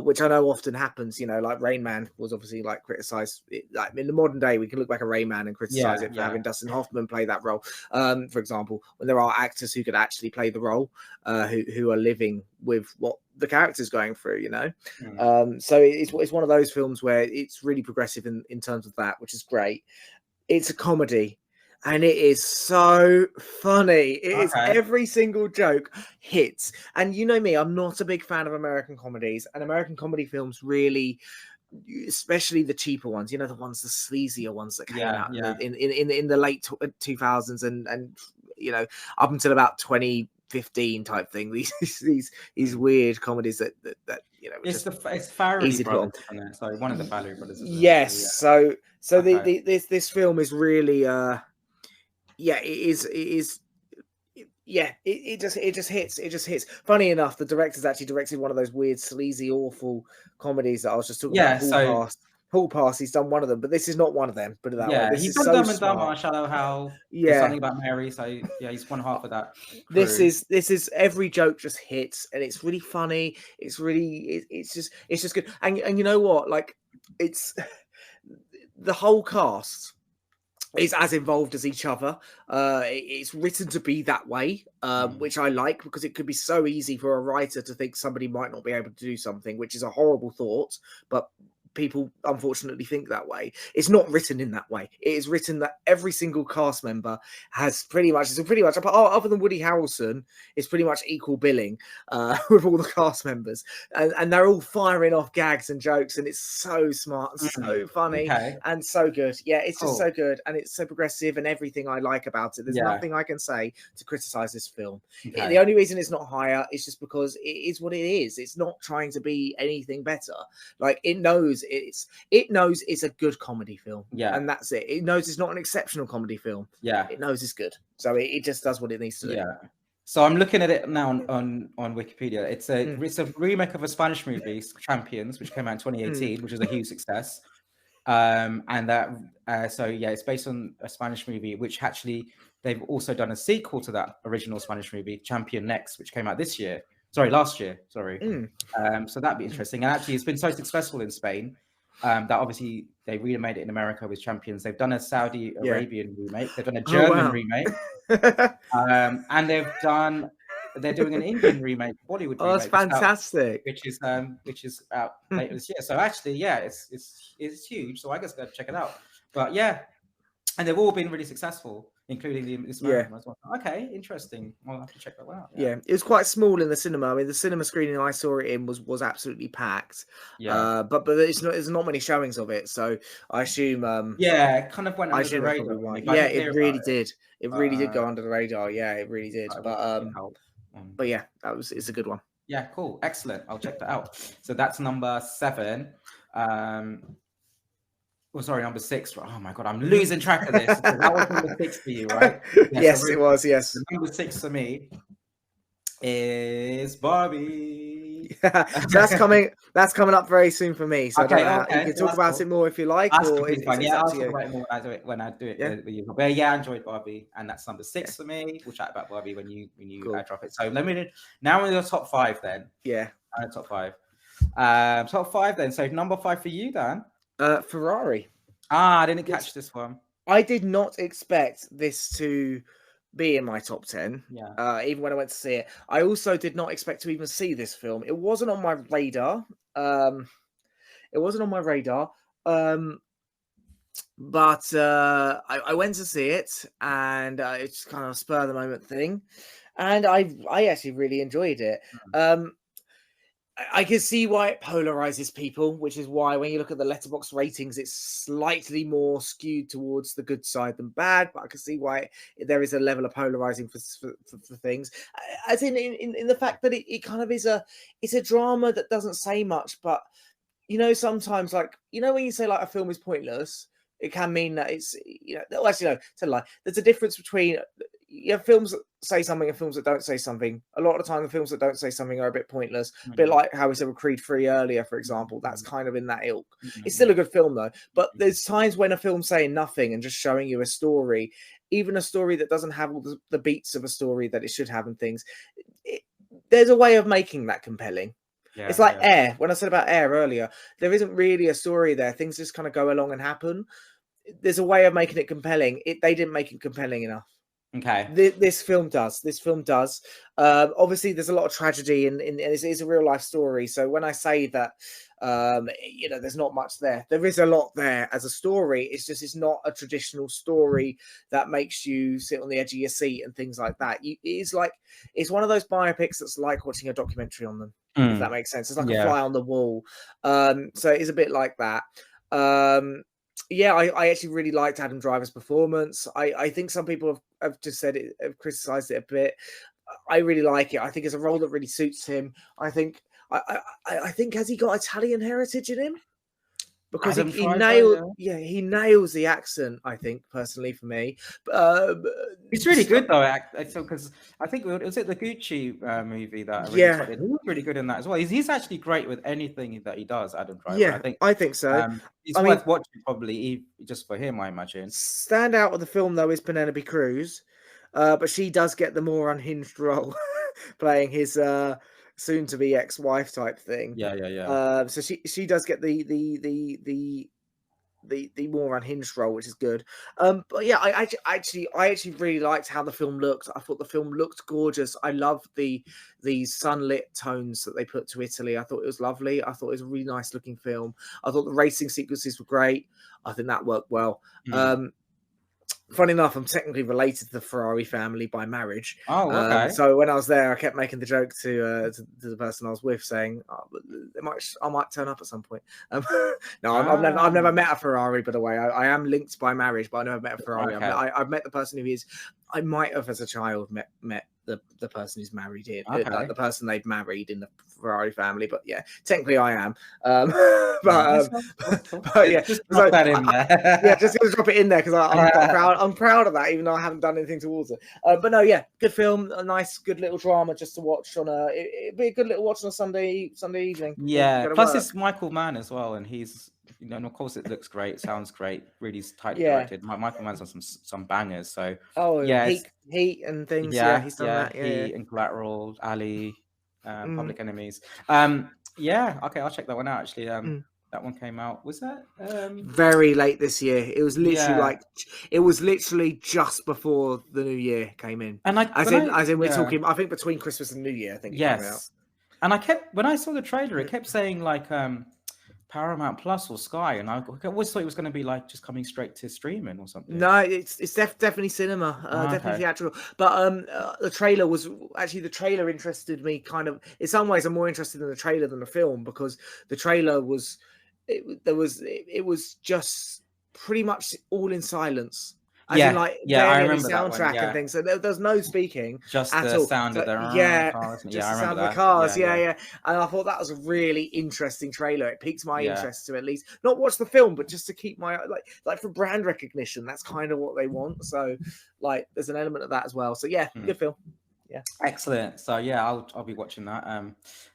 which I know often happens. Like Rain Man was obviously like criticized. Like in the modern day, we can look back at Rain Man and criticize it for having Dustin Hoffman play that role, for example, when there are actors who could actually play the role, who are living with what the character's going through. So it's one of those films where it's really progressive in terms of that, which is great. It's a comedy. And it is so funny. It is every single joke hits. And you know me, I'm not a big fan of American comedies. And American comedy films really, especially the cheaper ones, the ones, the sleazier ones that came out in the late 2000s and up until about 2015 type thing. These weird comedies that it's Farrelly brothers, isn't it? Sorry, one of the Farrelly brothers. Yes. So this film is really it just hits. Funny enough, the director's actually directed one of those weird, sleazy, awful comedies that I was just talking about. Hall Pass. He's done one of them, but this is not one of them. Put it that way. He's done Dumb and Dumber, Shallow Hal. Something About Mary. So he's one half of that crew. This is every joke just hits, and it's really funny. It's just good. And you know what? Like, it's the whole cast is as involved as each other. It's written to be that way, which I like, because it could be so easy for a writer to think somebody might not be able to do something, which is a horrible thought, but people unfortunately think that way. It's not written in that way. It is written that every single cast member has pretty much other than Woody Harrelson, it's pretty much equal billing with all the cast members, and they're all firing off gags and jokes, and it's so smart and so funny and so good. It's just so good, and it's so progressive, and everything I like about it. There's nothing I can say to criticize this film. The only reason it's not higher is just because it is what it is. It's not trying to be anything better. Like, it knows it's a good comedy film, and that's it. It knows it's not an exceptional comedy film. It knows it's good, so it just does what it needs to do. So I'm looking at it now on Wikipedia. It's a remake of a Spanish movie, Champions, which came out in 2018, which was a huge success. And that it's based on a Spanish movie, which actually they've also done a sequel to that original Spanish movie, Champion Next, which came out last year. So that'd be interesting. And actually, it's been so successful in Spain that obviously they remade it in America with Champions. They've done a Saudi Arabian remake. They've done a German remake, and they're doing an Indian remake, Bollywood remake. That's fantastic. Which is out later this year. So actually, it's huge. So I guess I got to check it out. But and they've all been really successful. including this Yeah. American one as well. Okay, interesting. I'll have to check that one out. Yeah, it was quite small in the cinema. I mean, the cinema screening I saw it in was absolutely packed. Yeah. But there's not many showings of it, so I assume Yeah, it kind of went I under the assume that's radar probably for why. me, but I Yeah, didn't it hear about really it. did. It really did go under the radar. Yeah, it really did. I will check it out. But yeah, it's a good one. Yeah, cool, excellent. I'll check that out. So that's number 7. Oh, sorry, number 6. Oh my god, I'm losing track of this. So that was number 6 for you, right? Yeah, Yes, so it was. Yes. number 6 for me is Barbie. So that's coming. That's coming up very soon for me. So Okay, I don't know. You okay, can so talk that's about cool. it more if you like, That's or completely fine. it's Yeah, up I'll to talk you. about it more when I do it Yeah. with you. But yeah, I enjoyed Barbie, and that's number 6 for me. We'll chat about Barbie when you Cool. drop it. So let me now we're in the top 5 then. Yeah. Top 5. Top 5 then. So number 5 for you, Dan. Ferrari. I didn't catch this one. I did not expect this to be in my top 10. Yeah. Even when I went to see it, I also did not expect to even see this film. It wasn't on my radar. But I went to see it, and it's kind of a spur of the moment thing, and I actually really enjoyed it. I can see why it polarizes people, which is why when you look at the Letterboxd ratings, it's slightly more skewed towards the good side than bad. But I can see why there is a level of polarizing for things, as in the fact that it kind of is it's a drama that doesn't say much, but sometimes, like, when you say like a film is pointless, it can mean that it's actually no, tell a lie. There's a difference between films that say something and films that don't say something. A lot of the time, the films that don't say something are a bit pointless. A bit like how we said with Creed 3 earlier, for example. That's kind of in that ilk. It's still a good film though. But there's times when a film's saying nothing and just showing you a story, even a story that doesn't have all the beats of a story that it should have and things. There's a way of making that compelling. Yeah, it's like Air. When I said about Air earlier, there isn't really a story there. Things just kind of go along and happen. There's a way of making it compelling. They didn't make it compelling enough. Okay. This film does. Obviously, there's a lot of tragedy, and it's a real life story. So when I say that, there's not much there. There is a lot there as a story. It's not a traditional story that makes you sit on the edge of your seat and things like that. It's one of those biopics that's like watching a documentary on them. If that makes sense. It's like a fly on the wall. So it's a bit like that. I actually really liked Adam Driver's performance. I think some people have just said it, have criticized it a bit. I really like it. I think it's a role that really suits him. I think has he got Italian heritage in him? Because he nails the accent, I think, personally, for me. It's really good though, because I think was it the Gucci movie that he was really good in that as well. He's actually great with anything that he does, Adam Driver. Yeah, I think so. It's worth watching probably just for him, I imagine. Standout of the film though is Penelope Cruz, but she does get the more unhinged role, playing his soon-to-be ex-wife type thing. Yeah. So she does get the more unhinged role, which is good. But yeah, I actually really liked how the film looked. I thought the film looked gorgeous. I love the sunlit tones that they put to Italy. I thought it was lovely. I thought it was a really nice looking film. I thought the racing sequences were great. I think that worked well. Funny enough, I'm technically related to the Ferrari family by marriage. Oh, okay. So when I was there, I kept making the joke to the person I was with, saying, I might turn up at some point. No, I've never met a Ferrari, by the way. I am linked by marriage, but I never met a Ferrari. Okay. I've met the person who is. I might have, as a child, met the person who's married in, like the person they've married in the Ferrari family. But yeah, technically I am. But yeah, just drop that in there. Just gonna drop it in there because I'm quite proud. I'm proud of that, even though I haven't done anything towards it. But no, yeah, good film, a nice, good little drama just to watch on it'd be a good little watch on a Sunday evening. Yeah, plus it's Michael Mann as well, and he's. And of course, it looks great, sounds great, really tightly directed. Michael Mann's on some bangers. So Heat and things. Yeah, he's done that. Heat and Collateral, Ali, Public Enemies. Okay, I'll check that one out. Actually, that one came out. Was that very late this year? It was literally just before the new year came in. And we're talking. I think between Christmas and New Year. I think. Yes. And when I saw the trailer, it kept saying like. Paramount Plus or Sky, and I always thought it was going to be like just coming straight to streaming or something. No, it's definitely cinema, definitely Okay. theatrical. But the trailer was actually the trailer interested me kind of. In some ways, I'm more interested in the trailer than the film because the trailer was it was just pretty much all in silence, as in like Yeah, I barely any remember that one. soundtrack and Yeah, things. So there's no speaking just at the all. sound of So the yeah, cars. Yeah, just I the remember sound of the that. cars. Yeah, Yeah. And I thought that was a really interesting trailer. It piqued my yeah. interest to at least not watch the film, but just to keep my like for brand recognition. That's kind of what they want. So like, there's an element of that as well. So yeah, good film. Yeah, Excellent. So yeah, I'll be watching that.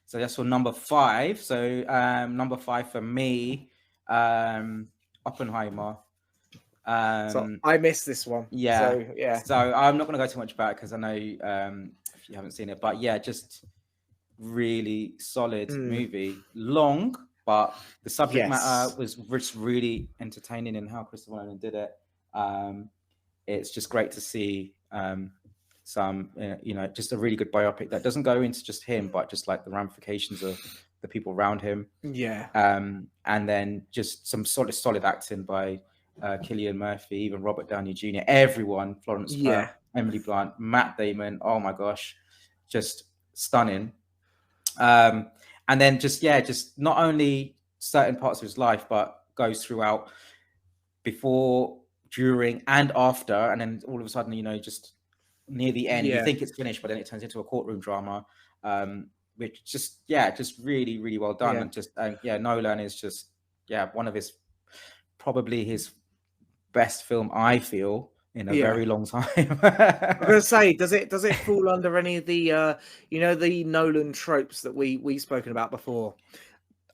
So that's for number 5. So number 5 for me, Oppenheimer. so I missed this one. Yeah. So yeah, So I'm not going to go too much about it because I know if you haven't seen it, but yeah, just really solid movie. Long, but the subject matter was just really entertaining in how Christopher Nolan did it. It's just great to see some, just a really good biopic that doesn't go into just him, but just like the ramifications of the people around him. Yeah. And then just some solid acting by Cillian Murphy, even Robert Downey Jr., everyone, Florence Pugh, Emily Blunt, Matt Damon. Oh my gosh, just stunning. And then just not only certain parts of his life, but goes throughout before, during, and after, and then all of a sudden, just near the end, you think it's finished, but then it turns into a courtroom drama, which just really, really well done. And just Nolan is just one of probably his best film, I feel, in a very long time. I'm gonna say, does it fall under any of the the Nolan tropes that we've spoken about before?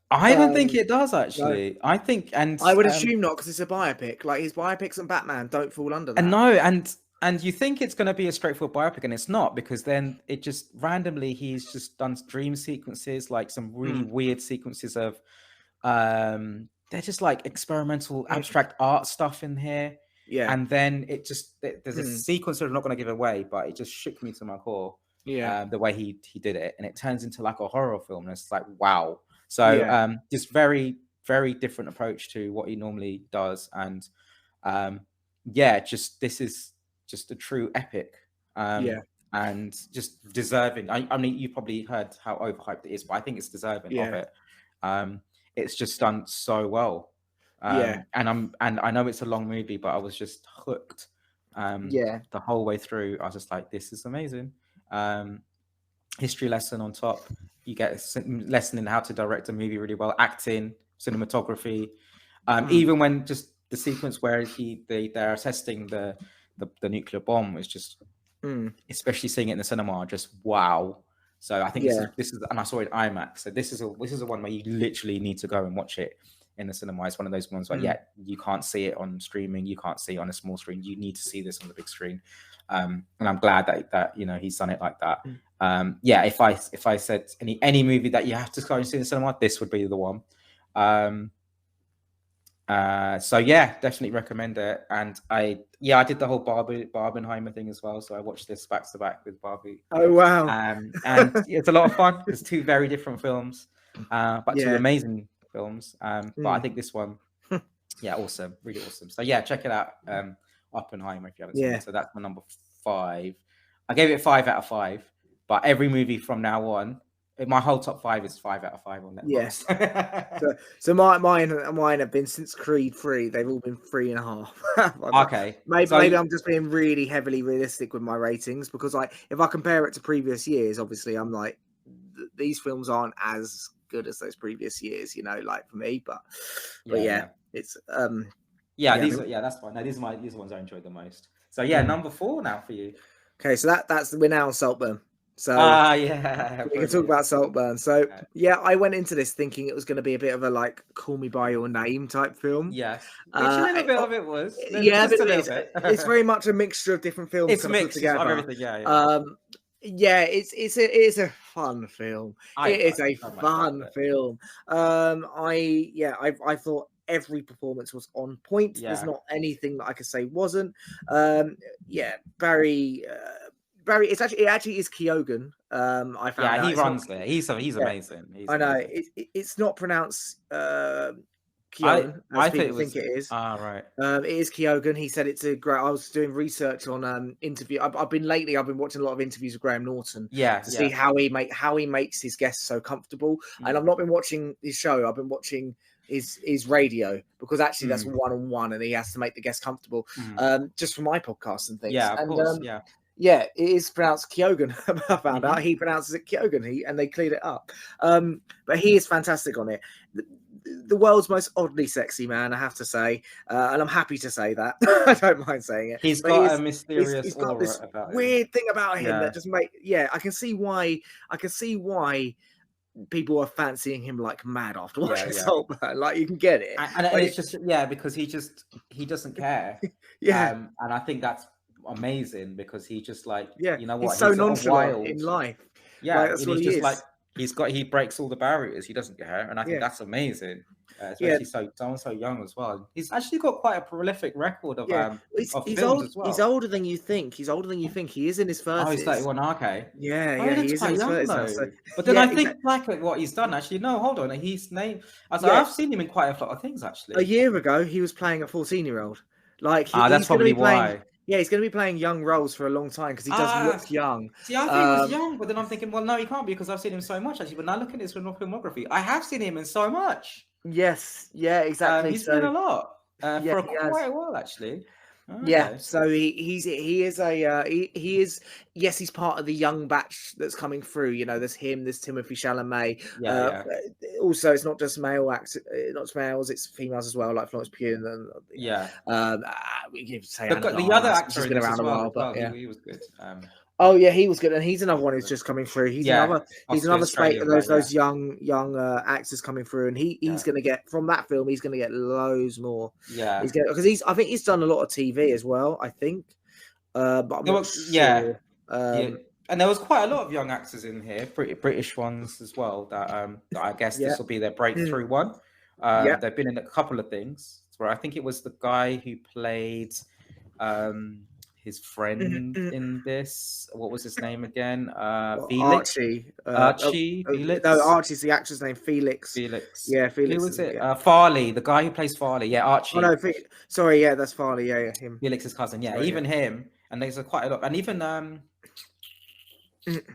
I don't think it does, actually. No. I think, and I would assume not, because it's a biopic. Like, his biopics and Batman don't fall under that. And no, and you think it's going to be a straightforward biopic, and it's not, because then it just randomly he's just done dream sequences, like some really weird sequences of they're just like experimental abstract art stuff in here. Yeah. And then there's a sequence that I'm not going to give away, but it just shook me to my core. Yeah. The way he did it, and it turns into like a horror film, and it's like, wow. So just very, very different approach to what he normally does. And this is just a true epic. And just deserving. I mean, you probably heard how overhyped it is, but I think it's deserving of it. It's just done so well. And I know it's a long movie, but I was just hooked. The whole way through. I was just like, this is amazing. History lesson on top. You get a lesson in how to direct a movie really well, acting, cinematography. Even when just the sequence where they're testing the nuclear bomb was just, especially seeing it in the cinema, just wow. So I think this is, and I saw it in IMAX. So this is a one where you literally need to go and watch it in the cinema. It's one of those ones where you can't see it on streaming, you can't see it on a small screen. You need to see this on the big screen. And I'm glad that he's done it like that. If I said any movie that you have to go and see in the cinema, this would be the one. So definitely recommend it. And I did the whole Barbenheimer thing as well. So I watched this back to back with Barbie. Oh wow! And it's a lot of fun. It's 2 very different films, but 2 amazing films. But I think this one, awesome, really awesome. So check it out. Oppenheimer, if you haven't seen it. So that's my number 5. I gave it 5 out of 5, but every movie from now on, my whole top 5 is 5 out of 5 on Netflix. Yes. so mine have been since Creed 3. They've all been 3.5. Okay. Maybe I'm just being really heavily realistic with my ratings, because like if I compare it to previous years, obviously I'm like, these films aren't as good as those previous years, like for me. But it's that's fine. No, these are the ones I enjoyed the most. So number 4 now for you. Okay, so we're now on Saltburn. So we can talk about Saltburn. So I went into this thinking it was going to be a bit of a like Call Me by Your Name type film. Yes, which a little bit of it was. It's very much a mixture of different films. It's mixed of everything. It's a fun film. It is a fun film. I thought every performance was on point. There's not anything that I could say wasn't. Barry Barry, it actually is Kyogen. I found Yeah, out he it's not. runs there. He's Yeah, amazing. He's I know amazing. it's not pronounced I Kyogen as I think people it think was it is. right. It is Kyogen. He said it's a great. I was doing research on interview. I've been watching a lot of interviews with Graham Norton Yeah, to see yeah. how he makes his guests so comfortable. And I've not been watching his show. I've been watching his radio, because actually that's one-on-one, and he has to make the guests comfortable. Just for my podcast and things. Yeah, of course. Yeah. Yeah, it is pronounced Kyogen. I found out he pronounces it Kyogen, and they cleared it up. But he is fantastic on it. The world's most oddly sexy man, I have to say, and I'm happy to say that. I don't mind saying it. He's But got a mysterious he's got aura this about him. weird thing about him Yeah. that just I can see why people are fancying him like mad after watching Saltburn. Like, you can get it, and it's just because he doesn't care. Yeah, and I think that's amazing, because he just you know what, he's so nonchalant wild in life. Yeah, like, that's and what he's he just is. he breaks all the barriers. He doesn't care, and I think that's amazing. Especially so young as well. He's actually got quite a prolific record of he's films old. as well. He's older than you think. He is in his 30s. Oh, he's 31. Okay. Yeah, he he is in his 30s now. So, but then I think back at what he's done. Actually, no, hold on. He's named. I've seen him in quite a lot of things. Actually, a year ago he was playing a 14-year-old. Like, that's probably why. Yeah, he's going to be playing young roles for a long time, because he does look young. See, I think he was young, but then I'm thinking, well, no, he can't be, because I've seen him so much, actually. But now looking at his filmography, I have seen him in so much. Yes, yeah, exactly. He's been a lot for quite a while, actually. Okay. Yeah, so he is yes, he's part of the young batch that's coming through. You know, there's him, there's Timothée Chalamet. Also, it's not just not just males, it's females as well, like Florence Pugh. And we can say the other actor has been around a while, but he was good. Oh yeah, he was good, and he's another one who's just coming through. He's another spate of those young actors coming through, and he's going to get from that film. He's going to get loads more. Yeah, because I think he's done a lot of TV as well. I think, but I'm not sure. Yeah. And there was quite a lot of young actors in here, British ones as well. That I guess this will be their breakthrough one. They've been in a couple of things. Where I think it was the guy who played his friend in this. What was his name again? Felix? Archie. Felix? No, Archie's the actor's name. Felix. Yeah, Felix. Who was it? Farley, the guy who plays Farley. Yeah, Archie. Oh no, sorry, yeah, that's Farley. Yeah, him. Felix's cousin. Yeah, even him. And there's quite a lot. And even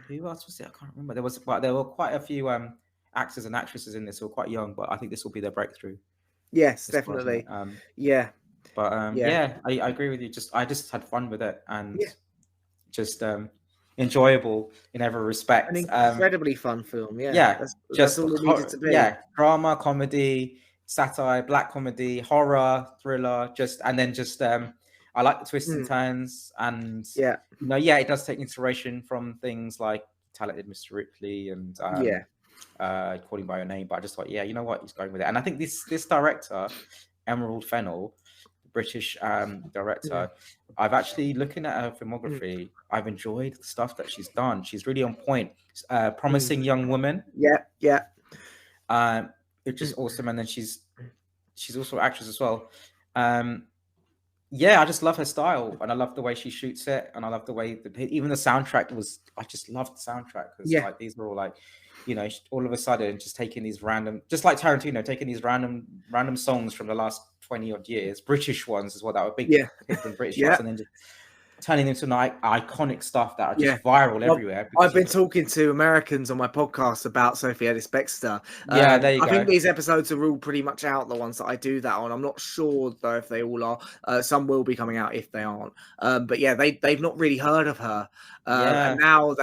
who else was it? I can't remember. There were quite a few actors and actresses in this who were quite young, but I think this will be their breakthrough. Yes, definitely. Yeah. But I agree with you. I just had fun with it, and just enjoyable in every respect. An incredibly fun film. Yeah. That's all it needed to be. Yeah, drama, comedy, satire, black comedy, horror, thriller. I like the twists and turns, and it does take inspiration from things like Talented Mr. Ripley and Calling by Your Name. But I just thought, you know what, he's going with it. And I think this director, Emerald Fennell, British director, I've actually, looking at her filmography, I've enjoyed the stuff that she's done. She's really on point. Promising Young Woman, which is awesome. And then she's also an actress as well. I just love her style, and I love the way she shoots it, and I love the way even the soundtrack I just loved the soundtrack, because these were all all of a sudden just taking these random, just like Tarantino, taking these random songs from the last 20 odd years, British ones as well, that were big from British ones, and then just turning into iconic stuff that are just viral everywhere. I've been talking to Americans on my podcast about Sophie Ellis-Bextor. There you go. I think these episodes are all pretty much out, the ones that I do that on. I'm not sure though if they all are. Some will be coming out if they aren't. But they've not really heard of her. And now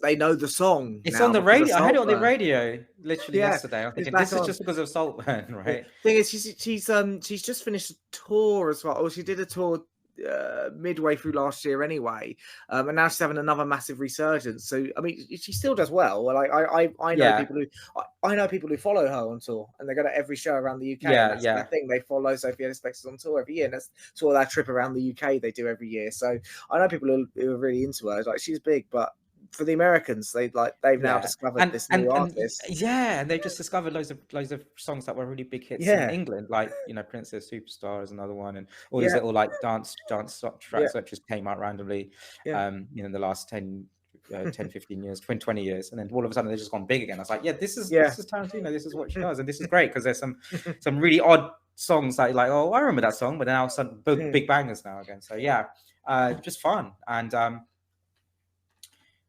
they know the song. It's on the radio. I heard it on the radio literally yesterday. I'm thinking this is just because of Saltburn, right? Thing is, she's just finished a tour as well. Or she did a tour midway through last year anyway, and now she's having another massive resurgence. So I mean, she still does well. Like I know people who follow her on tour, and they go to every show around the UK. That's the thing, they follow Sophie Ellis-Bextor on tour every year, and that's sort of that trip around the UK they do every year. So I know people who are really into her. Like, she's big, but for the Americans. They've now Yeah, discovered this new artist. yeah, and they've just discovered loads of songs that were really big hits in Yeah, England, like Princess Superstar is another one, and all these yeah, little like dance yeah, tracks that just came out randomly, yeah, in the last 10, 15 years, 20 years, and then all of a sudden they've just gone big again. I was like, yeah, this is yeah. Tarantino, this is what she does, and this is great because there's some really odd songs that you're like, oh, I remember that song, but then all of a sudden big bangers now again. So yeah, just fun. And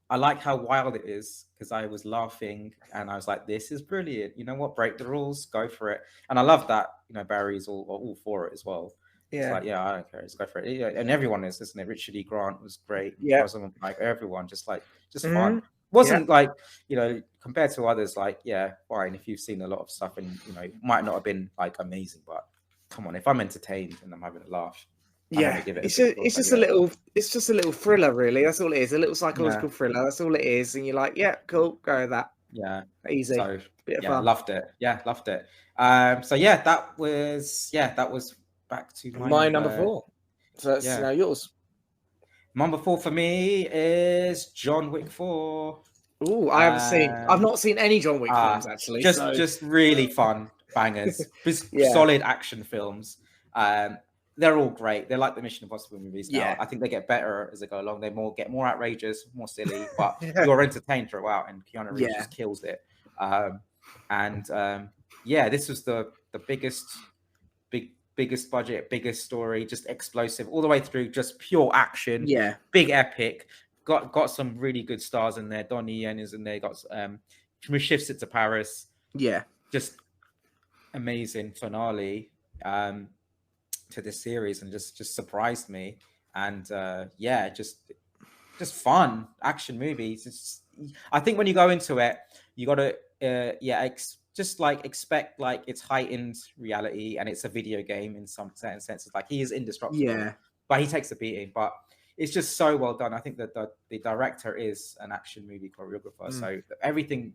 I like how wild it is because I was laughing and I was like, this is brilliant. You know what? Break the rules, go for it. And I love that, Barry's all for it as well. It's Yeah, like, yeah, I don't care. Just go for it. Yeah, and everyone is, isn't it? Richard E. Grant was great. yeah, Rosamund Pike, everyone just fun. mhm, yeah, Wasn't like, compared to others, like, yeah, fine. If you've seen a lot of stuff and, it might not have been like amazing, but come on, if I'm entertained and I'm having a laugh, I'm going yeah. to give it a It's good just, score. it's So, just a yeah. little, it's just a little thriller, really. That's all it is. A little psychological Yeah. thriller. That's all it is. And you're like, yeah, cool, go with that. Yeah. Easy, So bit of yeah, fun. loved it. Yeah, loved it. So yeah, that was back to My number 4. So that's yeah. now yours. Number 4 for me is John Wick 4. Oh, I've not seen any John Wick films actually. Just really fun bangers, Yeah. solid action films. They're all great. They're like the Mission Impossible movies now. Yeah. I think they get better as they go along. They get more outrageous, more silly, but you're entertained throughout. And Keanu Reeves just kills it. This was the biggest budget, biggest story, just explosive all the way through, just pure action. Yeah. Big epic. Got some really good stars in there. Donnie Yen is in there. Got shifts it to Paris. Yeah. Just amazing finale to this series, and just surprised me. And just fun action movies. I think when you go into it, you got to just like expect like it's heightened reality and it's a video game in some certain senses. Like he is indestructible, but he takes a beating. But it's just so well done. I think that the director is an action movie choreographer, so everything,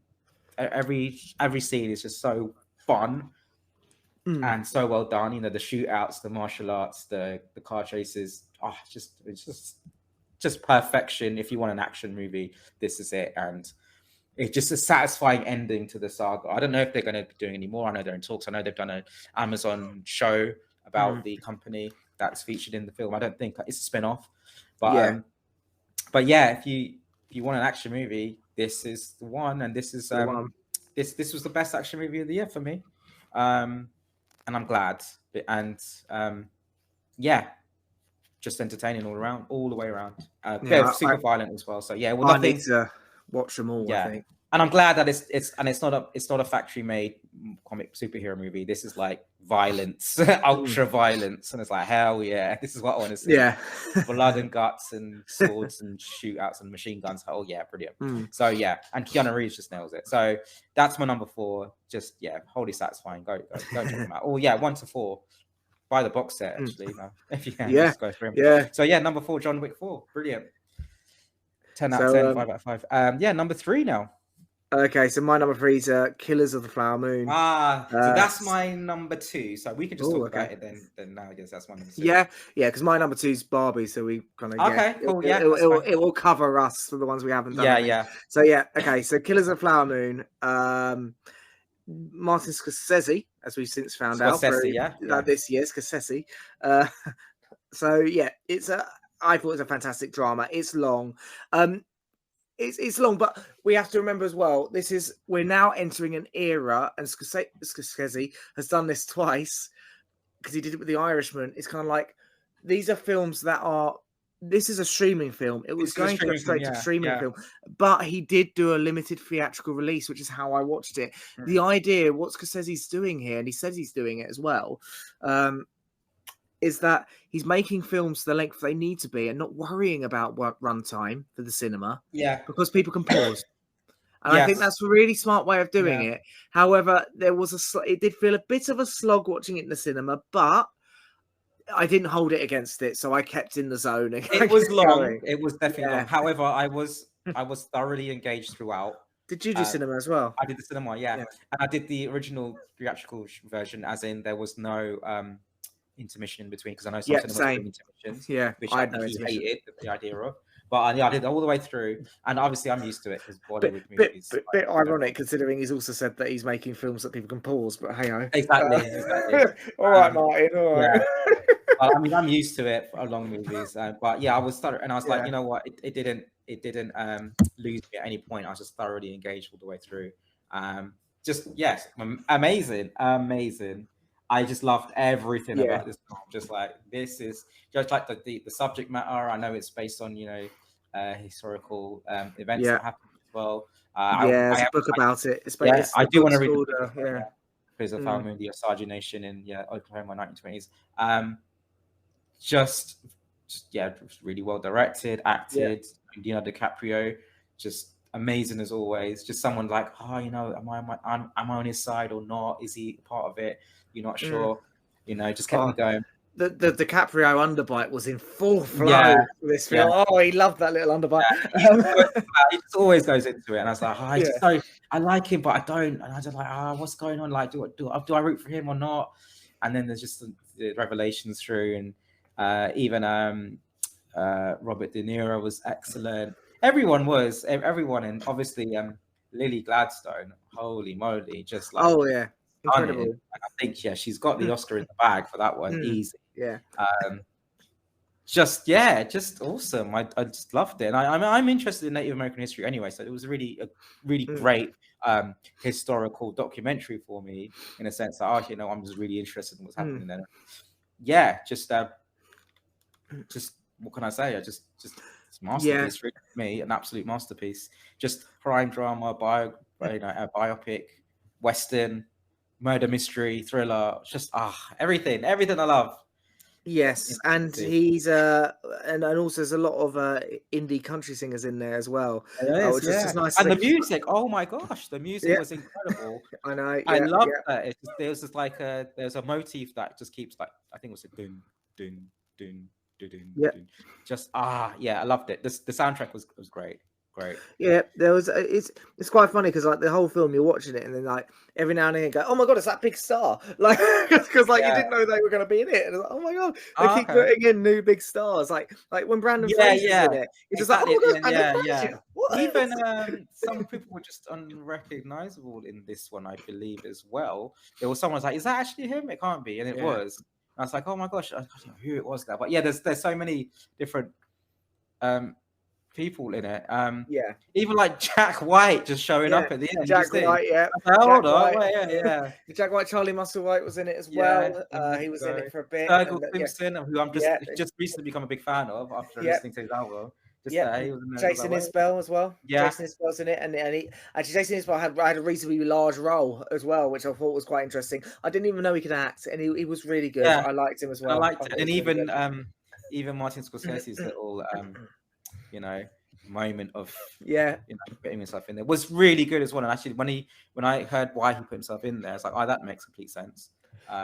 every scene is just so fun and so well done. The shootouts, the martial arts, the car chases. It's just perfection. If you want an action movie, this is it. And it's just a satisfying ending to the saga. I don't know if they're going to be doing any more. I know they're in talks. I know they've done an Amazon show about the company that's featured in the film. I don't think it's a spin-off, but if you want an action movie, this is the one. And this is this was the best action movie of the year for me, and I'm glad. And just entertaining all the way around. Super violent as well. So yeah, well, I need to watch them all. Yeah, I think. And I'm glad that it's not a factory made comic superhero movie. This is like violence, ultra violence, and it's like, hell yeah, this is what I want to see. Yeah, blood and guts and swords and shootouts and machine guns. Oh yeah, brilliant. So yeah, and Keanu Reeves just nails it. So that's my number 4. Just wholly satisfying. Go check them out. Oh yeah, 1 to 4. Buy the box set actually. If you can, just go through them. Yeah. So yeah, number 4, John Wick 4, brilliant. 10 out of 10, 5 out of 5. Number 3 now. Okay, so my number 3 is Killers of the Flower Moon. So that's my number 2. So we can just talk about it then now. I guess that's my number 2. Yeah, because my number 2 is Barbie. So we kind of cool. It will cover us for the ones we haven't done. Yeah. So okay. So Killers of the Flower Moon. Martin Scorsese, as we've since found out, this year, Scorsese. So yeah, I thought it was a fantastic drama. It's long. It's long, but we have to remember as well, we're now entering an era, and Scorsese has done this twice because he did it with The Irishman. It's kind of like, these are films that this is a streaming film. It was going straight to streaming film, but he did do a limited theatrical release, which is how I watched it. The idea, what Scorsese's doing here, and he says he's doing it as well, is that he's making films the length they need to be and not worrying about runtime for the cinema. Yeah. Because people can pause. And I think that's a really smart way of doing it. However, it did feel a bit of a slog watching it in the cinema, but I didn't hold it against it, so I kept in the zone. It was long. It was definitely long. However, I was thoroughly engaged throughout. Did you do cinema as well? I did the cinema, and I did the original theatrical version, as in there was no intermission in between, because I know some cinemas do intermissions, which I hated the idea of. But yeah, I did it all the way through, and obviously I'm used to it because Bollywood Bit, movies. bit, bit ironic considering he's also said that he's making films that people can pause. But hey ho, Exactly. all right, Martin. All right. Yeah. I mean, I'm used to it for long movies, but yeah, I was started, and I was like, Yeah. you know what, it didn't lose me at any point. I was just thoroughly engaged all the way through. Just yes, amazing. I just loved everything Yeah. about this film. Just like this is just like the subject matter. I know it's based on historical events Yeah. that happened as well. There's a book about it. Yeah, I The do want to book's read the called, book as well, yeah. yeah. Because of Mm. the Osage Nation in Oklahoma 1920s. Yeah, really well directed, acted. Leonardo DiCaprio, just amazing as always. Just someone like, oh, am I on his side or not? Is he part of it? You're not sure. Just kept me going. The DiCaprio underbite was in full flow for this film. Yeah. Oh, he loved that little underbite. He just always goes into it, and I was like, oh, I like him, but I don't. And I was just like, what's going on? Like, do I root for him or not? And then there's just the revelations through, and even Robert De Niro was excellent. Everyone, and obviously Lily Gladstone. Holy moly, just like incredible. I think she's got the Oscar in the bag for that one, easy. Yeah. Just awesome. I just loved it, and I'm interested in Native American history anyway, so it was a really great historical documentary for me, in a sense that I'm just really interested in what's happening there. Yeah, just what can I say? It's masterpiece for me, an absolute masterpiece. Just crime drama, a biopic, western, murder mystery, thriller, just everything I love. Yes, and he's and also there's a lot of indie country singers in there as well. Which is just nice. And the music, oh my gosh, the music was incredible. I know. I love that. It's just, there's just like there's a motif that just keeps like, I think it was a dun dun dun dun dun. Just I loved it. The soundtrack was great. Yeah, there was. It's quite funny because like the whole film, you're watching it, and then like every now and then you go, "Oh my god, it's that big star!" Like because like you didn't know they were going to be in it, and it's like, "Oh my god, they keep putting in new big stars." Like when Brandon Fraser's in it, it's just like, "Oh my god, What? Even some people were just unrecognizable in this one, I believe, as well. There was someone was like, "Is that actually him?" It can't be, and it was. I was like, "Oh my gosh, I don't know who it was." But yeah, there's so many different people in it. Even like Jack White just showing up at the end. Jack White, Jack White, Charlie Musselwhite was in it as well. He was in it for a bit. Fergal Simpson, who I'm just recently become a big fan of after listening to his album. Jason Isbell as well. Jason Isbell's in it, and Jason Isbell had a reasonably large role as well, which I thought was quite interesting. I didn't even know he could act, and he was really good. I liked him as well. I liked it, and even Martin Scorsese's little moment of putting himself in there was really good as well. And actually, when I heard why he put himself in there, it's like, that makes complete sense.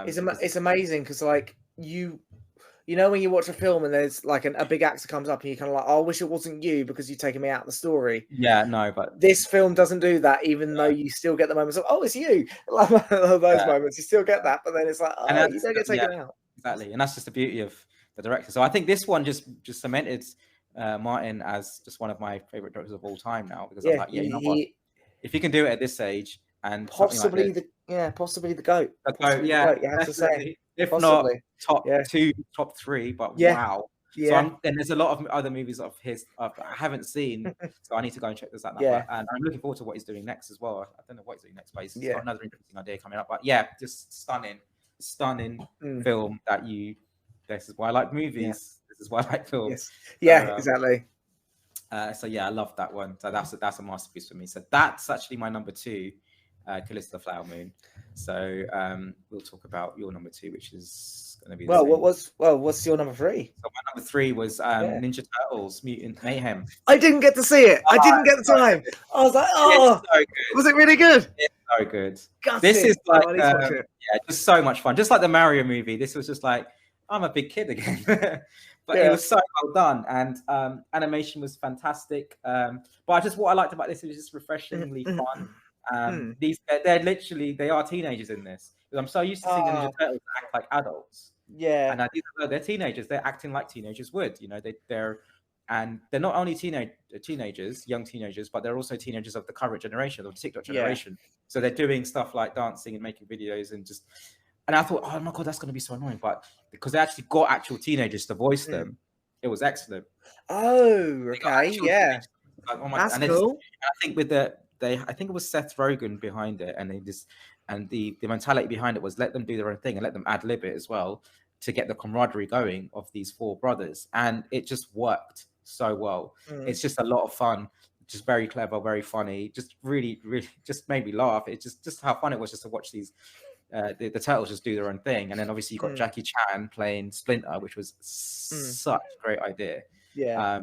It's amazing because like you know when you watch a film and there's like a big actor comes up and you're kind of like, I wish it wasn't you because you've taken me out of the story. Yeah, no, but this film doesn't do that, even though you still get the moments of, it's you. Like those moments, you still get that, but then it's like, you don't get taken out. Exactly, and that's just the beauty of the director. So I think this one just cemented Martin as just one of my favorite directors of all time now, because I'm like, you know what? If you can do it at this age and possibly possibly the GOAT. The GOAT, you have to say. If possibly. Not top 2, top 3, but wow. Yeah. So and there's a lot of other movies of his I haven't seen, so I need to go and check this out now. Yeah. And I'm looking forward to what he's doing next as well. I don't know what he's doing next, but he's got another interesting idea coming up. But yeah, just stunning film this is why I like movies. Yeah. This is why I like films. Yes. Exactly. So yeah, I love that one. So that's a masterpiece for me. So that's actually my number 2, Calista the Flower Moon. So we'll talk about your number 2, which is going to be what's your number 3? So my number 3 was Ninja Turtles Mutant Mayhem. I didn't get to see it. I didn't get the time. I was like, so was it really good? It's so good. This is like just so much fun. Just like the Mario movie. This was just like, I'm a big kid again. But it was so well done, and animation was fantastic. But what I liked about this, it was just refreshingly fun. They are teenagers in this. I'm so used to seeing Ninja Turtles act like adults. Yeah, and they're teenagers. They're acting like teenagers would. They're and they're not only teenagers, young teenagers, but they're also teenagers of the current generation, of the TikTok generation. So they're doing stuff like dancing and making videos and just. And I thought, oh my god, that's going to be so annoying. But because they actually got actual teenagers to voice them, it was excellent. Oh, They got okay, actual yeah, teenagers. Like, oh my, that's and cool. I think with I think it was Seth Rogen behind it, and they just and the mentality behind it was let them do their own thing and let them ad lib it as well to get the camaraderie going of these four brothers, and it just worked so well. It's just a lot of fun, just very clever, very funny, just really, really just made me laugh. It's just how fun it was just to watch these the turtles just do their own thing, and then obviously you got Jackie Chan playing Splinter, which was such a great idea. Yeah.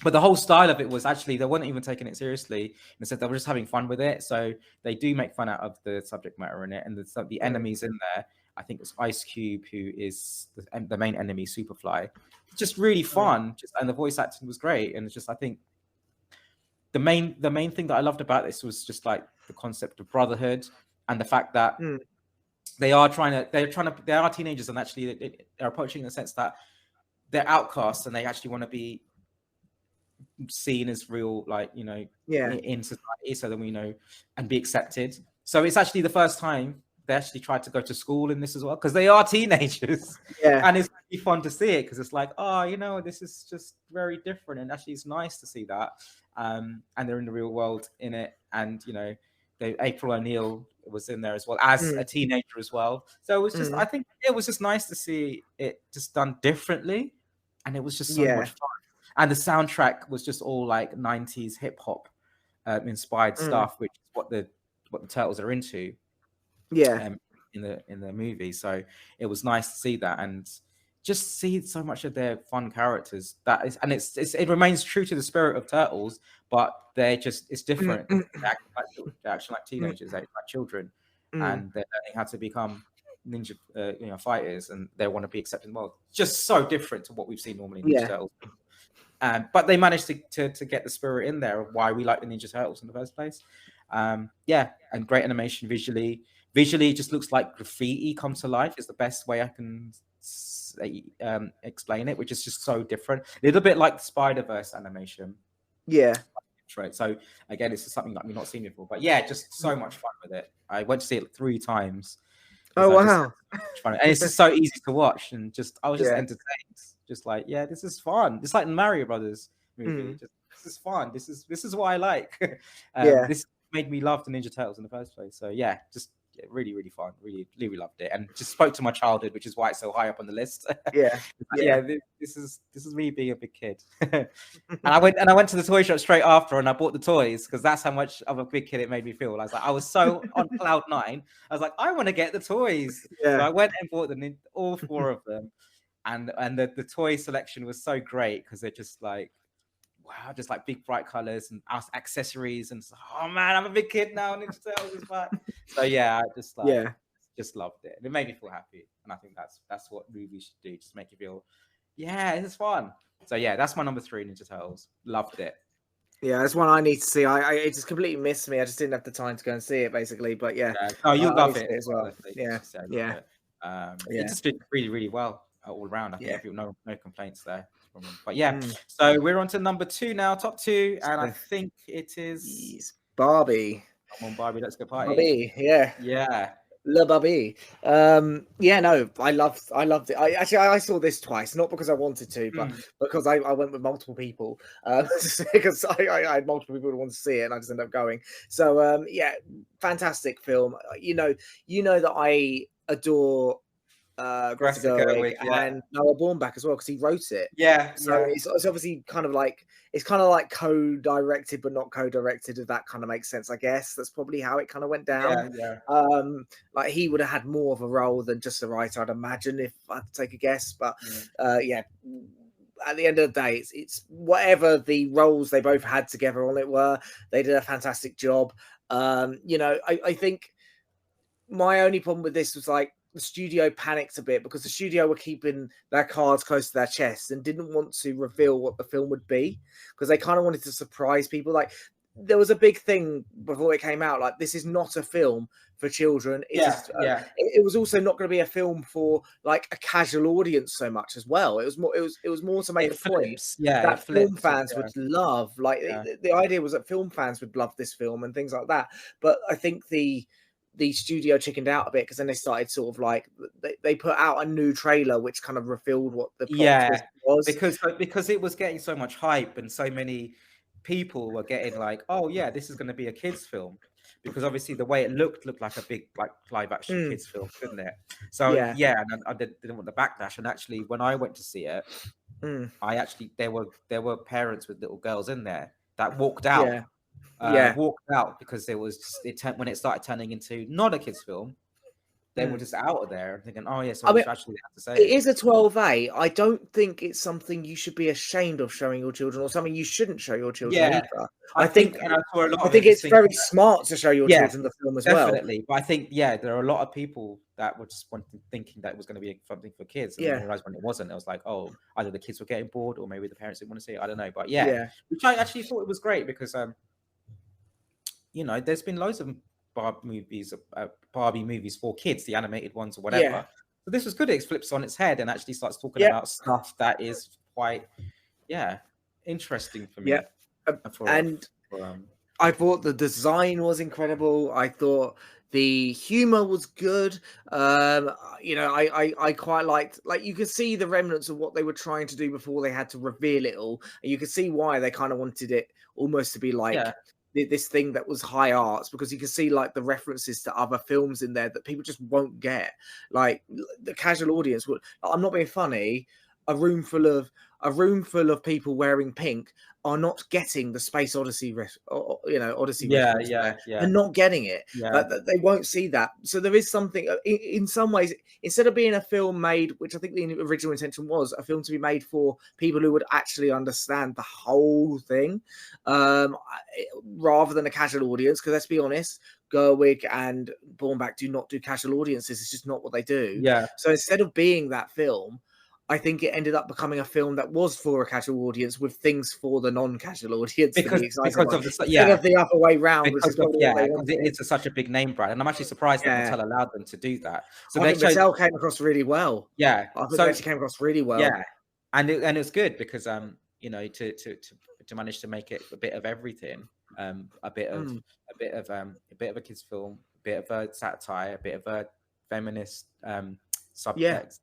But the whole style of it was actually they weren't even taking it seriously. Instead, they were just having fun with it. So they do make fun out of the subject matter in it, and the enemies in there. I think it's Ice Cube, who is the main enemy, Superfly. Just really fun, and the voice acting was great. And it's just I think the main thing that I loved about this was just like the concept of brotherhood and the fact that they are teenagers, and actually they're approaching in the sense that they're outcasts and they actually want to be seen as real, like, you know, in society, so that we know and be accepted. So it's actually the first time they actually tried to go to school in this as well, because they are teenagers. And it's really fun to see it, because it's like, oh, you know, this is just very different, and actually it's nice to see that. And they're in the real world in it, and you know, April O'Neil was in there as well as a teenager as well. So it was just I think it was just nice to see it just done differently, and it was just so much fun. And the soundtrack was just all like 90s hip hop inspired stuff, which is what the Turtles are into. In the movie. So it was nice to see that and just see so much of their fun characters. That is, and it remains true to the spirit of Turtles, but it's different. They're acting like teenagers, they're like children, and they're learning how to become ninja fighters, and they want to be accepted in the world. Just so different to what we've seen normally in Ninja Turtles. But they managed to get the spirit in there of why we like the Ninja Turtles in the first place. And great animation visually. Visually, it just looks like graffiti come to life is the best way I can explain it, which is just so different. A little bit like the Spider-Verse animation. Right. So again, it's just something that we've not seen before. But yeah, just so much fun with it. I went to see it 3 times. Oh wow! And it's just so easy to watch, and I was just entertained. Just like, yeah, this is fun. It's like the Mario Brothers movie. This is fun. This is what I like. This made me love the Ninja Turtles in the first place. So yeah, just really, really fun. Really, really loved it, and just spoke to my childhood, which is why it's so high up on the list. This is me being a big kid. And I went to the toy shop straight after, and I bought the toys, because that's how much of a big kid it made me feel. I was so on cloud 9. I was like, I want to get the toys. So I went and bought all 4 of them, and the toy selection was so great, because they're just like, wow, just like big bright colors and accessories, and oh man, I'm a big kid now. Ninja Turtles is back. So yeah, I just just loved it, and it made me feel happy. And I think that's what movies should do, just make you feel, yeah, it's fun. So yeah, that's my number 3, Ninja Turtles. Loved it. Yeah, that's one I need to see. It just completely missed me. I just didn't have the time to go and see it, basically. But oh, you'll love it as well. It just did really, really well all around. I think no complaints there. But yeah, so we're on to number 2 now, top 2, and I think it is Barbie. Come on, Barbie, let's go party. Barbie, yeah. Le Barbie. No, I loved it. I saw this twice, not because I wanted to, but because I went with multiple people, because I had multiple people who wanted to see it, and I just ended up going. So fantastic film. You know that I adore Greta Gerwig and Noah Baumbach as well, because he wrote it. So it's obviously kind of like co-directed but not co-directed, if that kind of makes sense. I guess that's probably how it kind of went down. Like he would have had more of a role than just a writer, I'd imagine, if I had to take a guess. But at the end of the day, it's whatever the roles they both had together on it were, they did a fantastic job. I think my only problem with this was like the studio panicked a bit, because the studio were keeping their cards close to their chest and didn't want to reveal what the film would be, because they kind of wanted to surprise people. Like there was a big thing before it came out, like this is not a film for children. Yeah. It was also not going to be a film for like a casual audience so much as well. It was more to make It the point flips. Yeah, it that film flips. fans would love. Like Yeah. the idea was that film fans would love this film and things like that. But I think the studio chickened out a bit because then they started sort of like they put out a new trailer which kind of revealed what the plot twist was. Because it was getting so much hype and so many people were getting like, oh yeah, this is going to be a kids film, because obviously the way it looked like a big like live action kids film, didn't it? So yeah, and I didn't want the backlash. And actually, when I went to see it, I actually there were parents with little girls in there that walked out. Walked out because there was when it started turning into not a kids film, they were just out of there and thinking, oh yeah, so we actually have to say it is a 12A. I don't think it's something you should be ashamed of showing your children, or something you shouldn't show your children either. I think it's very smart to show your children the film as well. Definitely, but I think there are a lot of people that were just thinking that it was going to be something for kids, and then realized when it wasn't. It was like, oh, either the kids were getting bored, or maybe the parents didn't want to see it. I don't know, but which I actually thought it was great because there's been loads of Barbie movies for kids, the animated ones or whatever. So this was good. It flips on its head and actually starts talking about stuff that is quite, interesting for me. I thought the design was incredible. I thought the humor was good. I quite liked, like, you could see the remnants of what they were trying to do before they had to reveal it all, and you could see why they kind of wanted it almost to be like this thing that was high arts, because you can see like the references to other films in there that people just won't get. Like the casual audience would. I'm not being funny. A room full of people wearing pink are not getting the Space Odyssey, Odyssey. They're not getting it. They won't see that. So there is something in some ways, instead of being a film made, which I think the original intention was a film to be made for people who would actually understand the whole thing, rather than a casual audience. Because let's be honest, Gerwig and Bornback do not do casual audiences. It's just not what they do. So instead of being that film, I think it ended up becoming a film that was for a casual audience with things for the non-casual audience because of the other way round. Because it's such a big name brand, and I'm actually surprised that Mattel allowed them to do that. So I think Mattel came across really well. I think they actually came across really well. And it's good because to manage to make it a bit of everything, a bit of a kids film, a bit of a satire, a bit of a feminist subtext,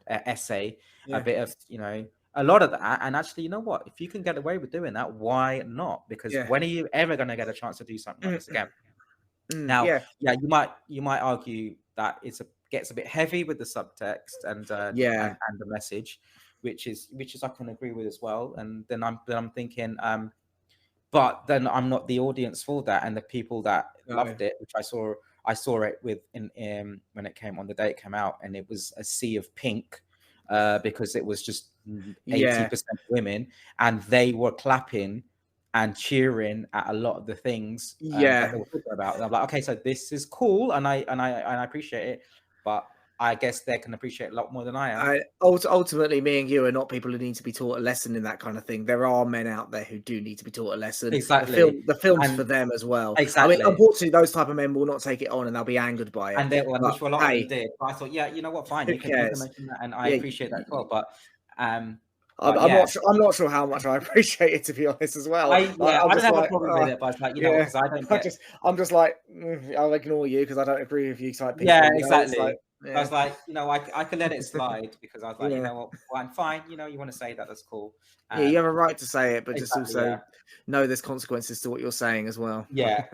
essay, a bit of a lot of that. And actually, you know what, if you can get away with doing that, why not? Because when are you ever going to get a chance to do something like this again? Now you might argue that gets a bit heavy with the subtext and the message, which is I can agree with as well. And then I'm thinking but then I'm not the audience for that. And the people that loved it, which I saw it with in when it came on the day it came out, and it was a sea of pink, because it was just 80% women, and they were clapping and cheering at a lot of the things that they were talking about. And I'm like, okay, so this is cool, and I appreciate it, but I guess they can appreciate a lot more than I am. Ultimately, me and you are not people who need to be taught a lesson in that kind of thing. There are men out there who do need to be taught a lesson. Exactly. The film's for them as well. Exactly. I mean, unfortunately, those type of men will not take it on, and they'll be angered by it. And which a lot of them did. But I thought, you know what, fine, you can mention that, and I appreciate that as well. But I'm not sure how much I appreciate it, to be honest, as well. I don't have a problem with it, but it's like, because I don't I'm just like, I'll ignore you because I don't agree with you type people. Yeah, exactly. I was like, I can let it slide because I was like, you know what, well, I'm fine. You want to say that, that's cool. You have a right to say it, but just also know there's consequences to what you're saying as well. Yeah,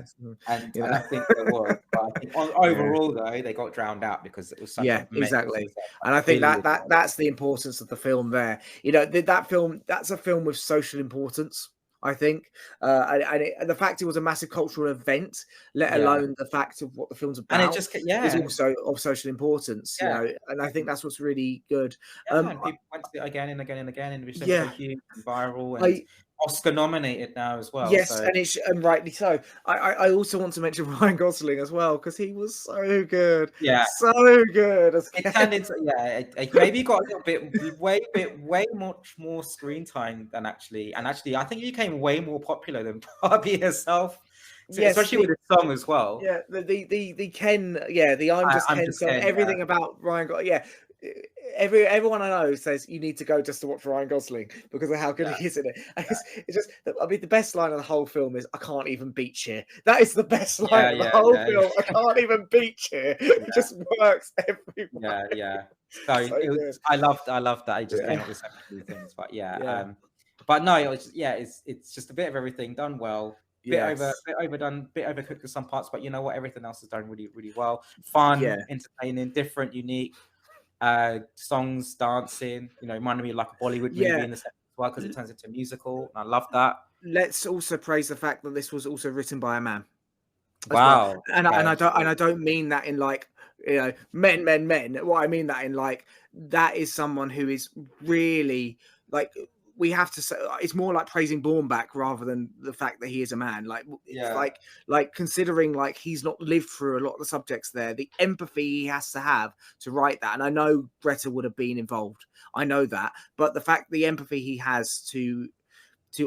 and I think there was. But I think overall, though, they got drowned out because it was such exactly. And I think that's the importance of the film there. That's a film with social importance, I think, and the fact it was a massive cultural event, let alone the fact of what the film's about, and it just is also of social importance. And I think that's what's really good. And people went to it again and again and again, and it became so huge and viral, and Oscar nominated now as well. Yes, and rightly so. I also want to mention Ryan Gosling as well, because he was so good. Yeah, so good. It turned into maybe got a little bit way much more screen time than actually, and actually I think he became way more popular than Barbie herself. Yes, especially with the song as well. Yeah, the Ken, the I'm just I'm Ken just song, Ken, everything about Ryan Gosling. Yeah, everyone I know says you need to go just to watch Ryan Gosling because of how good he is in it. And it's just, I mean, the best line of the whole film is "I can't even beach here." That is the best line of the whole film. I can't even beach here. It just works everywhere. Yeah. So I loved that he just came up with so many things. But but no, it's just a bit of everything done well. Bit overdone, bit overcooked in some parts, but you know what? Everything else is done really, really well. Fun, entertaining, different, unique. Songs, dancing. You know, reminded me of like a Bollywood movie in the second as well because it turns into a musical. And I love that. Let's also praise the fact that this was also written by a man. Wow. Well. And I don't mean that in like, you know, men. What I mean that in like, that is someone who is really like, we have to say it's more like praising Baumbach rather than the fact that he is a man. Like, it's like considering like he's not lived through a lot of the subjects there, the empathy he has to have to write that. And I know Greta would have been involved. I know that, but the fact, the empathy he has to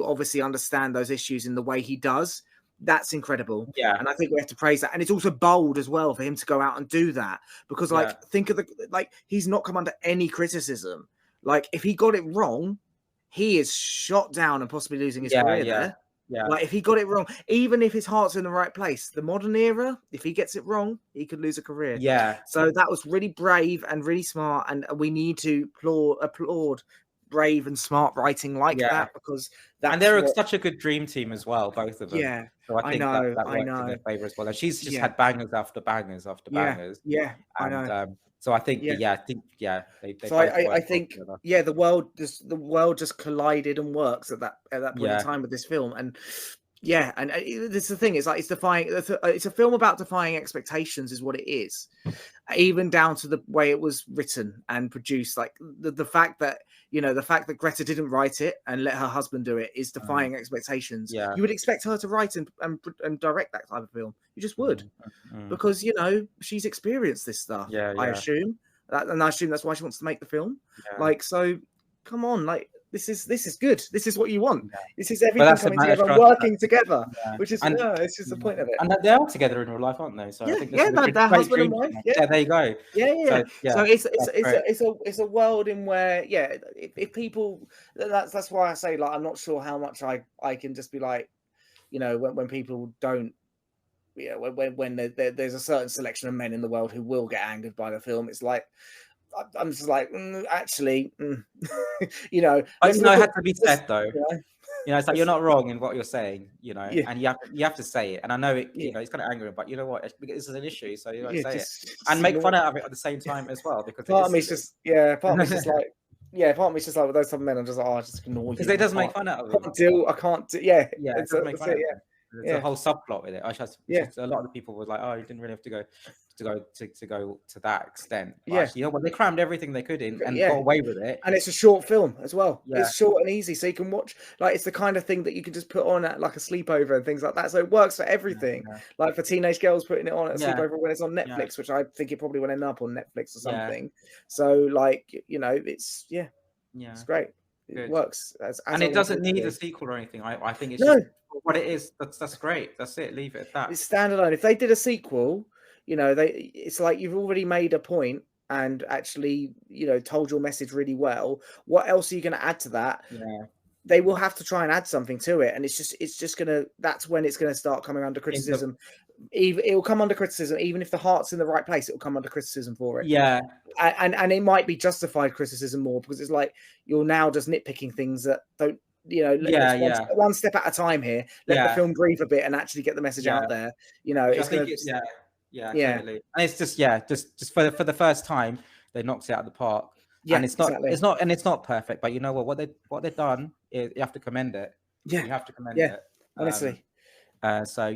obviously understand those issues in the way he does, that's incredible. And I think we have to praise that. And it's also bold as well for him to go out and do that, because like, think of he's not come under any criticism. Like, if he got it wrong, he is shot down and possibly losing his career there. Like, if he got it wrong, even if his heart's in the right place, the modern era, if he gets it wrong, he could lose a career. So that was really brave and really smart, and we need to applaud brave and smart writing like that, because and they're such a good dream team as well, both of them. So I think that worked in their favor as well. And she's just had bangers after bangers after bangers. I know. So I think, they so I think the world just collided and works at that point in time with this film. And and this is the thing, it's like, it's a film about defying expectations is what it is, even down to the way it was written and produced. Like the fact that, you know, the fact that Greta didn't write it and let her husband do it is defying expectations. You would expect her to write and direct that type of film. You just would, because, you know, she's experienced this stuff. I assume that, and I assume that's why she wants to make the film. Like, so come on, like, this is good. This is what you want. This is everything coming together and working together, which is it's just the point of it. And they are together in real life, aren't they? So I think they're husband and wife. There you go. So it's a world in where if people, that's why I say, like, I'm not sure how much I can just be like, you know, when people don't. When there's a certain selection of men in the world who will get angered by the film, it's like, I'm just like, actually, you know. But, you know, it had to be said though. You know, it's like, you're not wrong in what you're saying, you know, and you have to say it. And I know it, you know, it's kind of angry, but you know what? This is an issue, so you say it and make fun out of it at the same time as well. Because part of me is just part of me is just like. Part of me is just like, with those type of men, I'm just like, I just ignore you. Because it does make fun out of it. I can't do. It does make fun out of it. There's a whole subplot with it. A lot of the people were like, "Oh, you didn't really have to go to that extent." But actually, you know what? They crammed everything they could in and got away with it. And it's a short film as well. It's short and easy, so you can watch. Like, it's the kind of thing that you can just put on at like a sleepover and things like that. So it works for everything. Like for teenage girls putting it on at a sleepover when it's on Netflix, which I think it probably will end up on Netflix or something. So, like, you know, it's it's great. It works, and it doesn't need a sequel or anything. I think it's just what it is. That's great. That's it. Leave it at that. It's standalone. If they did a sequel, you know, it's like, you've already made a point and actually, you know, told your message really well. What else are you going to add to that? They will have to try and add something to it, and it's just gonna. That's when it's gonna start coming under criticism. It will come under criticism, even if the heart's in the right place. It will come under criticism for it. And it might be justified criticism more, because it's like, you're now just nitpicking things that don't. You know, one step at a time here. Let the film breathe a bit and actually get the message out there. You know, totally. And it's just for the first time, they knocked it out of the park. And it's not perfect, but you know what they've done is, you have to commend it. You have to commend it. Honestly. I loved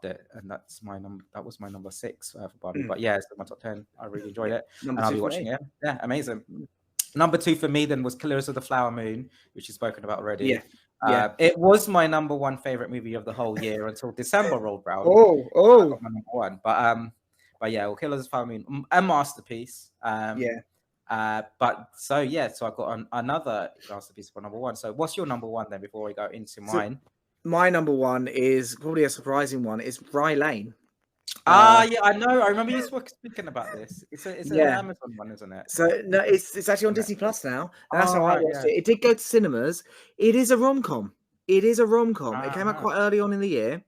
it, and that's my number. That was my number 6 for Barbie. But it's my top 10. I really enjoyed it, and I'll be watching it. Yeah, amazing. Number 2 for me then was Killers of the Flower Moon, which you've spoken about already. It was my number 1 favorite movie of the whole year until December rolled around. My number 1, but Killers of the Flower Moon, a masterpiece. But so I've got another masterpiece for number 1. So what's your number 1 then, before we go into mine? My number one is probably a surprising one. It's Rye Lane. Yeah, I know. I remember you speaking about this. It's an Yeah. Amazon one, isn't it? So no, it's actually on Disney Netflix. Plus now, and that's Oh, how I right, watched yeah. it. It did go to cinemas. It is a rom-com. It is a rom-com. It came out Uh-huh. quite early on in the year.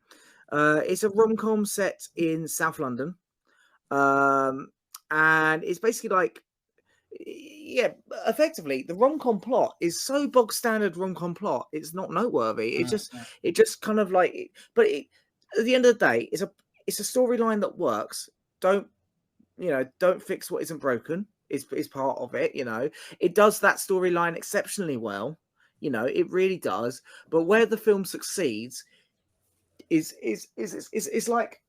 It's a rom-com set in South London, and it's basically like, yeah, effectively the rom-com plot is so bog standard rom-com plot. It's not noteworthy. It just kind of like, but at the end of the day, it's a storyline that works. Don't fix what isn't broken is part of it. It does that storyline exceptionally well. It really does. But where the film succeeds is like,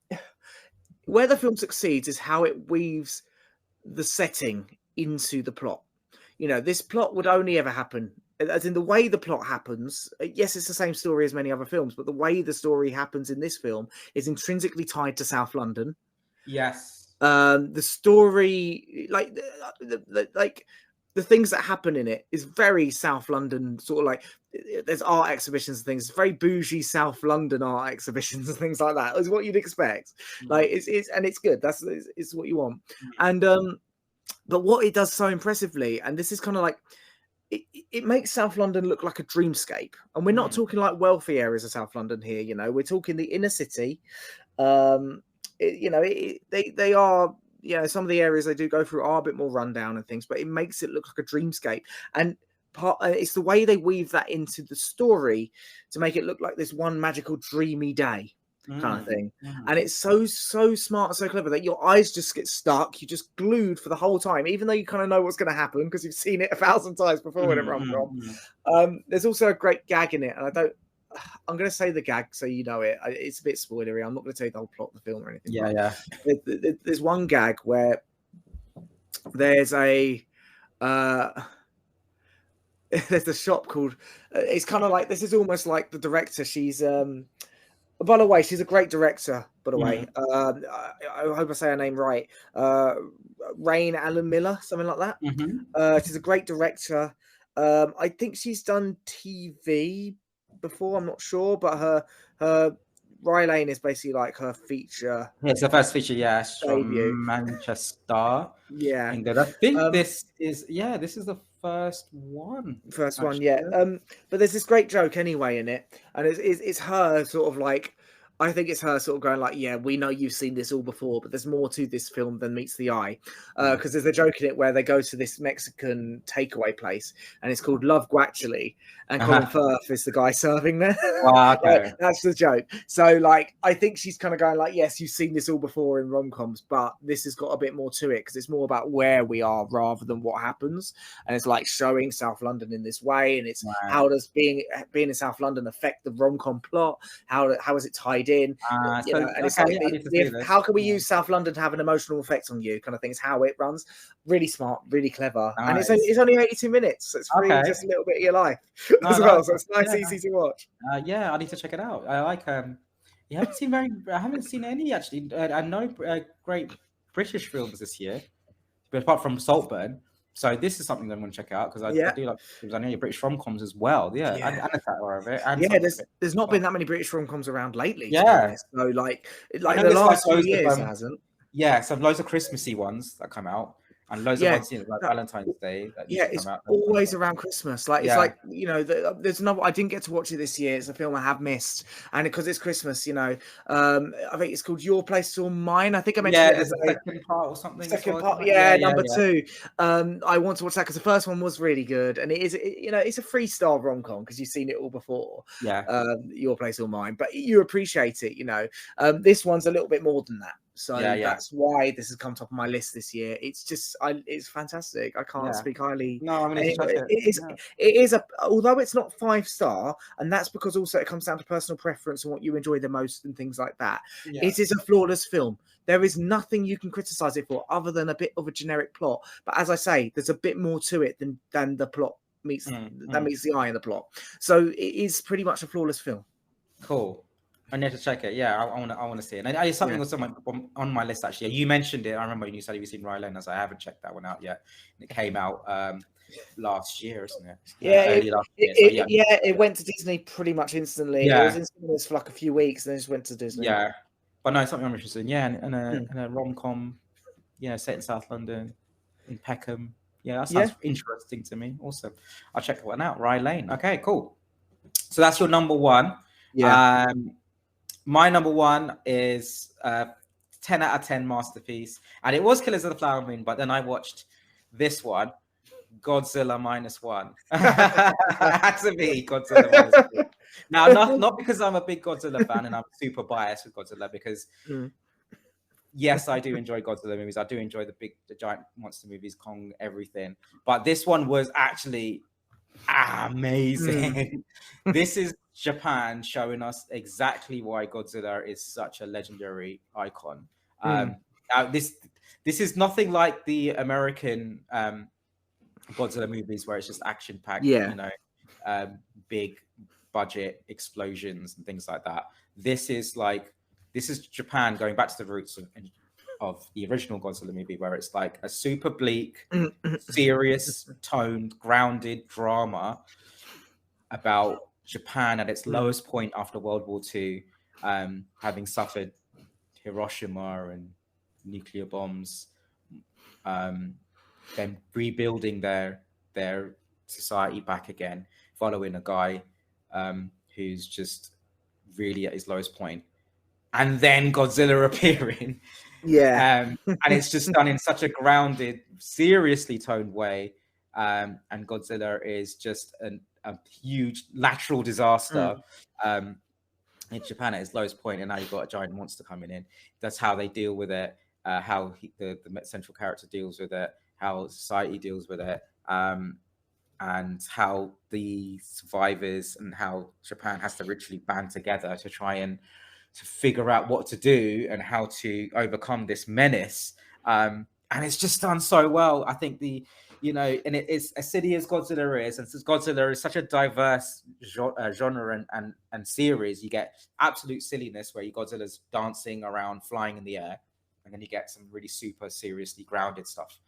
where the film succeeds is how it weaves the setting into the plot. This plot would only ever happen, as in the way the plot happens. Yes, it's the same story as many other films, but the way the story happens in this film is intrinsically tied to South London. Yes. The story, like the things that happen in it, is very South London, sort of like, there's art exhibitions and things. It's very bougie South London art exhibitions and things like that. Is what you'd expect. Like it's good. It's what you want. And but what it does so impressively, and this is kind of like, it makes South London look like a dreamscape. And we're not talking like wealthy areas of South London here. We're talking the inner city. They are, some of the areas they do go through are a bit more rundown and things, but it makes it look like a dreamscape. And it's the way they weave that into the story to make it look like this one magical dreamy day kind of thing. And it's so smart and so clever that your eyes just get stuck. You're just glued for the whole time, even though you kind of know what's going to happen because you've seen it 1,000 times before in a rom-com. There's also a great gag in it, and I'm going to say the gag so you know it. It's a bit spoilery. I'm not going to tell you the whole plot of the film or anything. Yeah. There's one gag where there's a there's a shop called. It's kind of like, this is almost like the director. She's by the way, she's a great director. By the way, I hope I say her name right. Rain Allen Miller, something like that. She's a great director. I think she's done TV before, I'm not sure, but her Rye Lane is basically like her feature. Yeah, it's the first feature, yes, debut. from Manchester. Yeah. England. I think this is the first one. Yeah. But there's this great joke anyway in it, and it's her sort of like, I think it's her sort of going like, yeah, we know you've seen this all before, but there's more to this film than meets the eye. Because there's a joke in it where they go to this Mexican takeaway place, and it's called Love Guactually, and Colin Firth is the guy serving there. Wow, okay. That's the joke. So like, I think she's kind of going like, yes, you've seen this all before in rom-coms, but this has got a bit more to it because it's more about where we are rather than what happens. And it's like showing South London in this way, and it's how does being in South London affect the rom-com plot? How is it tied in? It's like, how can we use South London to have an emotional effect on you, kind of thing. It's how it runs. Really smart, really clever. Nice. And it's only 82 minutes, so it's really just a little bit of your life as well. So it's nice, easy to watch. I need to check it out. I like you haven't seen I haven't seen any actually. I know great British films this year, but apart from Saltburn. So this is something that I'm going to check out because I do like, because I know your British rom-coms as well. Yeah. And a Tatler of it. And there's not been that many British rom-coms around lately. Yeah. So like the last few years hasn't. Yeah, so loads of Christmassy ones that come out. And loads of ones, like Valentine's Day. It's always around Christmas. Like it's like, there's another. I didn't get to watch it this year. It's a film I have missed, and because it's Christmas, I think it's called Your Place or Mine. I think I mentioned it as a second part or something. Second part, number 2. I want to watch that because the first one was really good, and it is, it's a 3-star rom-com because you've seen it all before. Yeah. Your Place or Mine, but you appreciate it. This one's a little bit more than that. So that's why this has come top of my list this year. It's just, it's fantastic. I can't speak highly. No, I mean, it is although it's not 5-star, and that's because also it comes down to personal preference and what you enjoy the most and things like that. Yeah. It is a flawless film. There is nothing you can criticize it for other than a bit of a generic plot. But as I say, there's a bit more to it than the plot meets the eye in the plot. So it is pretty much a flawless film. Cool. I need to check it. Yeah, I want to see it. And it's something Yeah. that's on my list actually. You mentioned it. I remember when you said you've seen Rye Lane. I was like, I haven't checked that one out yet. And it came out last year, isn't it? Yeah, Early last year. So yeah, it went to Disney pretty much instantly. It was yeah, in cinemas for like a few weeks, and then just went to Disney. yeah. But no, something I'm interested in. Yeah, Mm. and a rom com. Yeah, set in South London, in Peckham. Yeah, that Yeah. sounds interesting to me. Awesome. I'll check that one out. Rye Lane. Okay, cool. So that's your number one. Yeah. My number one is 10 out of 10 masterpiece. And it was Killers of the Flower Moon, but then I watched this one, Godzilla -1. It had to be Godzilla -1. Now, not because I'm a big Godzilla fan and I'm super biased with Godzilla, because yes, I do enjoy Godzilla movies. I do enjoy the giant monster movies, Kong, everything. But this one was actually amazing. This is Japan showing us exactly why Godzilla is such a legendary icon. Now this is nothing like the American Godzilla movies where it's just action packed, Yeah. big budget explosions and things like that. This is Japan going back to the roots of the original Godzilla movie, where it's like a super bleak, serious, toned, grounded drama about Japan at its lowest point after World War II, having suffered Hiroshima and nuclear bombs, then rebuilding their society back again, following a guy who's just really at his lowest point, and then Godzilla appearing. Yeah. And it's just done in such a grounded, seriously toned way. And Godzilla is just a huge natural disaster in Japan at its lowest point, and now you've got a giant monster coming in. That's how they deal with it, how the central character deals with it, how society deals with it, and how the survivors and how Japan has to literally band together to try and to figure out what to do and how to overcome this menace. And it's just done so well. I think and it is as silly as Godzilla is, and since Godzilla is such a diverse genre and series, you get absolute silliness where Godzilla's dancing around, flying in the air, and then you get some really super seriously grounded stuff.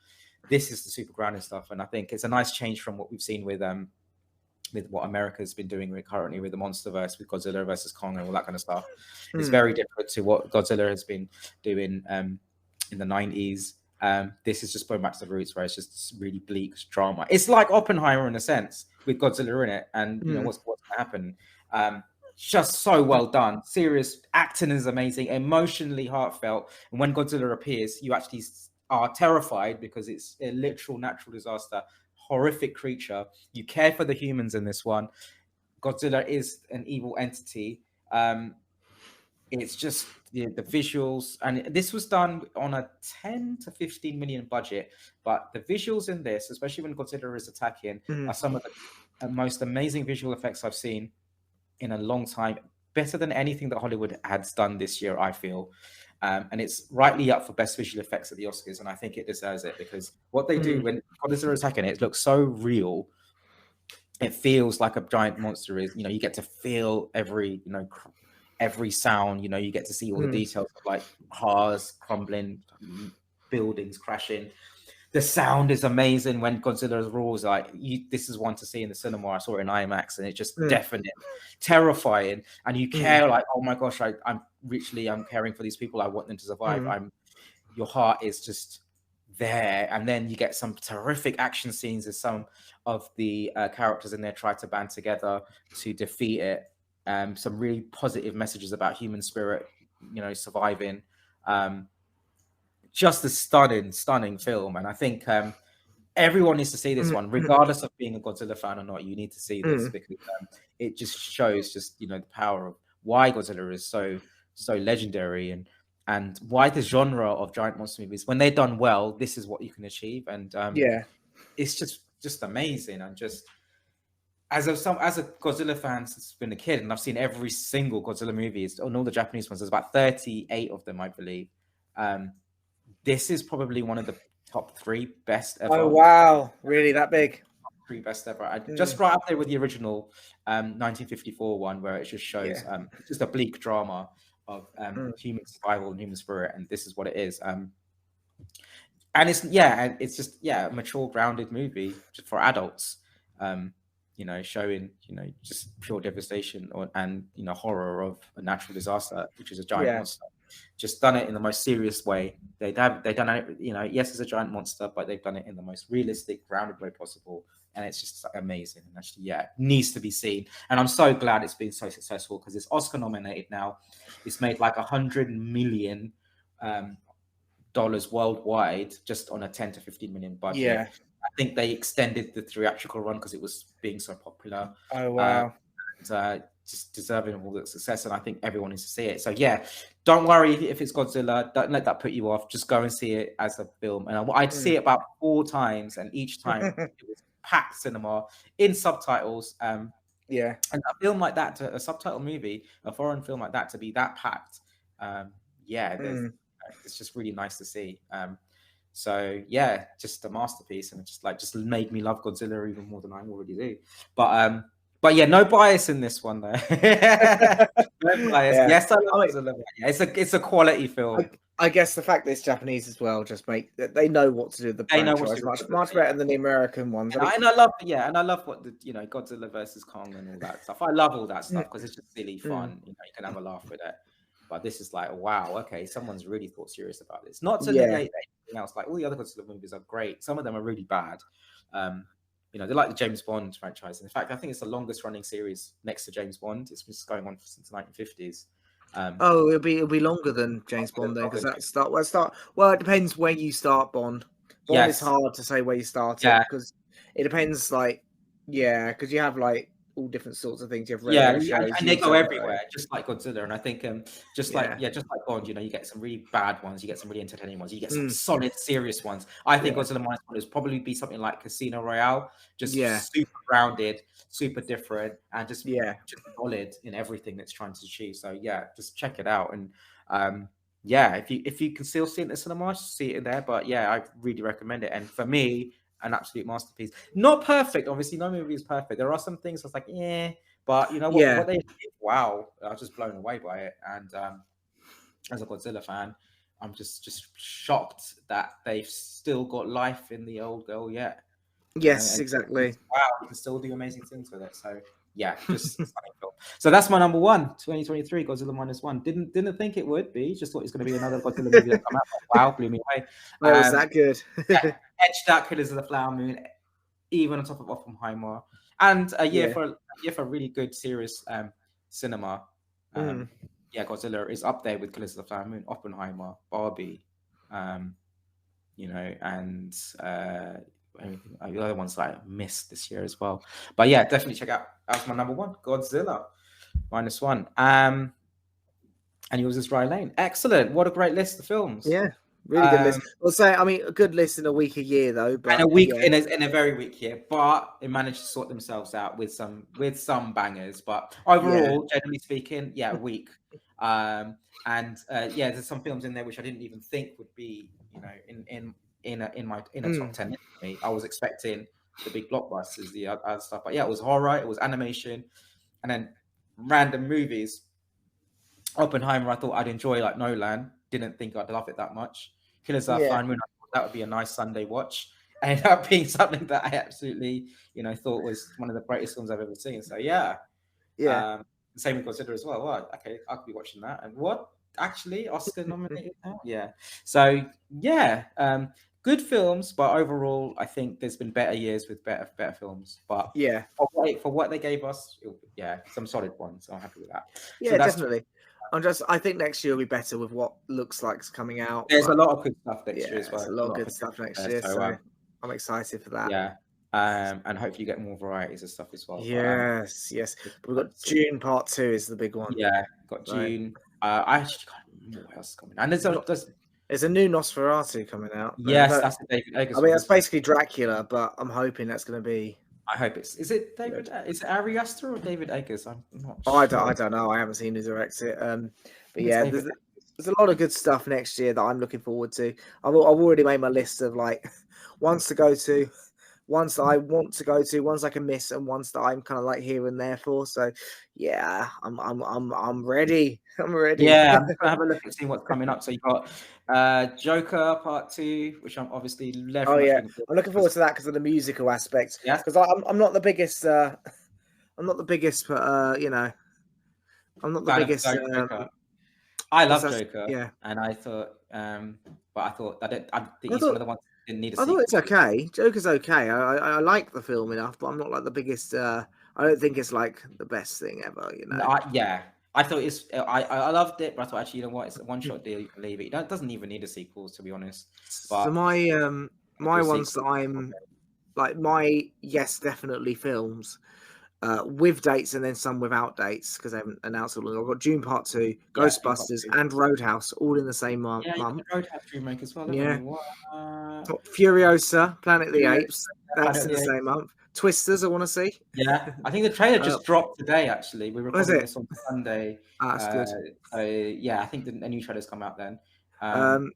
This is the super grounded stuff, and I think it's a nice change from what we've seen with what America's been doing currently with the MonsterVerse, with Godzilla versus Kong and all that kind of stuff. It's very different to what Godzilla has been doing in the 90s. This is just going back to the roots, where it's just this really bleak drama. It's like Oppenheimer in a sense, with Godzilla in it, and what's going to happen. Just so well done. Serious acting is amazing, emotionally heartfelt, and when Godzilla appears, you actually are terrified because it's a literal natural disaster, horrific creature. You care for the humans in this one. Godzilla is an evil entity. It's just the visuals, and this was done on a 10 to 15 million budget, but the visuals in this, especially when Godzilla is attacking, are some of the most amazing visual effects I've seen in a long time. Better than anything that Hollywood has done this year, I feel. And it's rightly up for best visual effects at the Oscars, and I think it deserves it, because what they do when Godzilla is attacking it looks so real. It feels like a giant monster is. You get to feel every sound. You get to see all the details of like cars crumbling, buildings crashing. The sound is amazing when Godzilla roars. Like this is one to see in the cinema. I saw it in IMAX, and it's just deafening, terrifying, and you care like, oh my gosh, I'm caring for these people. I want them to survive. Your heart is just there, and then you get some terrific action scenes as some of the characters in there try to band together to defeat it. Some really positive messages about human spirit, surviving. Just a stunning film, and I think everyone needs to see this one, regardless of being a Godzilla fan or not. You need to see this because it just shows the power of why Godzilla is so legendary, and why the genre of giant monster movies, when they're done well, this is what you can achieve. And it's just amazing. And just as a Godzilla fan since I've been a kid, and I've seen every single Godzilla movies, and all the Japanese ones. There's about 38 of them, I believe. This is probably one of the top 3 best ever. Oh wow, really that big? three best ever. Just right up there with the original 1954 one, where it just shows it's just a bleak drama of human survival and human spirit, and this is what it is. And it's just a mature, grounded movie just for adults. Showing just pure devastation and horror of a natural disaster, which is a giant monster. Just done it in the most serious way. They've done it. Yes, it's a giant monster, but they've done it in the most realistic, grounded way possible, and it's just amazing. And actually, it needs to be seen. And I'm so glad it's been so successful because it's Oscar nominated now. It's made like $100 million worldwide just on a 10 to 15 million budget. Yeah. I think they extended the theatrical run because it was being so popular. Oh wow. Just deserving of all the success, and I think everyone needs to see it. So don't worry if it's Godzilla. Don't let that put you off. Just go and see it as a film. And I'd see it about 4 times, and each time it was packed cinema in subtitles. And a film like that, a subtitle movie, a foreign film like that, to be that packed, it's just really nice to see. Just a masterpiece, and it just made me love Godzilla even more than I already do. But no bias in this one though. No bias. Yes, I love Godzilla. It's a quality film. I guess the fact that it's Japanese as well just they know what to do with the franchise much better than the American ones. And I love what the Godzilla versus Kong and all that stuff. I love all that stuff because it's just silly fun. You can have a laugh with it. But this is like, wow, okay, someone's really thought serious about this. Not to negate anything else. Like all the other Godzilla movies are great. Some of them are really bad. They're like the James Bond franchise. In fact, I think it's the longest running series next to James Bond. It's just going on since the 1950s. It'll be longer than James Bond then, because well, it depends where you start Bond. Bond is hard to say where you start it because it depends. Because you have all different sorts of things. You have shows, and they go everywhere, just like Godzilla. And I think just like Bond, you get some really bad ones, you get some really entertaining ones, you get some solid, serious ones. I think Godzilla minus one is probably be something like Casino Royale, just super grounded, super different, and just solid in everything that's trying to achieve. So just check it out. And if you can still see it in the cinema, see it in there. But I really recommend it. And for me, an absolute masterpiece. Not perfect, obviously. No movie is perfect. There are some things I was like, but you know what they did, wow, I was just blown away by it. And as a Godzilla fan, I'm just shocked that they've still got life in the old girl yet. Yes, exactly. Wow, you can still do amazing things with it. So just cool. So that's my number one, 2023, Godzilla minus one. Didn't think it would be. Just thought it's going to be another Godzilla movie that come out. Wow, blew me away. Was that good? Edged out Killers of the Flower Moon, even on top of Oppenheimer, and a year for really good, serious cinema. Godzilla is up there with Killers of the Flower Moon, Oppenheimer, Barbie, and the other ones that I missed this year as well. But definitely check out. That's my number one, Godzilla minus one. And yours is Rye Lane. Excellent. What a great list of films. Yeah. Really good list. I'll say, a good list in a weak year though. But and a week in a very weak year, but it managed to sort themselves out with some bangers. But overall, generally speaking, weak. There's some films in there which I didn't even think would be, in a top 10. I was expecting the big blockbusters, the other stuff, but it was horror, it was animation, and then random movies. Oppenheimer, I thought I'd enjoy like Nolan. Didn't think I'd love it that much. Killers of the Flower Moon, I thought that would be a nice Sunday watch. Ended up being something that I absolutely, thought was one of the greatest films I've ever seen. So same with Godzilla as well. Well, okay, I could be watching that. And what actually Oscar nominated now? So good films, but overall, I think there's been better years with better films. But for what they gave us, some solid ones. So I'm happy with that. Yeah, definitely. I think next year will be better with what looks like is coming out. There's a lot of good stuff next year as well. There's a lot of good stuff next year, so I'm excited for that. Yeah. And hopefully you get more varieties of stuff as well. Yes. We've got June Part 2 is the big one. Yeah, got June. I actually can't remember what else is coming. And there's a new Nosferatu coming out. Yes, that's the David Eggers. That's basically Dracula, but I'm hoping that's going to be. I hope it's. Is it David? Is it Ari Aster or David Eggers? I'm not sure. I don't know. I haven't seen who directs it. But there's a lot of good stuff next year that I'm looking forward to. I've already made my list of ones to go to, ones that I want to go to, ones I can miss, and ones that I'm kind of like here and there for. So yeah, I'm ready. I'm ready. Yeah, I'm just gonna have a look and see what's coming up. So you got Joker Part 2, which I'm obviously Oh very much yeah, looking forward I'm looking to. forward to that because of the musical aspect. Yes, Because I'm not the biggest I'm not the biggest, but I'm not the fan of biggest. Joker. I What's love that? Joker, Yeah, and I thought, but I thought I think I he's one thought of the ones that didn't need a I thought sequel it's to. okay. Joker's okay. I like the film enough, but I'm not like the biggest. I don't think it's like the best thing ever. You No, know. yeah, I thought I loved it, but I thought actually, you know what, it's a one shot deal. You can leave it. It doesn't even need a sequel, to be honest. So But my do a ones that sequel. I'm like my yes definitely films with dates and then some without dates because they haven't announced all of them. I've got June Part 2, Yeah, June Part Ghostbusters, 2. and Roadhouse all in the same month. Yeah, you got the Roadhouse remake as well, haven't Yeah, you? What? Furiosa, Planet of the Yeah, Apes. Planet That's of in the the Apes. same month. Twisters, I want to see. Yeah, I think the trailer Uh, just dropped today. Actually, we're what is recording it? this on Sunday. Ah, that's good. So yeah, I think a new trailer's come out then. Um,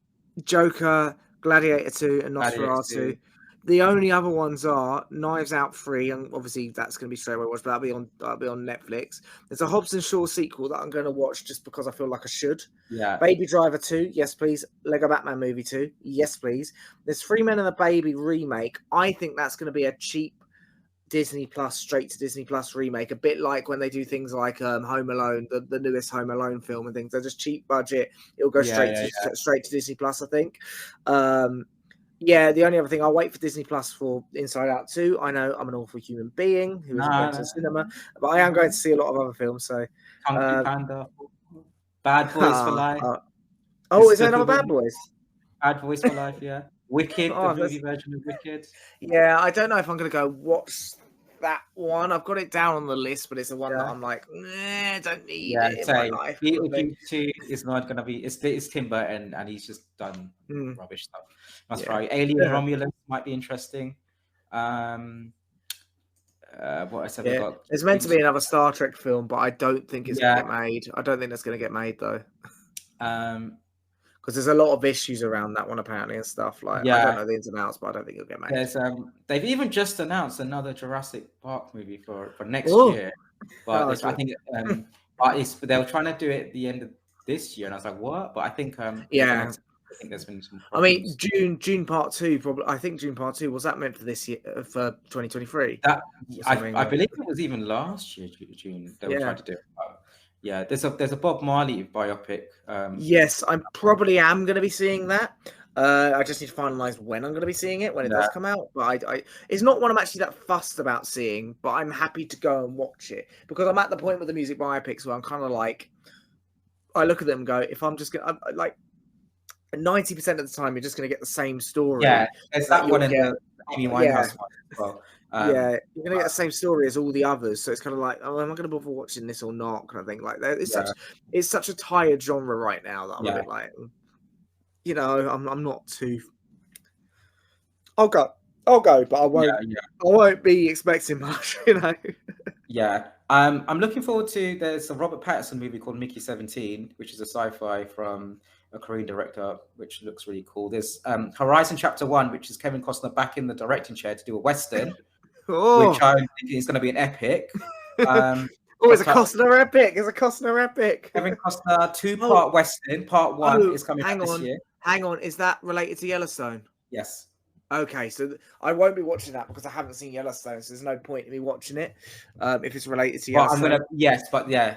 Joker, Gladiator 2, and Gladiator Nosferatu. 2. The only other ones are Knives Out 3, and obviously that's going to be straight away watched, but that'll be on Netflix. There's a Hobbs and Shaw sequel that I'm going to watch just because I feel like I should. Yeah, Baby Driver 2, yes please. Lego Batman Movie 2, yes please. There's Three Men and a Baby remake. I think that's going to be a cheap Disney Plus, straight to Disney Plus remake, a bit like when they do things like Home Alone, the newest Home Alone film and things. They're just cheap budget. It'll go yeah, yeah, yeah. straight to Disney Plus, I think. Yeah, the only other thing I'll wait for Disney Plus for Inside Out 2. I know I'm an awful human being who isn't going to the cinema, but I am going to see a lot of other films. So, Kung Fu um, Panda, Bad Boys for Life. oh, This is is a there another good Bad one. Boys? Bad Boys for Life, yeah. Wicked, the Oh, movie version of Wicked. yeah, I don't know if I'm going to go watch that one. I've got it down on the list, but it's the one that Yeah. I'm like, nah, I don't need Yeah, it in my same. life. Beetlejuice 2 is not gonna be. It's Tim Burton, and he's just done rubbish stuff. That's Yeah. right. Alien Yeah. Romulus might be interesting. What else have we Yeah, got? there's meant to be another Star Trek film, but I don't think it's going to Yeah. get made. I don't think that's going to get made though, Um. because there's a lot of issues around that one apparently and stuff. Like I don't Yeah. know the ins and outs, but I don't think it'll get made. There's they've even just announced another Jurassic Park movie for next Oh. year, but I think but they were trying to do it at the end of this year, and I was like, what? But I think Yeah. I think there's been some I mean, problems. June Part 2 probably. I think June Part 2 was that meant for this year for 2023. That Something I like- believe it was even last year, June. They were Yeah. trying to do it. Yeah, there's a Bob Marley biopic. Yes, I probably am going to be seeing that. I just need to finalize when I'm going to be seeing it when it does come out. But it's not one I'm actually that fussed about seeing. But I'm happy to go and watch it because I'm at the point with the music biopics where I'm kind of like, I look at them and go, if I'm just going, like 90% of the time, you're just going to get the same story. Yeah, there's that one and the Amy Winehouse Yeah. one as well. Yeah, you're gonna get the same story as all the others, so it's kind of like, oh, am I gonna bother watching this or not? Kind of thing. Like, it's such a tired genre right now that I'm a bit like, you know, I'm not too. I'll go, but I won't. Yeah. I won't be expecting much, you know. Yeah, I'm looking forward to. There's a Robert Pattinson movie called Mickey 17, which is a sci-fi from a Korean director, which looks really cool. There's Horizon Chapter 1, which is Kevin Costner back in the directing chair to do a western, which I'm thinking is going to be an epic. It's a Costner epic. It's a Costner epic. Kevin Costner 2-part western. Part 1 is coming out this year. Hang on, is that related to Yellowstone? Yes. Okay, so I won't be watching that because I haven't seen Yellowstone, so there's no point in me watching it if it's related to Yellowstone.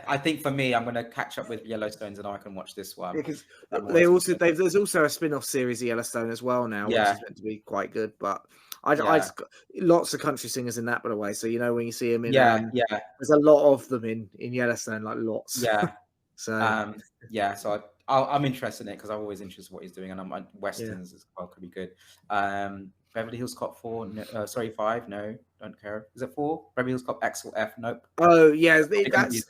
I think for me, I'm gonna catch up with Yellowstone and I can watch this one. Because there's also a spin-off series of Yellowstone as well now, which is meant to be quite good. But I just got lots of country singers in that, by the way. So you know when you see them in, there's a lot of them in Yellowstone, like lots. Yeah. So so I'm interested in it because I'm always interested in what he's doing, and I'm westerns as well could be good. Beverly Hills Cop 4, 5. No, don't care. Is it 4? Beverly Hills Cop Axel F. Nope. Oh yeah, that's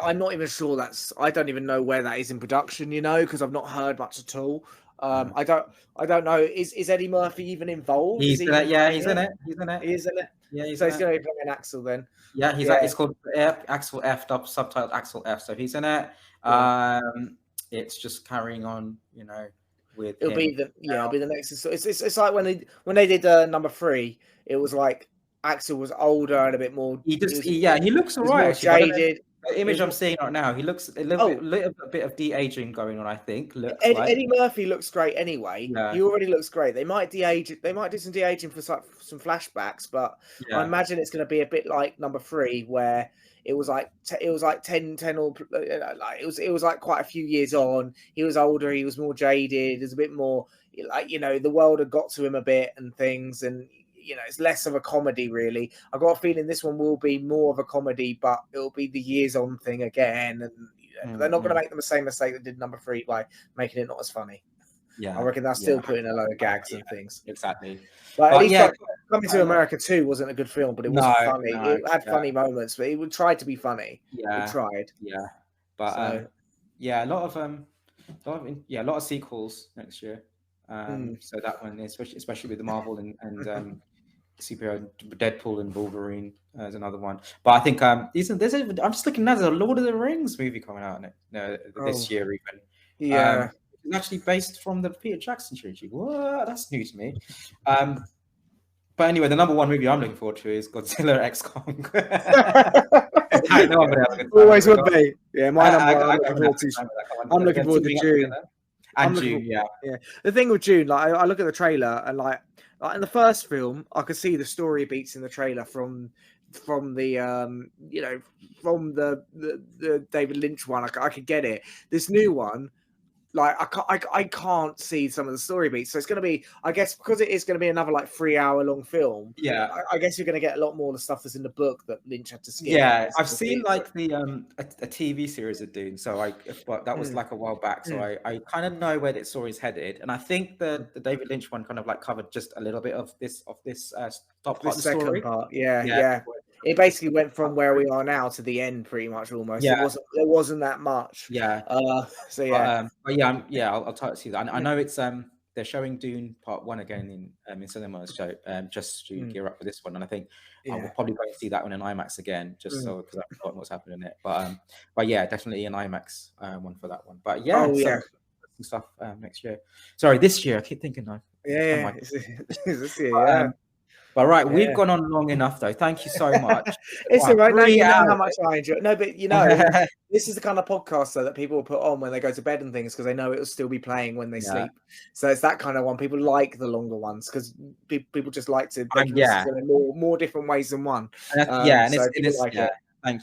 I'm not even sure I don't even know where that is in production. You know, because I've not heard much at all. I don't know. Is Eddie Murphy even involved? He's in it. Yeah, he's in it. He is in it. Yeah, so he's going to be playing Axel then. Yeah, it's called Axel F. Subtitled Axel F. So he's in it. It's just carrying on, you know, with It'll him. be it'll be the next. It's like when they did number 3, it was like Axel was older and a bit more. He He just, was he looks he was alright more actually. But I don't know. jaded. The He image was I'm more, seeing right now, he looks a oh, little bit of de-aging going on. I think looks like. Eddie Murphy looks great anyway. Yeah, He already looks great. They might de-age. They might do some de-aging for some flashbacks, but I yeah. imagine it's going to be a bit like number 3, where it was like 10 or like it was like quite a few years on. He was older. He was more jaded. There's a bit more like the world had got to him a bit and things, and it's less of a comedy really. I got a feeling this one will be more of a comedy, but it'll be the years on thing again, and they're not going to make the same mistake that did number 3 by making it not as funny. Yeah, I reckon they'll still put in a load of gags and things. exactly. But at least yeah, Coming to America 2 wasn't a good film, but it wasn't funny. no, It had funny moments, but it tried to be funny. It tried. yeah. But So, yeah, a lot of sequels next year. So that one, especially with the Marvel and superhero, Deadpool and Wolverine is another one. But I think I'm just looking at a Lord of the Rings movie coming out this year even. yeah. It's actually based from the Peter Jackson trilogy. What? That's new to me. But anyway, the number one movie I'm looking forward to is Godzilla X Kong. I know I'm gonna have a good time. Always would be. Yeah, my number one. I'm looking forward to June. And June, yeah. The thing with June, like I look at the trailer and like in the first film, I could see the story beats in the trailer from the from the David Lynch one. I could get it. This new one, like I can't see some of the story beats. So it's going to be, I guess, because it is going to be another like 3-hour long film. Yeah, I guess you're going to get a lot more of the stuff that's in the book that Lynch had to skip. Yeah, I've seen like the a TV series of Dune. So but that was like a while back. So I kind of know where the story's headed, and I think the David Lynch one kind of like covered just a little bit of this top part of the story. Part. Yeah. It basically went from where we are now to the end, pretty much almost. Yeah. It wasn't that much. Yeah. So yeah. But yeah, I'll try to see that. I know it's they're showing Dune Part 1 again in cinemas, so just to gear up for this one, and I think I will probably go and see that one in IMAX again, just so because I've forgotten what's happening in it. But yeah, definitely an IMAX one for that one. But yeah, stuff next year. Sorry, this year. I keep thinking now. Yeah. This year, yeah. But right, we've gone on long enough though. Thank you so much. It's all right. Now you know how much I enjoy it. No, but this is the kind of podcast that people will put on when they go to bed and things because they know it will still be playing when they sleep. So it's that kind of one. People like the longer ones because people just like to in more different ways than one. Thank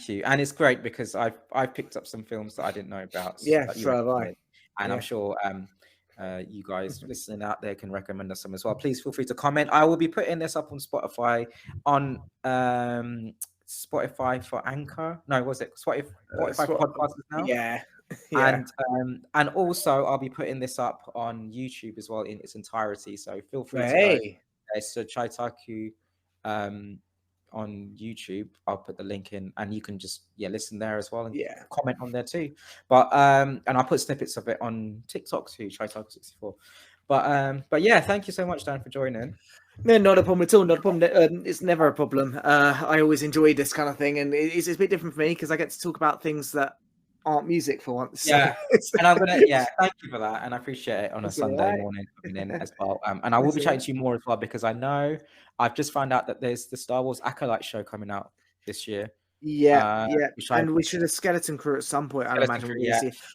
you. And it's great because I've picked up some films that I didn't know about. So have I. And I'm sure you guys listening out there can recommend us some as well. Please feel free to comment. I will be putting this up on Spotify, on Spotify for Anchor. No, was it Spotify podcasts now? Yeah. And also I'll be putting this up on YouTube as well in its entirety. So feel free to go. So Chaitaku on YouTube. I'll put the link in, and you can just listen there as well and comment on there too. But and I'll put snippets of it on TikTok too, Chaitaku64. But yeah, thank you so much, Dan, for joining. No, not a problem at all. Not a problem. It's never a problem. I always enjoy this kind of thing, and it's a bit different for me because I get to talk about things that aren't music for once. Yeah, and I'm gonna thank you for that, and I appreciate it on a Sunday morning coming in as well. And I will be chatting to you more as well because I know I've just found out that there's the Star Wars Acolyte show coming out this year. And we should have Skeleton Crew at some point. I imagine.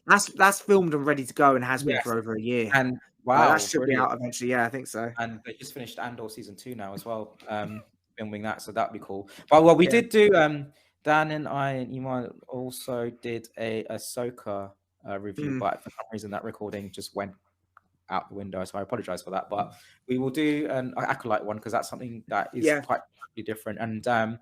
That's filmed and ready to go and has been for over a year. And wow, that should be out eventually. Yeah, I think so. And they just finished Andor season 2 now as well, filming that, so that'd be cool. But we did do Dan and I and Iman also did a Ahsoka review, but for some reason that recording just went out the window, so I apologize for that. But we will do an Acolyte one because that's something that is quite different. And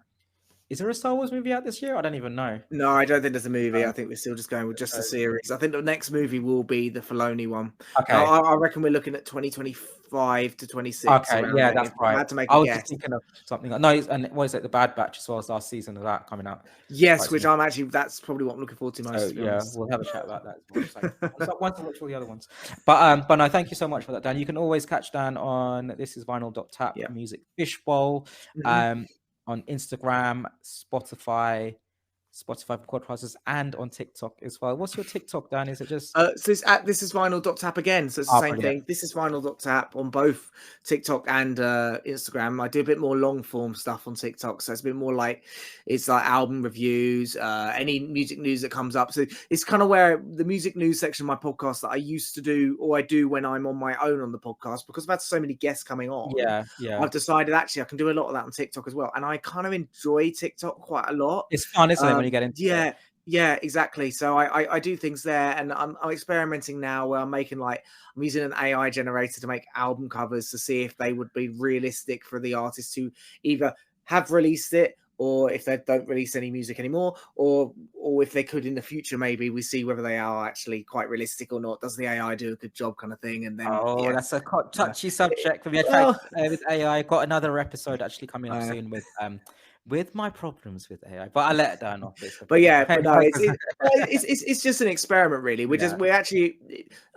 is there a Star Wars movie out this year? I don't even know. No, I don't think there's a movie. I think we're still just going with just a series. I think the next movie will be the Filoni one. Okay. I reckon we're looking at 2025 to 26. Okay, yeah, that's right. I had to make a guess. Just thinking of something. No, and what is it? The Bad Batch as well as last season of that coming out. Yes, which I'm actually. That's probably what I'm looking forward to most. We'll have a chat about that as well. Once I watch all the other ones. But no, thank you so much for that, Dan. You can always catch Dan on thisisvinyl.tap music fishbowl. On Instagram, Spotify, Spotify for podcasters and on TikTok as well. What's your TikTok, Dan? Is it just So this is vinyl.tap again. So it's the same brilliant. thing. This is vinyl.tap on both TikTok and Instagram. I do a bit more long form stuff on TikTok. So it's a bit more like it's like album reviews, any music news that comes up. So it's kind of where the music news section of my podcast that I used to do, or I do when I'm on my own on the podcast, because I've had so many guests coming on. Yeah. I've decided actually I can do a lot of that on TikTok as well. And I kind of enjoy TikTok quite a lot. It's fun, isn't it, when you get into it? Yeah, exactly. So I do things there, and I'm experimenting now where I'm using an AI generator to make album covers to see if they would be realistic for the artist to either have released it, or if they don't release any music anymore, or if they could in the future, maybe we see whether they are actually quite realistic or not. Does the AI do a good job, kind of thing? And then that's a touchy subject for me. With AI, I've got another episode actually coming up soon with my problems with AI, but I'll let it down off this. But no, it's just an experiment, really.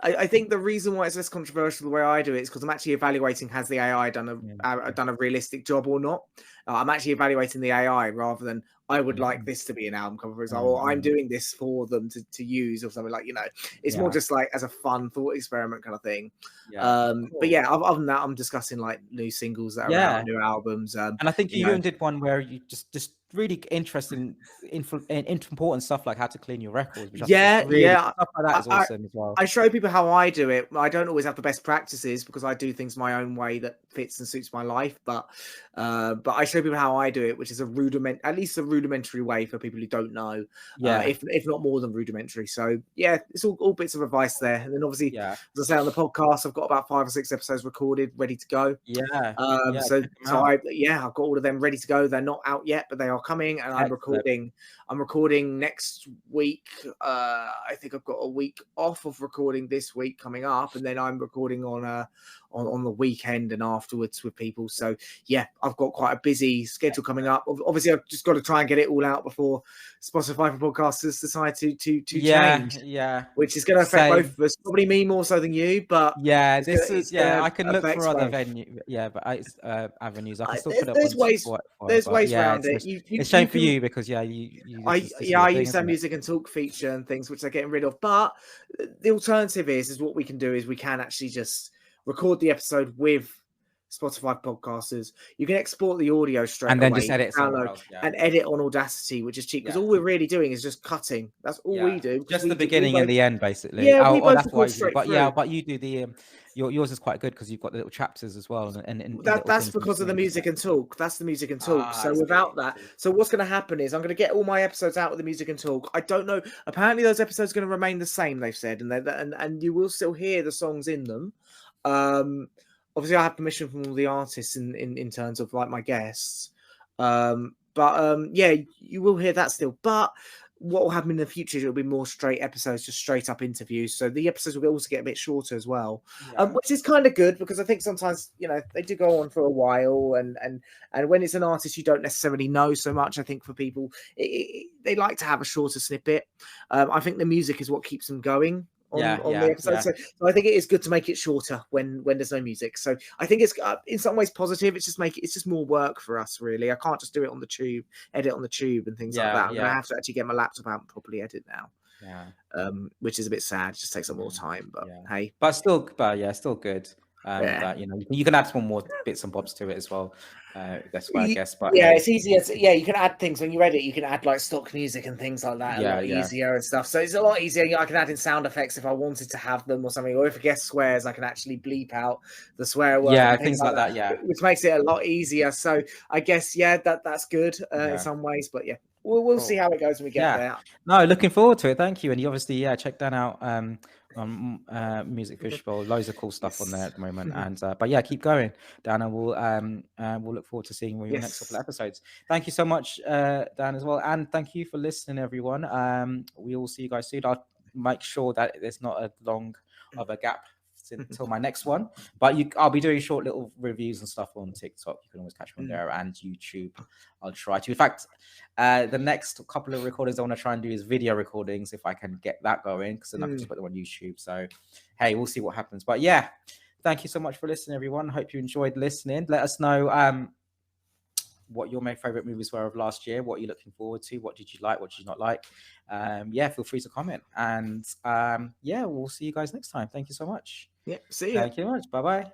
I think the reason why it's less controversial the way I do it is because I'm actually evaluating, has the AI done a realistic job or not. I'm actually evaluating the AI rather than I would like this to be an album cover, for example, or I'm doing this for them to use or something, like, it's more just like as a fun thought experiment kind of thing. Cool. But other than that, I'm discussing like new singles that are out, new albums. And I think you even did one where you just really interesting, important stuff like how to clean your records. Which stuff like that is awesome as well. I show people how I do it. I don't always have the best practices because I do things my own way that fits and suits my life. But I show people how I do it, which is at least a rudimentary way for people who don't know. If not more than rudimentary. So it's all bits of advice there. And then obviously, as I say on the podcast, I've got about 5 or 6 episodes recorded, ready to go. I've got all of them ready to go. They're not out yet, but they are coming, and I'm recording next week. I think I've got a week off of recording this week coming up, and then I'm recording on the weekend and afterwards with people. So I've got quite a busy schedule coming up. Obviously, I've just got to try and get it all out before Spotify for podcasters decide to change. Which is going to affect both of us. Probably me more so than you, but I can look for other avenues. Avenues. I can still put up. There's ways around it. It's a shame for you because I use that music and talk feature and things which they're getting rid of. But the alternative is what we can do is we can actually just record the episode with Spotify podcasters. You can export the audio straight and then away, just edit and edit on Audacity, which is cheap because all we're really doing is just cutting. That's all we do. Just the beginning and the end, basically. That's why. But you do the yours is quite good because you've got the little chapters as well. And that's because of the music and talk. That's the music and talk. So without that, so what's going to happen is I'm going to get all my episodes out with the music and talk. I don't know. Apparently, those episodes are going to remain the same. They've said, and you will still hear the songs in them. Obviously, I have permission from all the artists in terms of like my guests. You will hear that still. But what will happen in the future is it'll be more straight episodes, just straight up interviews. So the episodes will also get a bit shorter as well, which is kind of good because I think sometimes they do go on for a while, and when it's an artist you don't necessarily know so much, I think for people they like to have a shorter snippet. I think the music is what keeps them going on the episode. So I think it is good to make it shorter when there's no music. So I think it's in some ways positive. It's just more work for us, really. I can't just do it on the tube, edit on the tube and things like that. I'm gonna have to actually get my laptop out and properly edit now. Which is a bit sad. It just takes up more time, but hey. But still good. That you can add some more bits and bobs to it as well. That's why I guess. But it's easier. You can add things when you edit. You can add like stock music and things like that a lot easier and stuff. So it's a lot easier. I can add in sound effects if I wanted to have them or something. Or if a guest swears, I can actually bleep out the swear word. Things like that. Which makes it a lot easier. So I guess that's good in some ways. But we'll see how it goes when we get there. No, looking forward to it. Thank you. And you obviously check that out. On Music Fishbowl, loads of cool stuff on there at the moment, and but keep going, Dan, and we'll look forward to seeing you in the next couple of episodes. Thank you so much, Dan, as well, and thank you for listening, everyone. We will see you guys soon. I'll make sure that there's not a long of a gap until my next one, but I'll be doing short little reviews and stuff on TikTok. You can always catch me on there, and YouTube. I'll try to. In fact, the next couple of recordings I want to try and do is video recordings if I can get that going, because then I can just put them on YouTube. So hey, we'll see what happens. But thank you so much for listening, everyone. Hope you enjoyed listening. Let us know what your main favorite movies were of last year, what you're looking forward to, what did you like, what did you not like. Yeah, feel free to comment. And yeah, we'll see you guys next time. Thank you so much. Yeah, see ya. Thank you very much. Bye bye.